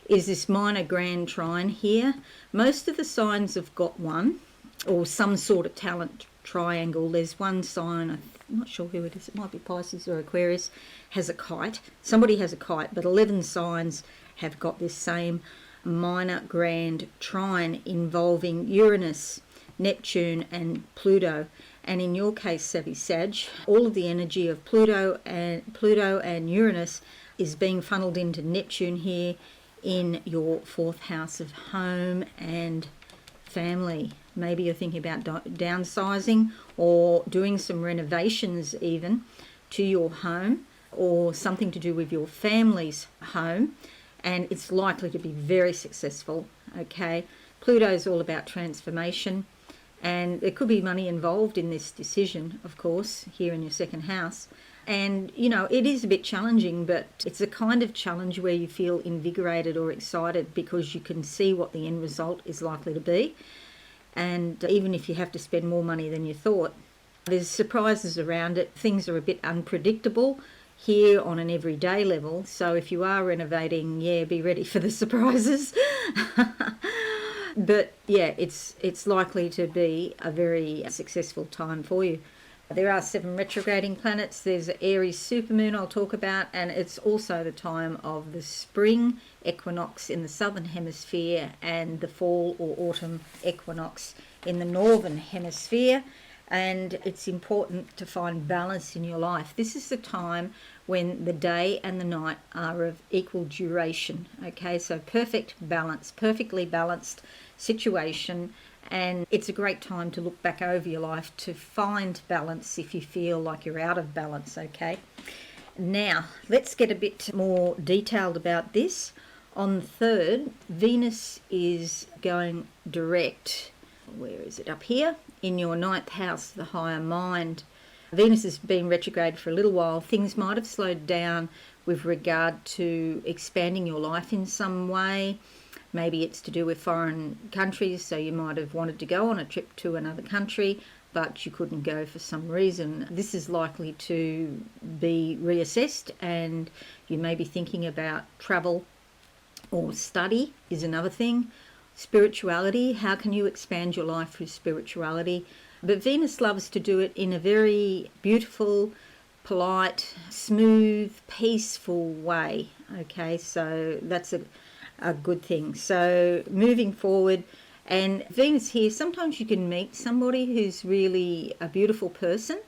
is this minor grand trine here. Most of the signs have got one, or some sort of talent triangle. There's one sign, I'm not sure who it is, it might be Pisces or Aquarius, has a kite. Somebody has a kite, but 11 signs have got this same minor grand trine involving Uranus, Neptune and Pluto. And in your case, Savvy Sag, all of the energy of Pluto and Uranus is being funneled into Neptune here in your fourth house of home and family. Maybe you're thinking about downsizing or doing some renovations even to your home, or something to do with your family's home, and it's likely to be very successful. Okay, Pluto is all about transformation, and there could be money involved in this decision, of course, here in your second house. And it is a bit challenging, but it's a kind of challenge where you feel invigorated or excited because you can see what the end result is likely to be. And even if you have to spend more money than you thought, there's surprises around it. Things are a bit unpredictable here on an everyday level. So if you are renovating, be ready for the surprises. But yeah, it's likely to be a very successful time for you. There are 7 retrograding planets. There's Aries supermoon I'll talk about, and it's also the time of the spring equinox in the Southern Hemisphere and the fall or autumn equinox in the Northern Hemisphere. And it's important to find balance in your life. This is the time when the day and the night are of equal duration. Okay, so perfect balance, perfectly balanced situation. And it's a great time to look back over your life to find balance if you feel like you're out of balance, okay? Now, let's get a bit more detailed about this. On the 3rd, Venus is going direct. Where is it? Up here in your 9th house, the higher mind. Venus has been retrograde for a little while. Things might have slowed down with regard to expanding your life in some way. Maybe it's to do with foreign countries, so you might have wanted to go on a trip to another country, but you couldn't go for some reason. This is likely to be reassessed, and you may be thinking about travel or study is another thing. Spirituality, how can you expand your life through spirituality? But Venus loves to do it in a very beautiful, polite, smooth, peaceful way. Okay, so that's a good thing. So moving forward, and Venus here, sometimes you can meet somebody who's really a beautiful person,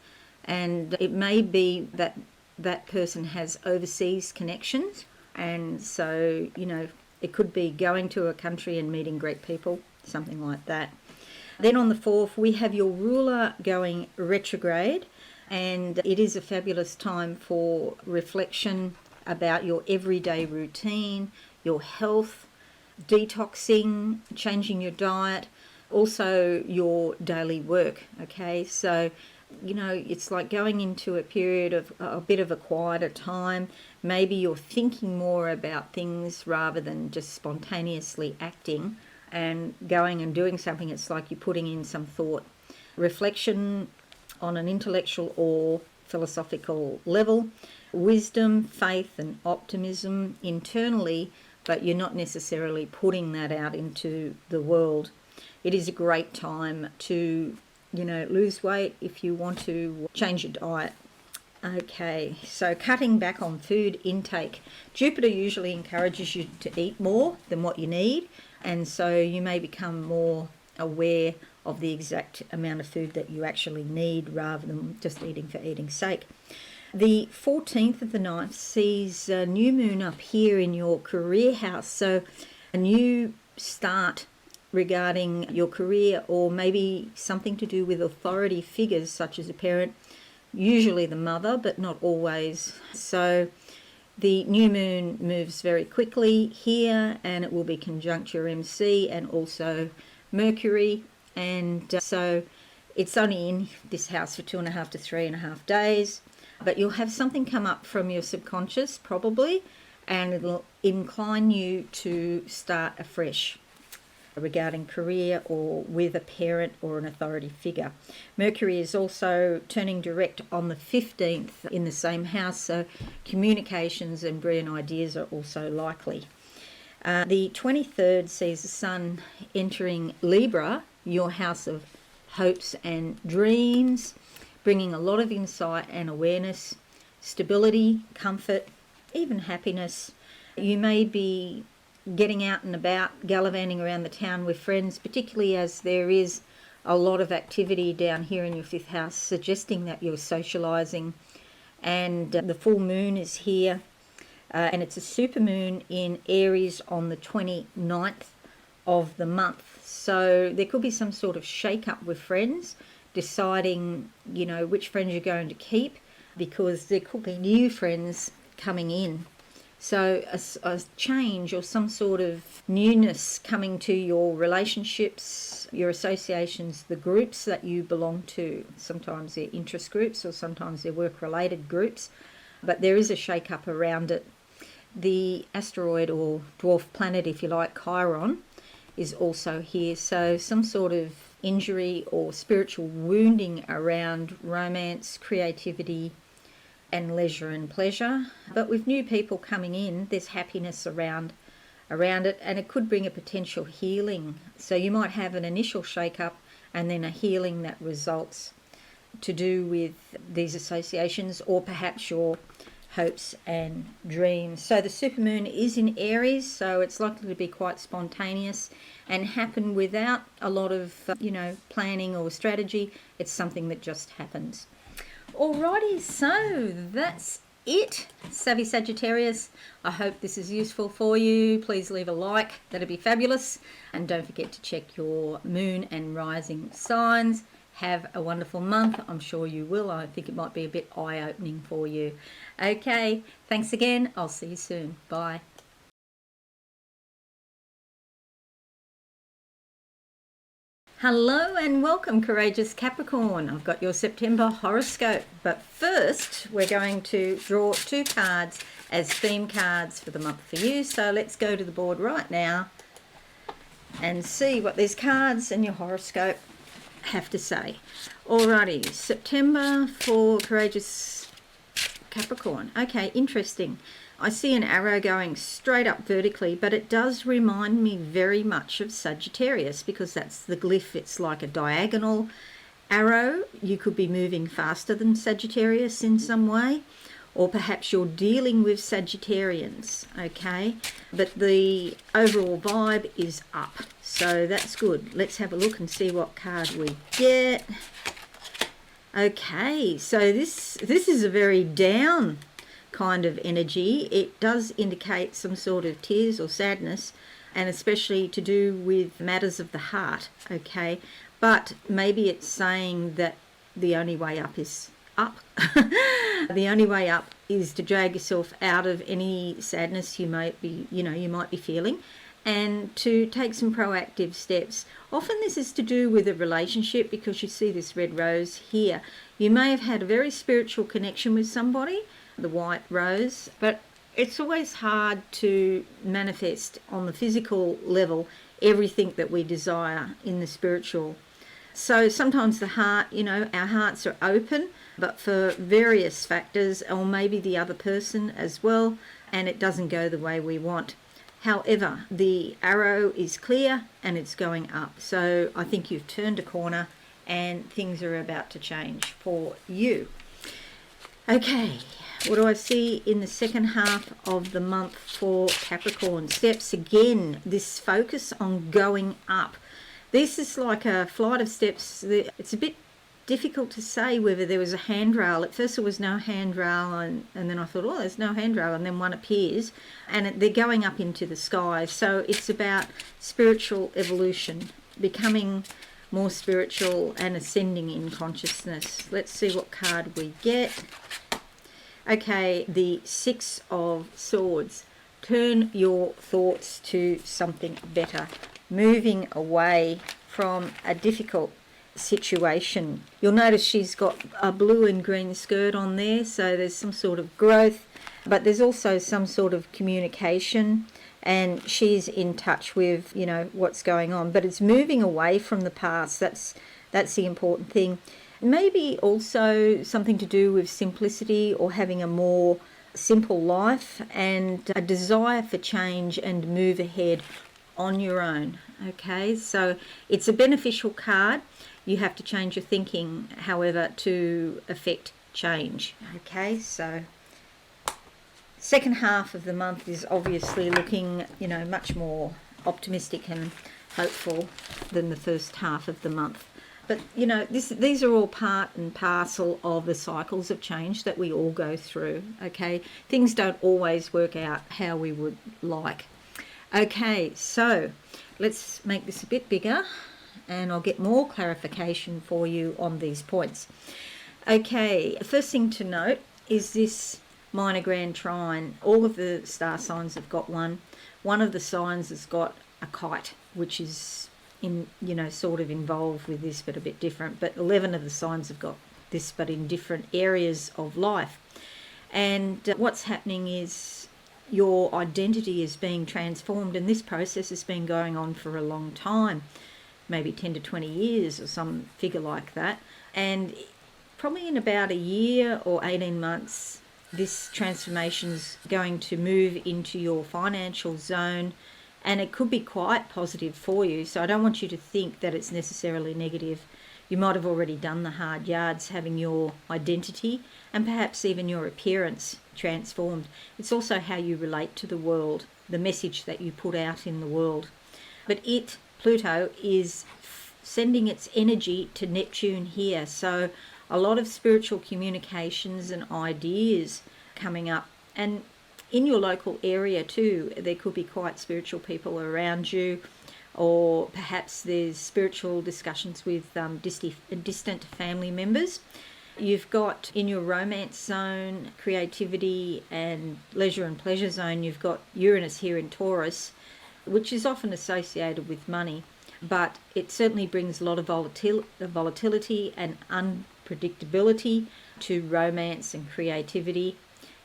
and it may be that that person has overseas connections, and so, you know, it could be going to a country and meeting great people, something like that. Then on the 4th, we have your ruler going retrograde, and it is a fabulous time for reflection about your everyday routine, your health, detoxing, changing your diet, also your daily work. Okay, so, you know, it's like going into a period of a bit of a quieter time. Maybe you're thinking more about things rather than just spontaneously acting and going and doing something. It's like you're putting in some thought. Reflection on an intellectual or philosophical level. Wisdom, faith and optimism internally, but you're not necessarily putting that out into the world. It is a great time to, you know, lose weight if you want to change your diet. Okay, so cutting back on food intake. Jupiter usually encourages you to eat more than what you need, and so you may become more aware of the exact amount of food that you actually need rather than just eating for eating's sake. The 14th of the 9th sees a new moon up here in your career house, so a new start regarding your career, or maybe something to do with authority figures such as a parent, usually the mother, but not always. So the new moon moves very quickly here, and it will be conjunct your MC and also Mercury, and so it's only in this house for 2.5 to 3.5 days, but you'll have something come up from your subconscious probably, and it'll incline you to start afresh regarding career or with a parent or an authority figure. Mercury is also turning direct on the 15th in the same house, so communications and brilliant ideas are also likely. The 23rd sees the Sun entering Libra, your house of hopes and dreams, bringing a lot of insight and awareness, stability, comfort, even happiness. You may be getting out and about, gallivanting around the town with friends, particularly as there is a lot of activity down here in your 5th house, suggesting that you're socialising. And the full moon is here, and it's a supermoon in Aries on the 29th of the month. So there could be some sort of shake-up with friends, deciding, you know, which friends you're going to keep, because there could be new friends coming in. So a change or some sort of newness coming to your relationships, your associations, the groups that you belong to. Sometimes they're interest groups or sometimes they're work-related groups, but there is a shake-up around it. The asteroid or dwarf planet, if you like, Chiron, is also here. So some sort of injury or spiritual wounding around romance, creativity, and leisure and pleasure. But with new people coming in, there's happiness around it, and it could bring a potential healing. So you might have an initial shake-up and then a healing that results to do with these associations or perhaps your hopes and dreams. So the supermoon is in Aries, so it's likely to be quite spontaneous and happen without a lot of planning or strategy. It's something that just happens. Alrighty, so that's it, Savvy Sagittarius. I hope this is useful for you. Please leave a like, that'd be fabulous. And don't forget to check your moon and rising signs. Have a wonderful month. I'm sure you will. I think it might be a bit eye-opening for you. Okay, thanks again. I'll see you soon. Bye. Hello and welcome, courageous Capricorn. I've got your September horoscope, but first we're going to draw 2 cards as theme cards for the month for you. So let's go to the board right now and see what these cards and your horoscope have to say. Alrighty, September for courageous Capricorn. Okay, interesting. I see an arrow going straight up vertically, but it does remind me very much of Sagittarius because that's the glyph. It's like a diagonal arrow. You could be moving faster than Sagittarius in some way, or perhaps you're dealing with Sagittarians, okay? But the overall vibe is up, so that's good. Let's have a look and see what card we get. Okay, so this is a very down kind of energy. It does indicate some sort of tears or sadness, and especially to do with matters of the heart, okay? But maybe it's saying that the only way up is up. The only way up is to drag yourself out of any sadness you might be feeling, and to take some proactive steps. Often this is to do with a relationship, because you see this red rose here. You may have had a very spiritual connection with somebody, the white rose, but it's always hard to manifest on the physical level everything that we desire in the spiritual. So sometimes the heart, our hearts are open, but for various factors, or maybe the other person as well, and it doesn't go the way we want. However, the arrow is clear and it's going up. So I think you've turned a corner and things are about to change for you. Okay, what do I see in the second half of the month for Capricorn? Steps again, this focus on going up. This is like a flight of steps. It's a bit difficult to say whether there was a handrail. At first there was no handrail, and then I thought, oh, there's no handrail, and then one appears, and they're going up into the sky. So it's about spiritual evolution, becoming more spiritual and ascending in consciousness. Let's see what card we get. Okay, the 6 of Swords. Turn your thoughts to something better, moving away from a difficult situation. You'll notice she's got a blue and green skirt on there, so there's some sort of growth, but there's also some sort of communication, and she's in touch with what's going on, but it's moving away from the past. That's the important thing. Maybe also something to do with simplicity, or having a more simple life, and a desire for change and move ahead on your own. Okay, so it's a beneficial card. You have to change your thinking, however, to affect change. Okay, so second half of the month is obviously looking, much more optimistic and hopeful than the first half of the month. But, these are all part and parcel of the cycles of change that we all go through, okay? Things don't always work out how we would like. Okay, so let's make this a bit bigger, and I'll get more clarification for you on these points. Okay, first thing to note is this minor grand trine. All of the star signs have got one. One of the signs has got a kite, which is sort of involved with this, but a bit different. But 11 of the signs have got this, but in different areas of life. And what's happening is your identity is being transformed, and this process has been going on for a long time, maybe 10 to 20 years or some figure like that. And probably in about a year or 18 months, this transformation's going to move into your financial zone, and it could be quite positive for you. So I don't want you to think that it's necessarily negative. You might have already done the hard yards, having your identity and perhaps even your appearance transformed. It's also how you relate to the world, the message that you put out in the world. But Pluto, is sending its energy to Neptune here. So a lot of spiritual communications and ideas coming up. And in your local area too, there could be quite spiritual people around you, or perhaps there's spiritual discussions with distant family members. You've got in your romance zone, creativity and leisure and pleasure zone, you've got Uranus here in Taurus, which is often associated with money, but it certainly brings a lot of volatility and unpredictability to romance and creativity.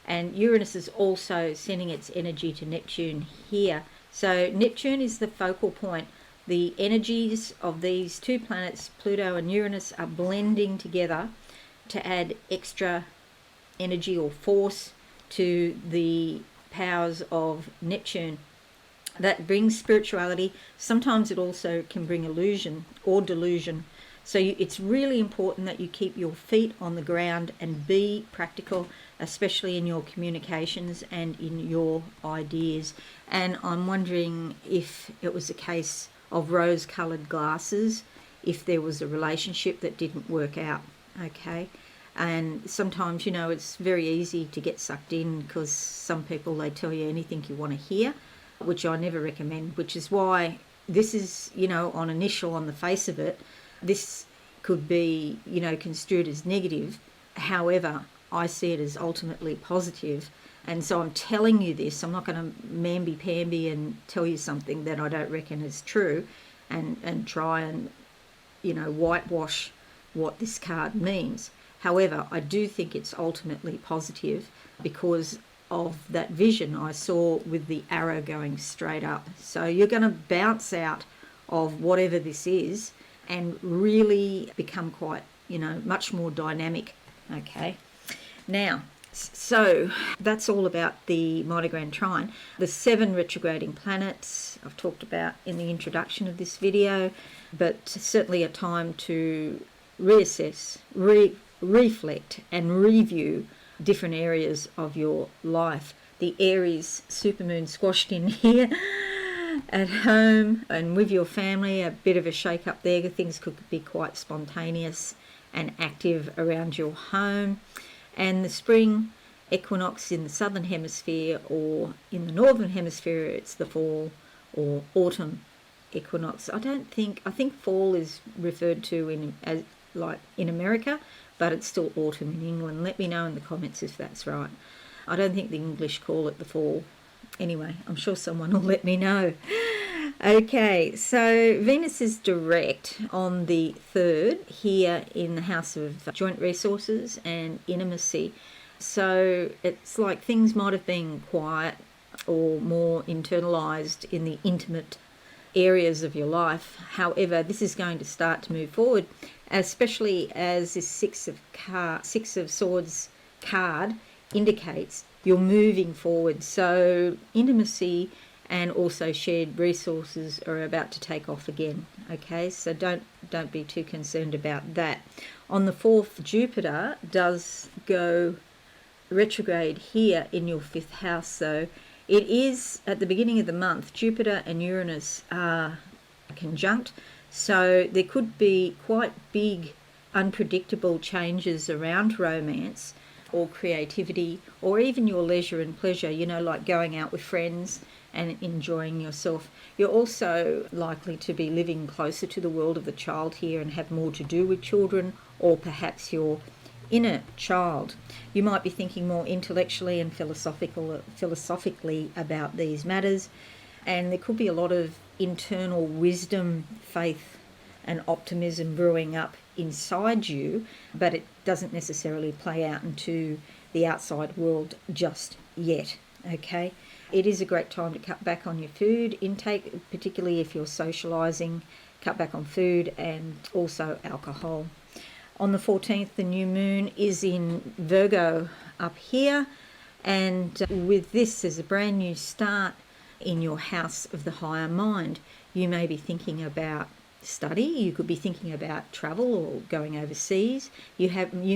And Uranus is also sending its energy to Neptune here. So Neptune is the focal point. The energies of these two planets, Pluto and Uranus, are blending together to add extra energy or force to the powers of Neptune. That brings spirituality. Sometimes it also can bring illusion or delusion. So it's really important that you keep your feet on the ground and be practical, especially in your communications and in your ideas. And I'm wondering if it was a case of rose-coloured glasses, if there was a relationship that didn't work out, okay? And sometimes, it's very easy to get sucked in because some people, they tell you anything you want to hear, which I never recommend, which is why this is, on the face of it, this could be, construed as negative. However, I see it as ultimately positive. And so I'm telling you this. I'm not going to mamby-pamby and tell you something that I don't reckon is true and try and, whitewash what this card means. However, I do think it's ultimately positive because of that vision I saw with the arrow going straight up. So you're going to bounce out of whatever this is and really become quite, much more dynamic. Okay. Now, so that's all about the minor grand trine. The 7 retrograding planets I've talked about in the introduction of this video, but certainly a time to reassess, reflect and review different areas of your life. The Aries supermoon squashed in here at home and with your family, a bit of a shake up there. Things could be quite spontaneous and active around your home. And the Spring Equinox in the Southern Hemisphere, or in the Northern Hemisphere it's the fall or autumn equinox. I think fall is referred to in America, but it's still autumn in England. Let me know in the comments if that's right. I don't think the English call it the fall. Anyway, I'm sure someone will let me know. Okay, so Venus is direct on the 3rd here in the house of joint resources and intimacy. So it's like things might have been quiet or more internalized in the intimate areas of your life. However, this is going to start to move forward, especially as this Six of Swords card indicates you're moving forward. So intimacy and also shared resources are about to take off again. Okay, so don't be too concerned about that. On the 4th, Jupiter does go retrograde here in your 5th house. So it is at the beginning of the month. Jupiter and Uranus are conjunct, so there could be quite big unpredictable changes around romance or creativity or even your leisure and pleasure, like going out with friends and enjoying yourself. You're also likely to be living closer to the world of the child here and have more to do with children, or perhaps your inner child. You might be thinking more intellectually and philosophically about these matters, and there could be a lot of internal wisdom, faith and optimism brewing up inside you, but it doesn't necessarily play out into the outside world just yet. Okay, it is a great time to cut back on your food intake, particularly if you're socializing. Cut back on food and also alcohol. On the 14th, the new moon is in Virgo up here, and with this, there's a brand new start in your house of the higher mind. You may be thinking about study, you could be thinking about travel or going overseas. You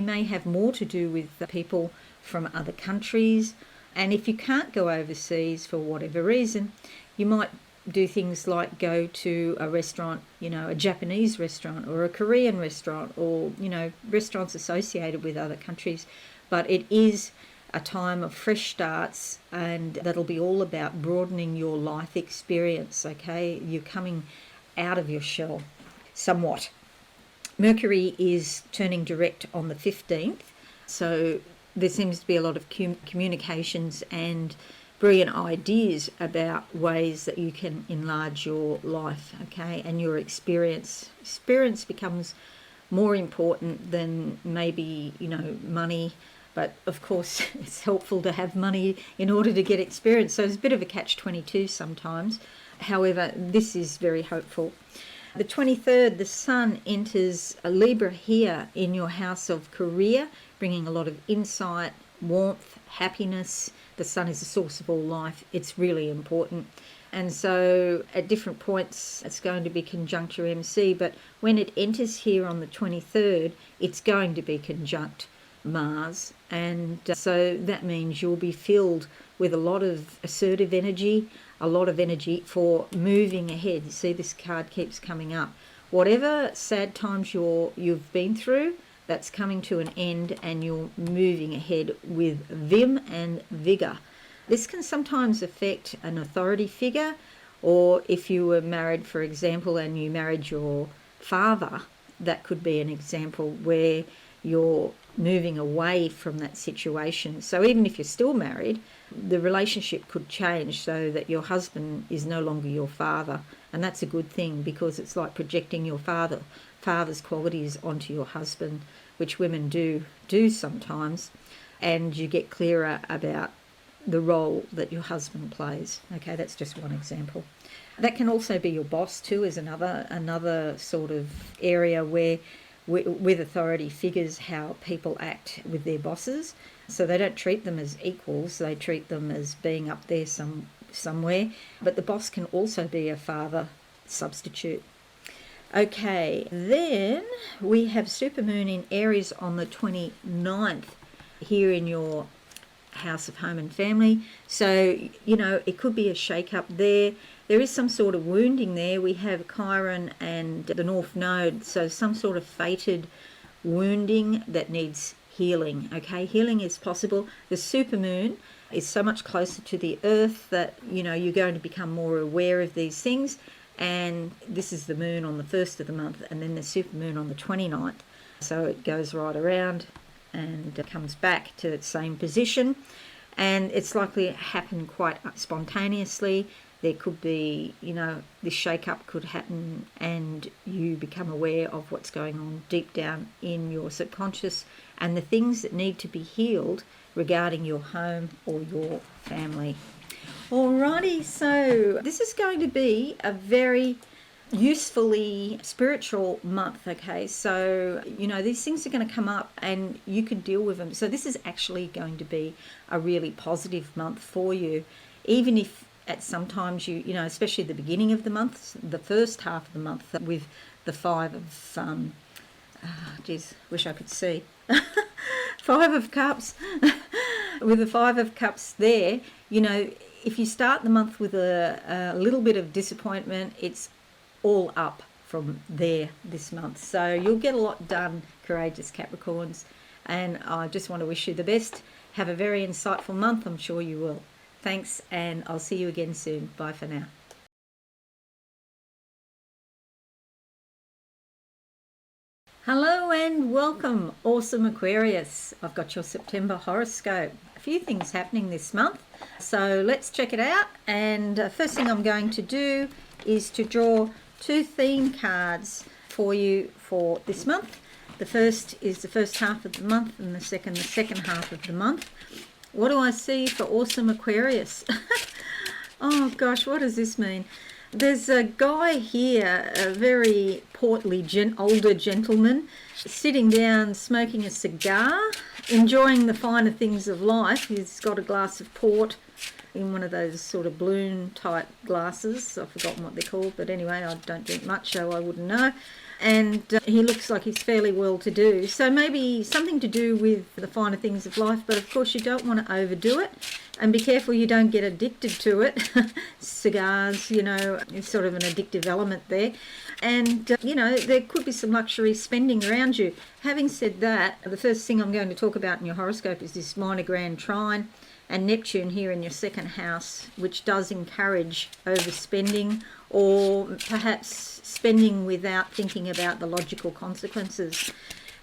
may have more to do with the people from other countries, and if you can't go overseas for whatever reason, you might do things like go to a restaurant, a Japanese restaurant or a Korean restaurant, or restaurants associated with other countries. But it is a time of fresh starts, and that'll be all about broadening your life experience, okay? You're coming out of your shell somewhat. Mercury is turning direct on the 15th, so there seems to be a lot of communications and brilliant ideas about ways that you can enlarge your life, okay, and your experience. Experience becomes more important than maybe, money, but of course it's helpful to have money in order to get experience, so it's a bit of a catch-22 sometimes. However, this is very hopeful. The 23rd, the Sun enters a Libra here in your house of career, bringing a lot of insight, warmth, happiness. The Sun is the source of all life. It's really important. And so at different points, it's going to be conjunct your MC, but when it enters here on the 23rd, it's going to be conjunct Mars. And so that means you'll be filled with a lot of assertive energy, a lot of energy for moving ahead. You see, this card keeps coming up. Whatever sad times you've been through, that's coming to an end, and you're moving ahead with vim and vigor. This can sometimes affect an authority figure, or if you were married, for example, and you married your father, that could be an example where you're moving away from that situation. So even if you're still married, the relationship could change so that your husband is no longer your father, and that's a good thing, because it's like projecting your father's qualities onto your husband, which women do sometimes, and you get clearer about the role that your husband plays. Okay, that's just one example. That can also be your boss too, is another sort of area where with authority figures, how people act with their bosses. So they don't treat them as equals, they treat them as being up there somewhere. But the boss can also be a father substitute. Okay, then we have Supermoon in Aries on the 29th here in your house of home and family. So, it could be a shake-up there. There is some sort of wounding there. We have Chiron and the North Node, so some sort of fated wounding that needs healing. Okay, healing is possible. The Supermoon is so much closer to the Earth that, you're going to become more aware of these things. And this is the moon on the 1st of the month, and then the Supermoon on the 29th. So it goes right around and comes back to its same position, and it's likely to happen quite spontaneously. There could be, this shake-up could happen and you become aware of what's going on deep down in your subconscious and the things that need to be healed regarding your home or your family. Alrighty, so this is going to be a very usefully spiritual month, okay? So, these things are going to come up and you can deal with them. So this is actually going to be a really positive month for you, even if at sometimes you especially the beginning of the month, the first half of the month with the Five of, wish I could see, Five of Cups, with the Five of Cups there, if you start the month with a little bit of disappointment, it's all up from there this month. So you'll get a lot done, courageous Capricorns, and I just want to wish you the best. Have a very insightful month. I'm sure you will. Thanks, and I'll see you again soon. Bye for now. Hello and welcome, awesome Aquarius. I've got your September horoscope. A few things happening this month, so let's check it out. And first thing I'm going to do is to draw two theme cards for you for this month. The first is the first half of the month, and the second half of the month. What do I see for awesome Aquarius? Oh gosh, what does this mean? There's a guy here, a very portly older gentleman, sitting down smoking a cigar, enjoying the finer things of life. He's got a glass of port in one of those sort of balloon type glasses. I've forgotten what they're called, but anyway, I don't drink much, so I wouldn't know. And he looks like he's fairly well to do. So maybe something to do with the finer things of life, but of course you don't want to overdo it. And be careful you don't get addicted to it. Cigars, it's sort of an addictive element there. And, there could be some luxury spending around you. Having said that, the first thing I'm going to talk about in your horoscope is this minor grand trine and Neptune here in your second house, which does encourage overspending or perhaps spending without thinking about the logical consequences.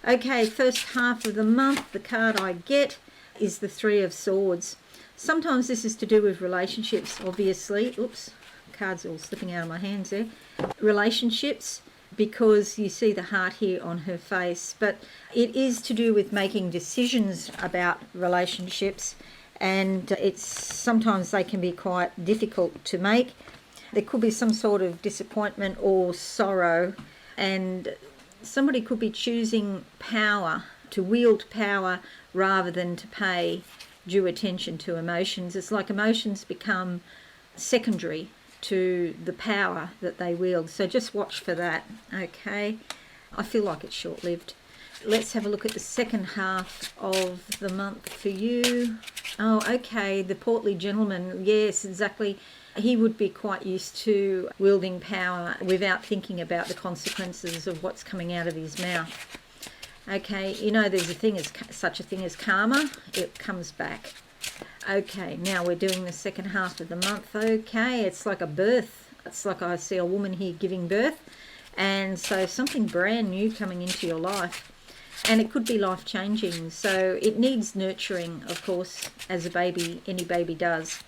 Okay, first half of the month, the card I get is the Three of Swords. Sometimes this is to do with relationships, obviously. Oops, cards all slipping out of my hands there. Relationships, because you see the heart here on her face, but it is to do with making decisions about relationships, and sometimes they can be quite difficult to make. There could be some sort of disappointment or sorrow, and somebody could be choosing power, to wield power rather than to pay due attention to emotions. It's like emotions become secondary to the power that they wield. So just watch for that, okay? I feel like it's short-lived. Let's have a look at the second half of the month for you. Oh, okay, the portly gentleman. Yes, exactly. He would be quite used to wielding power without thinking about the consequences of what's coming out of his mouth. Okay, there's such a thing as karma. It comes back. Okay, now we're doing the second half of the month. Okay, it's like a birth. It's like I see a woman here giving birth. And so something brand new coming into your life. And it could be life-changing. So it needs nurturing, of course, as a baby, any baby does.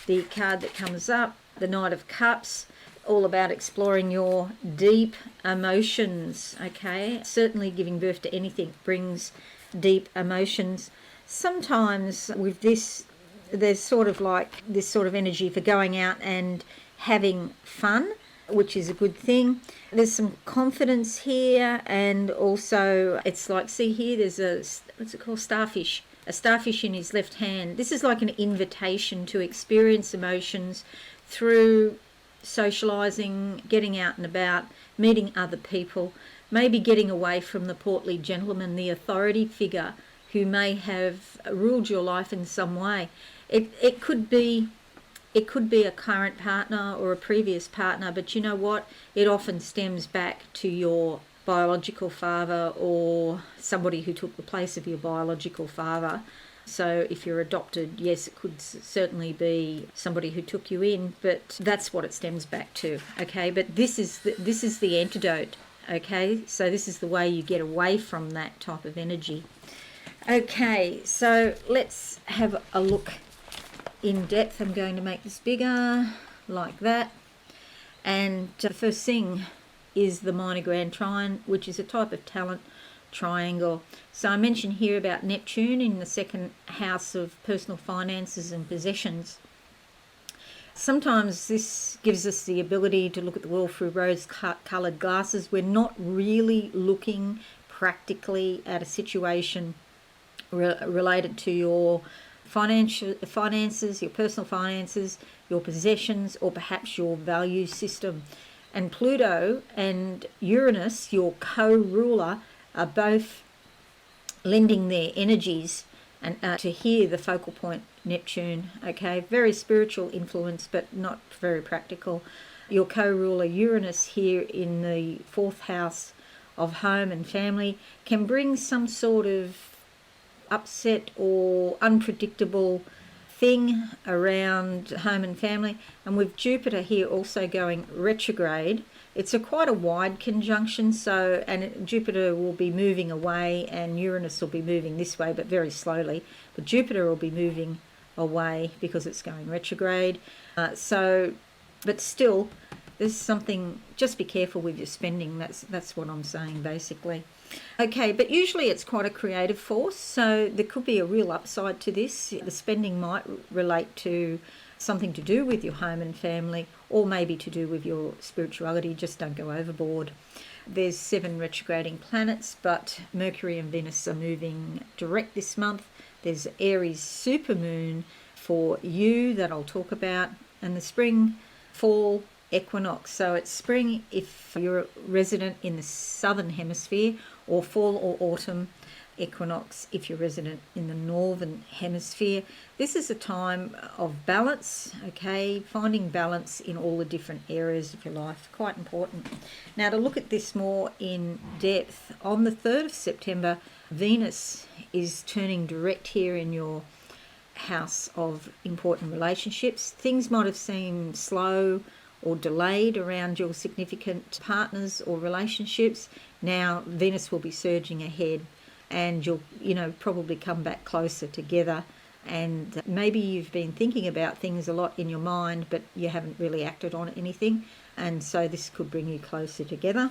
The card that comes up, the Knight of Cups, all about exploring your deep emotions, okay? Certainly giving birth to anything brings deep emotions. Sometimes with this, there's sort of like this sort of energy for going out and having fun, which is a good thing. There's some confidence here, and also it's like, see here, there's what's it called, starfish. A starfish in his left hand. This is like an invitation to experience emotions through socialising, getting out and about, meeting other people, maybe getting away from the portly gentleman, the authority figure who may have ruled your life in some way. It could be a current partner or a previous partner, but you know what? It often stems back to your biological father or somebody who took the place of your biological father. So if you're adopted, yes, it could certainly be somebody who took you in, but that's what it stems back to, okay? But this is the antidote, okay? So this is the way you get away from that type of energy. Okay, so let's have a look in depth. I'm going to make this bigger, like that. And the first thing is the minor grand trine, which is a type of talent triangle. So I mentioned here about Neptune in the second house of personal finances and possessions. Sometimes this gives us the ability to look at the world through rose-coloured glasses. We're not really looking practically at a situation related to your finances, your personal finances, your possessions, or perhaps your value system. And Pluto and Uranus, your co-ruler, are both lending their energies and to here the focal point, Neptune. Okay, very spiritual influence, but not very practical. Your co-ruler Uranus here in the fourth house of home and family can bring some sort of upset or unpredictable thing around home and family. And with Jupiter here also going retrograde, it's quite a wide conjunction, and Jupiter will be moving away and Uranus will be moving this way, but very slowly. But Jupiter will be moving away because it's going retrograde. But still, there's something, just be careful with your spending. That's what I'm saying, basically. Okay, but usually it's quite a creative force, so there could be a real upside to this. The spending might relate to something to do with your home and family, or maybe to do with your spirituality. Just don't go overboard. There's 7 retrograding planets, but Mercury and Venus are moving direct this month. There's Aries supermoon for you that I'll talk about, and the spring fall Equinox. So it's spring if you're a resident in the Southern Hemisphere, or fall or autumn equinox if you're resident in the Northern Hemisphere. This is a time of balance, okay, finding balance in all the different areas of your life, quite important. Now, to look at this more in depth, on the 3rd of September, Venus is turning direct here in your house of important relationships. Things might have seemed slow or delayed around your significant partners or relationships. Now Venus will be surging ahead, and you'll probably come back closer together. And maybe you've been thinking about things a lot in your mind, but you haven't really acted on anything, and so this could bring you closer together.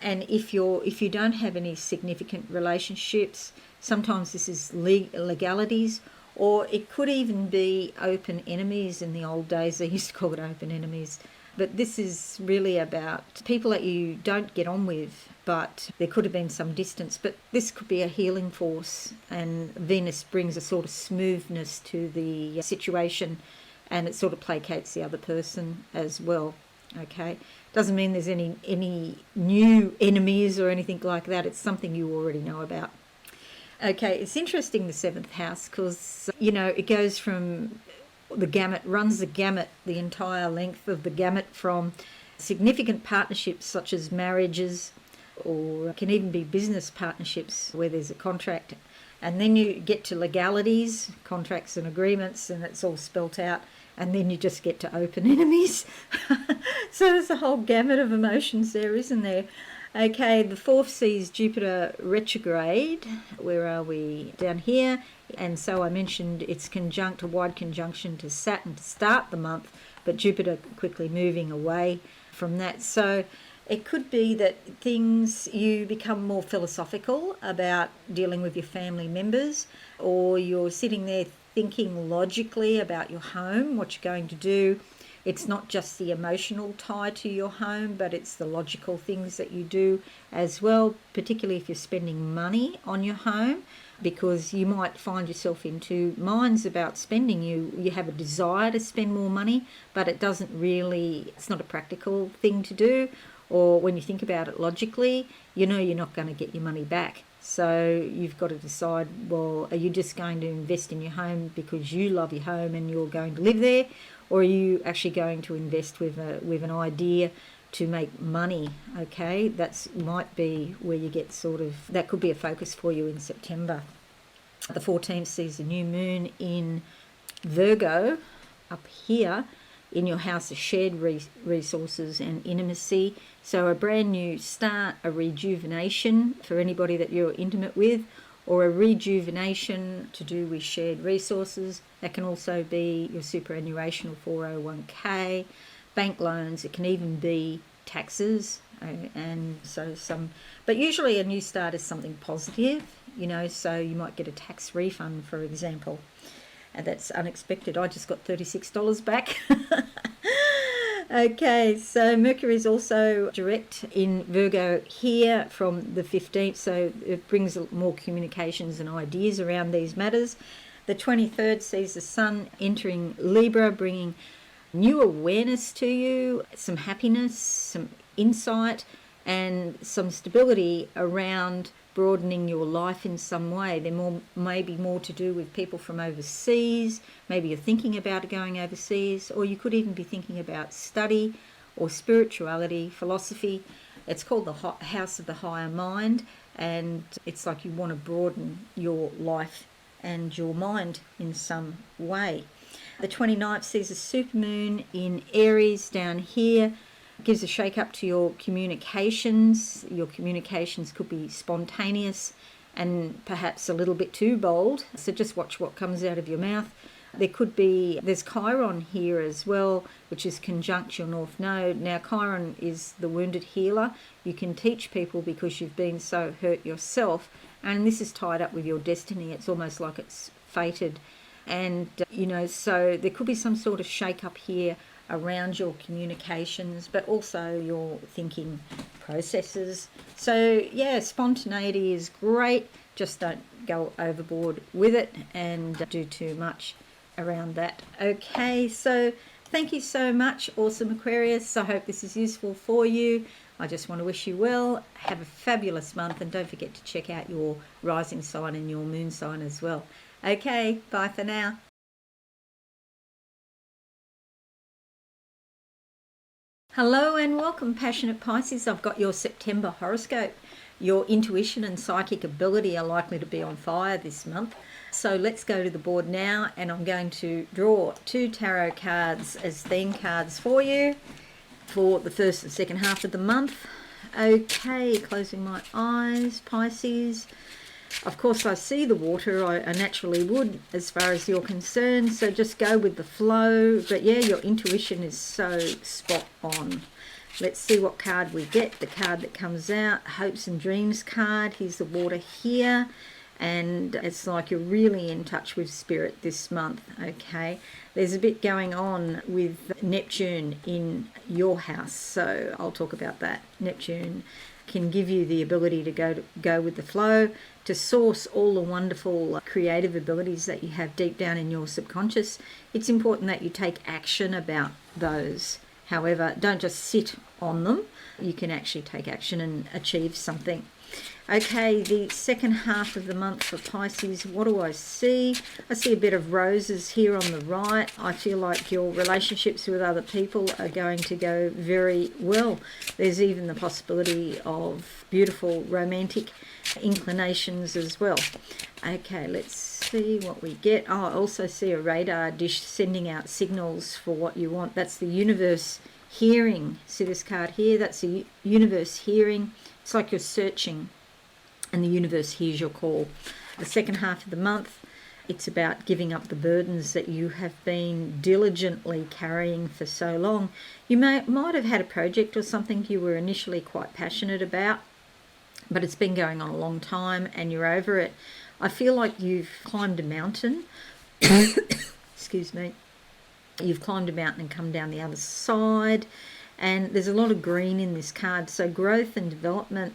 And if you don't have any significant relationships, sometimes this is legalities, or it could even be open enemies. In the old days they used to call it open enemies, but this is really about people that you don't get on with, but there could have been some distance. But this could be a healing force, and Venus brings a sort of smoothness to the situation, and it sort of placates the other person as well. Okay, doesn't mean there's any new enemies or anything like that. It's something you already know about. Okay, it's interesting, the 7th house, because it goes from the gamut, runs the gamut, the entire length of the gamut, from significant partnerships such as marriages, or can even be business partnerships where there's a contract, and then you get to legalities, contracts and agreements, and it's all spelt out, and then you just get to open enemies. So there's a whole gamut of emotions there, isn't there? Okay, the 4th sees Jupiter retrograde. Where are we? Down here. And so I mentioned it's conjunct, a wide conjunction to Saturn to start the month, but Jupiter quickly moving away from that. So it could be that you become more philosophical about dealing with your family members, or you're sitting there thinking logically about your home, what you're going to do. It's not just the emotional tie to your home, but it's the logical things that you do as well, particularly if you're spending money on your home, because you might find yourself in two minds about spending. You have a desire to spend more money, but it's not a practical thing to do. Or when you think about it logically, you're not going to get your money back. So you've got to decide, well, are you just going to invest in your home because you love your home and you're going to live there? Or are you actually going to invest with an idea to make money? Okay, that might be where you get that could be a focus for you in September. The 14th sees a new moon in Virgo up here in your house of shared resources and intimacy. So a brand new start, a rejuvenation for anybody that you're intimate with, or a rejuvenation to do with shared resources. That can also be your superannuation or 401k, bank loans. It can even be taxes, but usually a new start is something positive, so you might get a tax refund, for example, and that's unexpected. I just got $36 back. Okay, so Mercury is also direct in Virgo here from the 15th, so it brings more communications and ideas around these matters. The 23rd sees the Sun entering Libra, bringing new awareness to you, some happiness, some insight, and some stability around broadening your life in some way. There may be more to do with people from overseas. Maybe you're thinking about going overseas, or you could even be thinking about study or spirituality, philosophy. It's called the House of the Higher Mind, and it's like you want to broaden your life and your mind in some way. The 29th sees a supermoon in Aries down here. Gives a shake up to your communications. Your communications could be spontaneous and perhaps a little bit too bold. So just watch what comes out of your mouth. There's Chiron here as well, which is conjunct your North Node. Now Chiron is the wounded healer. You can teach people because you've been so hurt yourself, and this is tied up with your destiny. It's almost like it's fated. And, so there could be some sort of shake up here around your communications, but also your thinking processes. So yeah, spontaneity is great, just don't go overboard with it and do too much around that. Okay, so Thank you so much, awesome Aquarius. I hope this is useful for you. I just want to wish you well. Have a fabulous month, and don't forget to check out your rising sign and your moon sign as well. Okay, bye for now. Hello and welcome, passionate Pisces. I've got your September horoscope. Your intuition and psychic ability are likely to be on fire this month. So let's go to the board now, and I'm going to draw 2 tarot cards as theme cards for you for the first and second half of the month. Okay, closing my eyes, Pisces. Of course, I see the water. I naturally would as far as you're concerned, so just go with the flow. But yeah, your intuition is so spot on. Let's see what card we get. The card that comes out, Hopes and Dreams card. Here's the water here. And it's like you're really in touch with spirit this month, okay? There's a bit going on with Neptune in your house, so I'll talk about that. Neptune can give you the ability to go with the flow, to source all the wonderful creative abilities that you have deep down in your subconscious. It's important that you take action about those. However, don't just sit on them. You can actually take action and achieve something. Okay, the second half of the month for Pisces, what do I see? I see a bit of roses here on the right. I feel like your relationships with other people are going to go very well. There's even the possibility of beautiful romantic inclinations as well. Okay, let's see what we get. Oh, I also see a radar dish sending out signals for what you want. That's the universe hearing. See this card here? That's the universe hearing. It's like you're searching and the universe hears your call. The second half of the month, it's about giving up the burdens that you have been diligently carrying for so long. You might have had a project or something you were initially quite passionate about, but it's been going on a long time and you're over it. I feel like you've climbed a mountain. Excuse me. You've climbed a mountain and come down the other side, and there's a lot of green in this card, so growth and development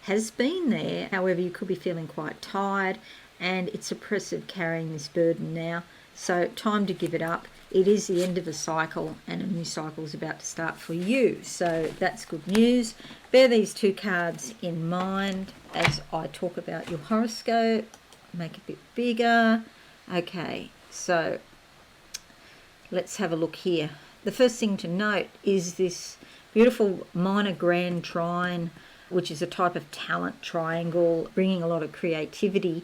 has been there. However, you could be feeling quite tired, and it's oppressive carrying this burden now, so time to give it up. It is the end of a cycle, and a new cycle is about to start for you, so that's good news. Bear these 2 cards in mind as I talk about your horoscope. Make it a bit bigger. Okay, so let's have a look here. The first thing to note is this beautiful minor grand trine, which is a type of talent triangle, bringing a lot of creativity.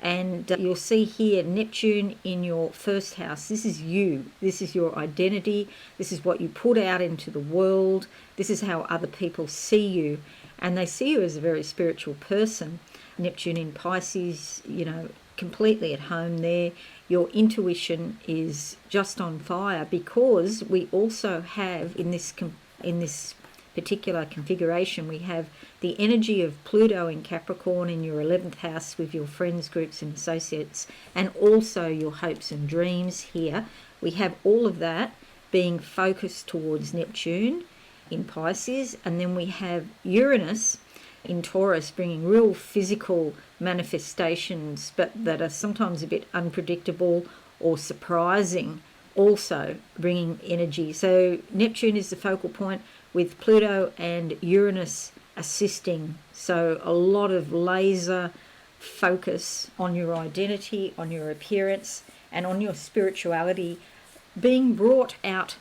And you'll see here Neptune in your first house. This is you. This is your identity. This is what you put out into the world. This is how other people see you. And they see you as a very spiritual person. Neptune in Pisces, completely at home there. Your intuition is just on fire, because we also have in this particular configuration, we have the energy of Pluto in Capricorn in your 11th house with your friends, groups and associates, and also your hopes and dreams here. We have all of that being focused towards Neptune in Pisces, and then we have Uranus in Taurus bringing real physical manifestations, but that are sometimes a bit unpredictable or surprising, also bringing energy. So Neptune is the focal point, with Pluto and Uranus assisting. So a lot of laser focus on your identity, on your appearance, and on your spirituality being brought out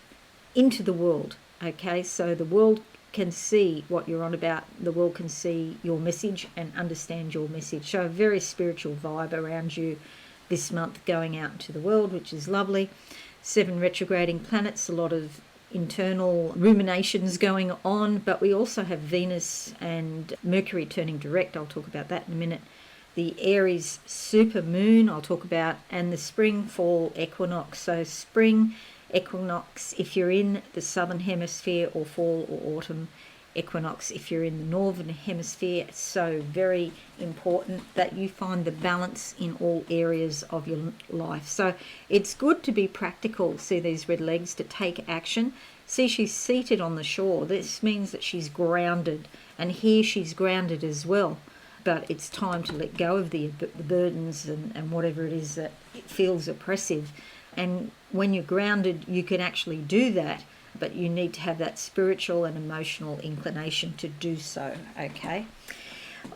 into the world. Okay, so the world can see what you're on about. The world can see your message and understand your message. So a very spiritual vibe around you this month going out into the world, which is lovely. 7 retrograding planets, a lot of internal ruminations going on, but we also have Venus and Mercury turning direct. I'll talk about that in a minute. The Aries supermoon I'll talk about, and the spring fall equinox. So spring equinox if you're in the Southern Hemisphere, or fall or autumn equinox if you're in the Northern Hemisphere. So very important that you find the balance in all areas of your life. So it's good to be practical. See these red legs, to take action. See, she's seated on the shore. This means that she's grounded, and here she's grounded as well. But it's time to let go of the burdens and whatever it is that it feels oppressive, And when you're grounded, you can actually do that, but you need to have that spiritual and emotional inclination to do so, okay?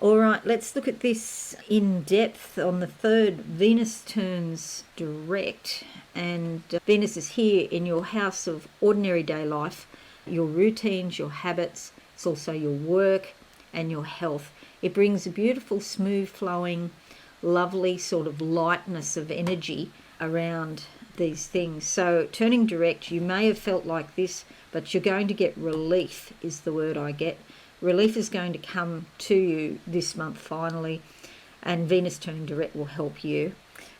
All right, let's look at this in depth. On the 3rd, Venus turns direct, and Venus is here in your house of ordinary day life, your routines, your habits. It's also your work and your health. It brings a beautiful, smooth flowing, lovely sort of lightness of energy around these things. So turning direct, you may have felt like this, but you're going to get relief, is the word I get. Relief is going to come to you this month finally, and Venus turning direct will help you.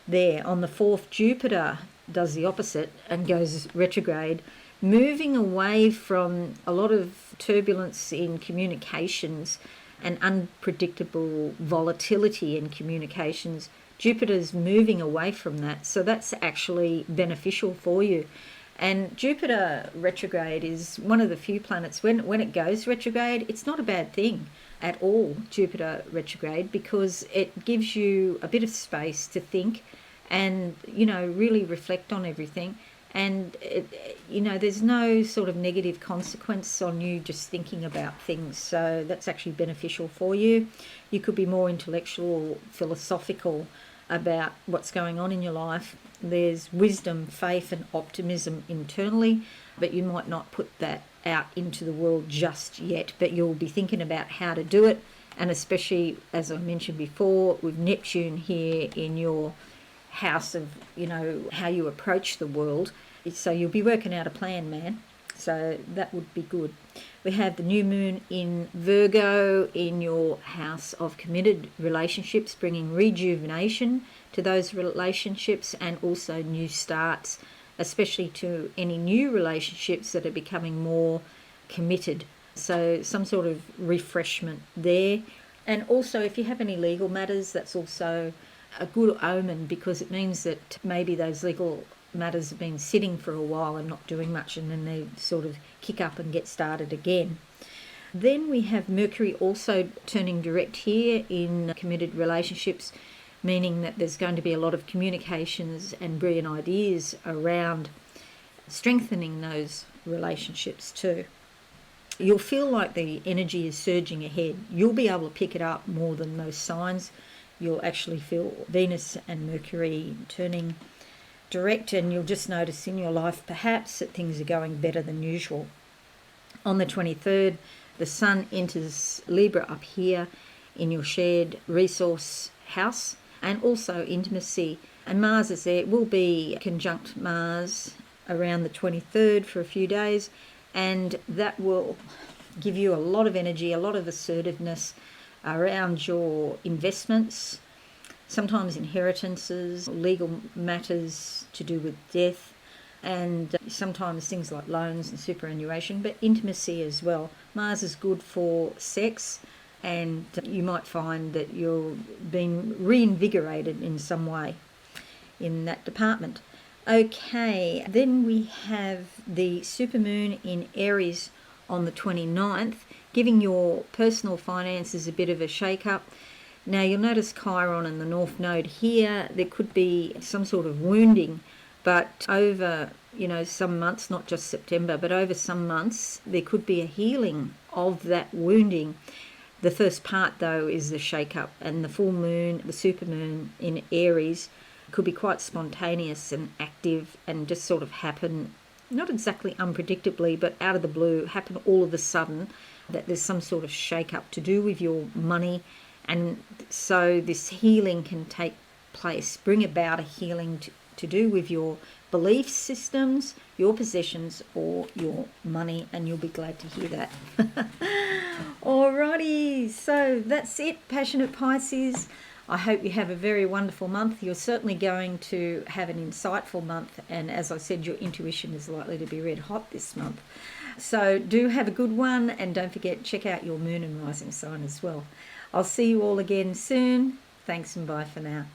There, on the 4th, Jupiter does the opposite and goes retrograde, moving away from a lot of turbulence in communications and unpredictable volatility in communications. Jupiter's moving away from that, so that's actually beneficial for you. And Jupiter retrograde is one of the few planets, when it goes retrograde, it's not a bad thing at all, Jupiter retrograde, because it gives you a bit of space to think and, really reflect on everything. And, there's no sort of negative consequence on you just thinking about things. So that's actually beneficial for you. You could be more intellectual, philosophical about what's going on in your life. There's wisdom, faith and optimism internally, but you might not put that out into the world just yet, but you'll be thinking about how to do it. And especially, as I mentioned before, with Neptune here in your house of, how you approach the world. So you'll be working out a plan, man. So that would be good. We have the new moon in Virgo in your house of committed relationships, bringing rejuvenation to those relationships and also new starts, especially to any new relationships that are becoming more committed. So some sort of refreshment there. And also, if you have any legal matters, that's also a good omen, because it means that maybe those legal matters have been sitting for a while and not doing much, and then they sort of kick up and get started again. Then we have Mercury also turning direct here in committed relationships, meaning that there's going to be a lot of communications and brilliant ideas around strengthening those relationships too. You'll feel like the energy is surging ahead. You'll be able to pick it up more than most signs. You'll actually feel Venus and Mercury turning direct, and you'll just notice in your life perhaps that things are going better than usual. On the 23rd, the Sun enters Libra up here in your shared resource house, and also intimacy. And Mars is there. It will be conjunct Mars around the 23rd for a few days, and that will give you a lot of energy, a lot of assertiveness around your investments, sometimes inheritances, legal matters to do with death, and sometimes things like loans and superannuation, but intimacy as well. Mars is good for sex, and you might find that you're being reinvigorated in some way in that department. Okay, then we have the Supermoon in Aries on the 29th, giving your personal finances a bit of a shake-up. Now, you'll notice Chiron and the North Node here. There could be some sort of wounding, but over, some months, not just September, but over some months, there could be a healing of that wounding. The first part, though, is the shake-up, and the full moon, the supermoon in Aries, could be quite spontaneous and active and just sort of happen, not exactly unpredictably, but out of the blue, happen all of a sudden, that there's some sort of shake-up to do with your money. And so this healing can take place, bring about a healing to do with your belief systems, your possessions, or your money, and you'll be glad to hear that. Alrighty, so that's it, passionate Pisces. I hope you have a very wonderful month. You're certainly going to have an insightful month, and as I said, your intuition is likely to be red hot this month. So do have a good one, and don't forget, check out your moon and rising sign as well. I'll see you all again soon. Thanks and bye for now.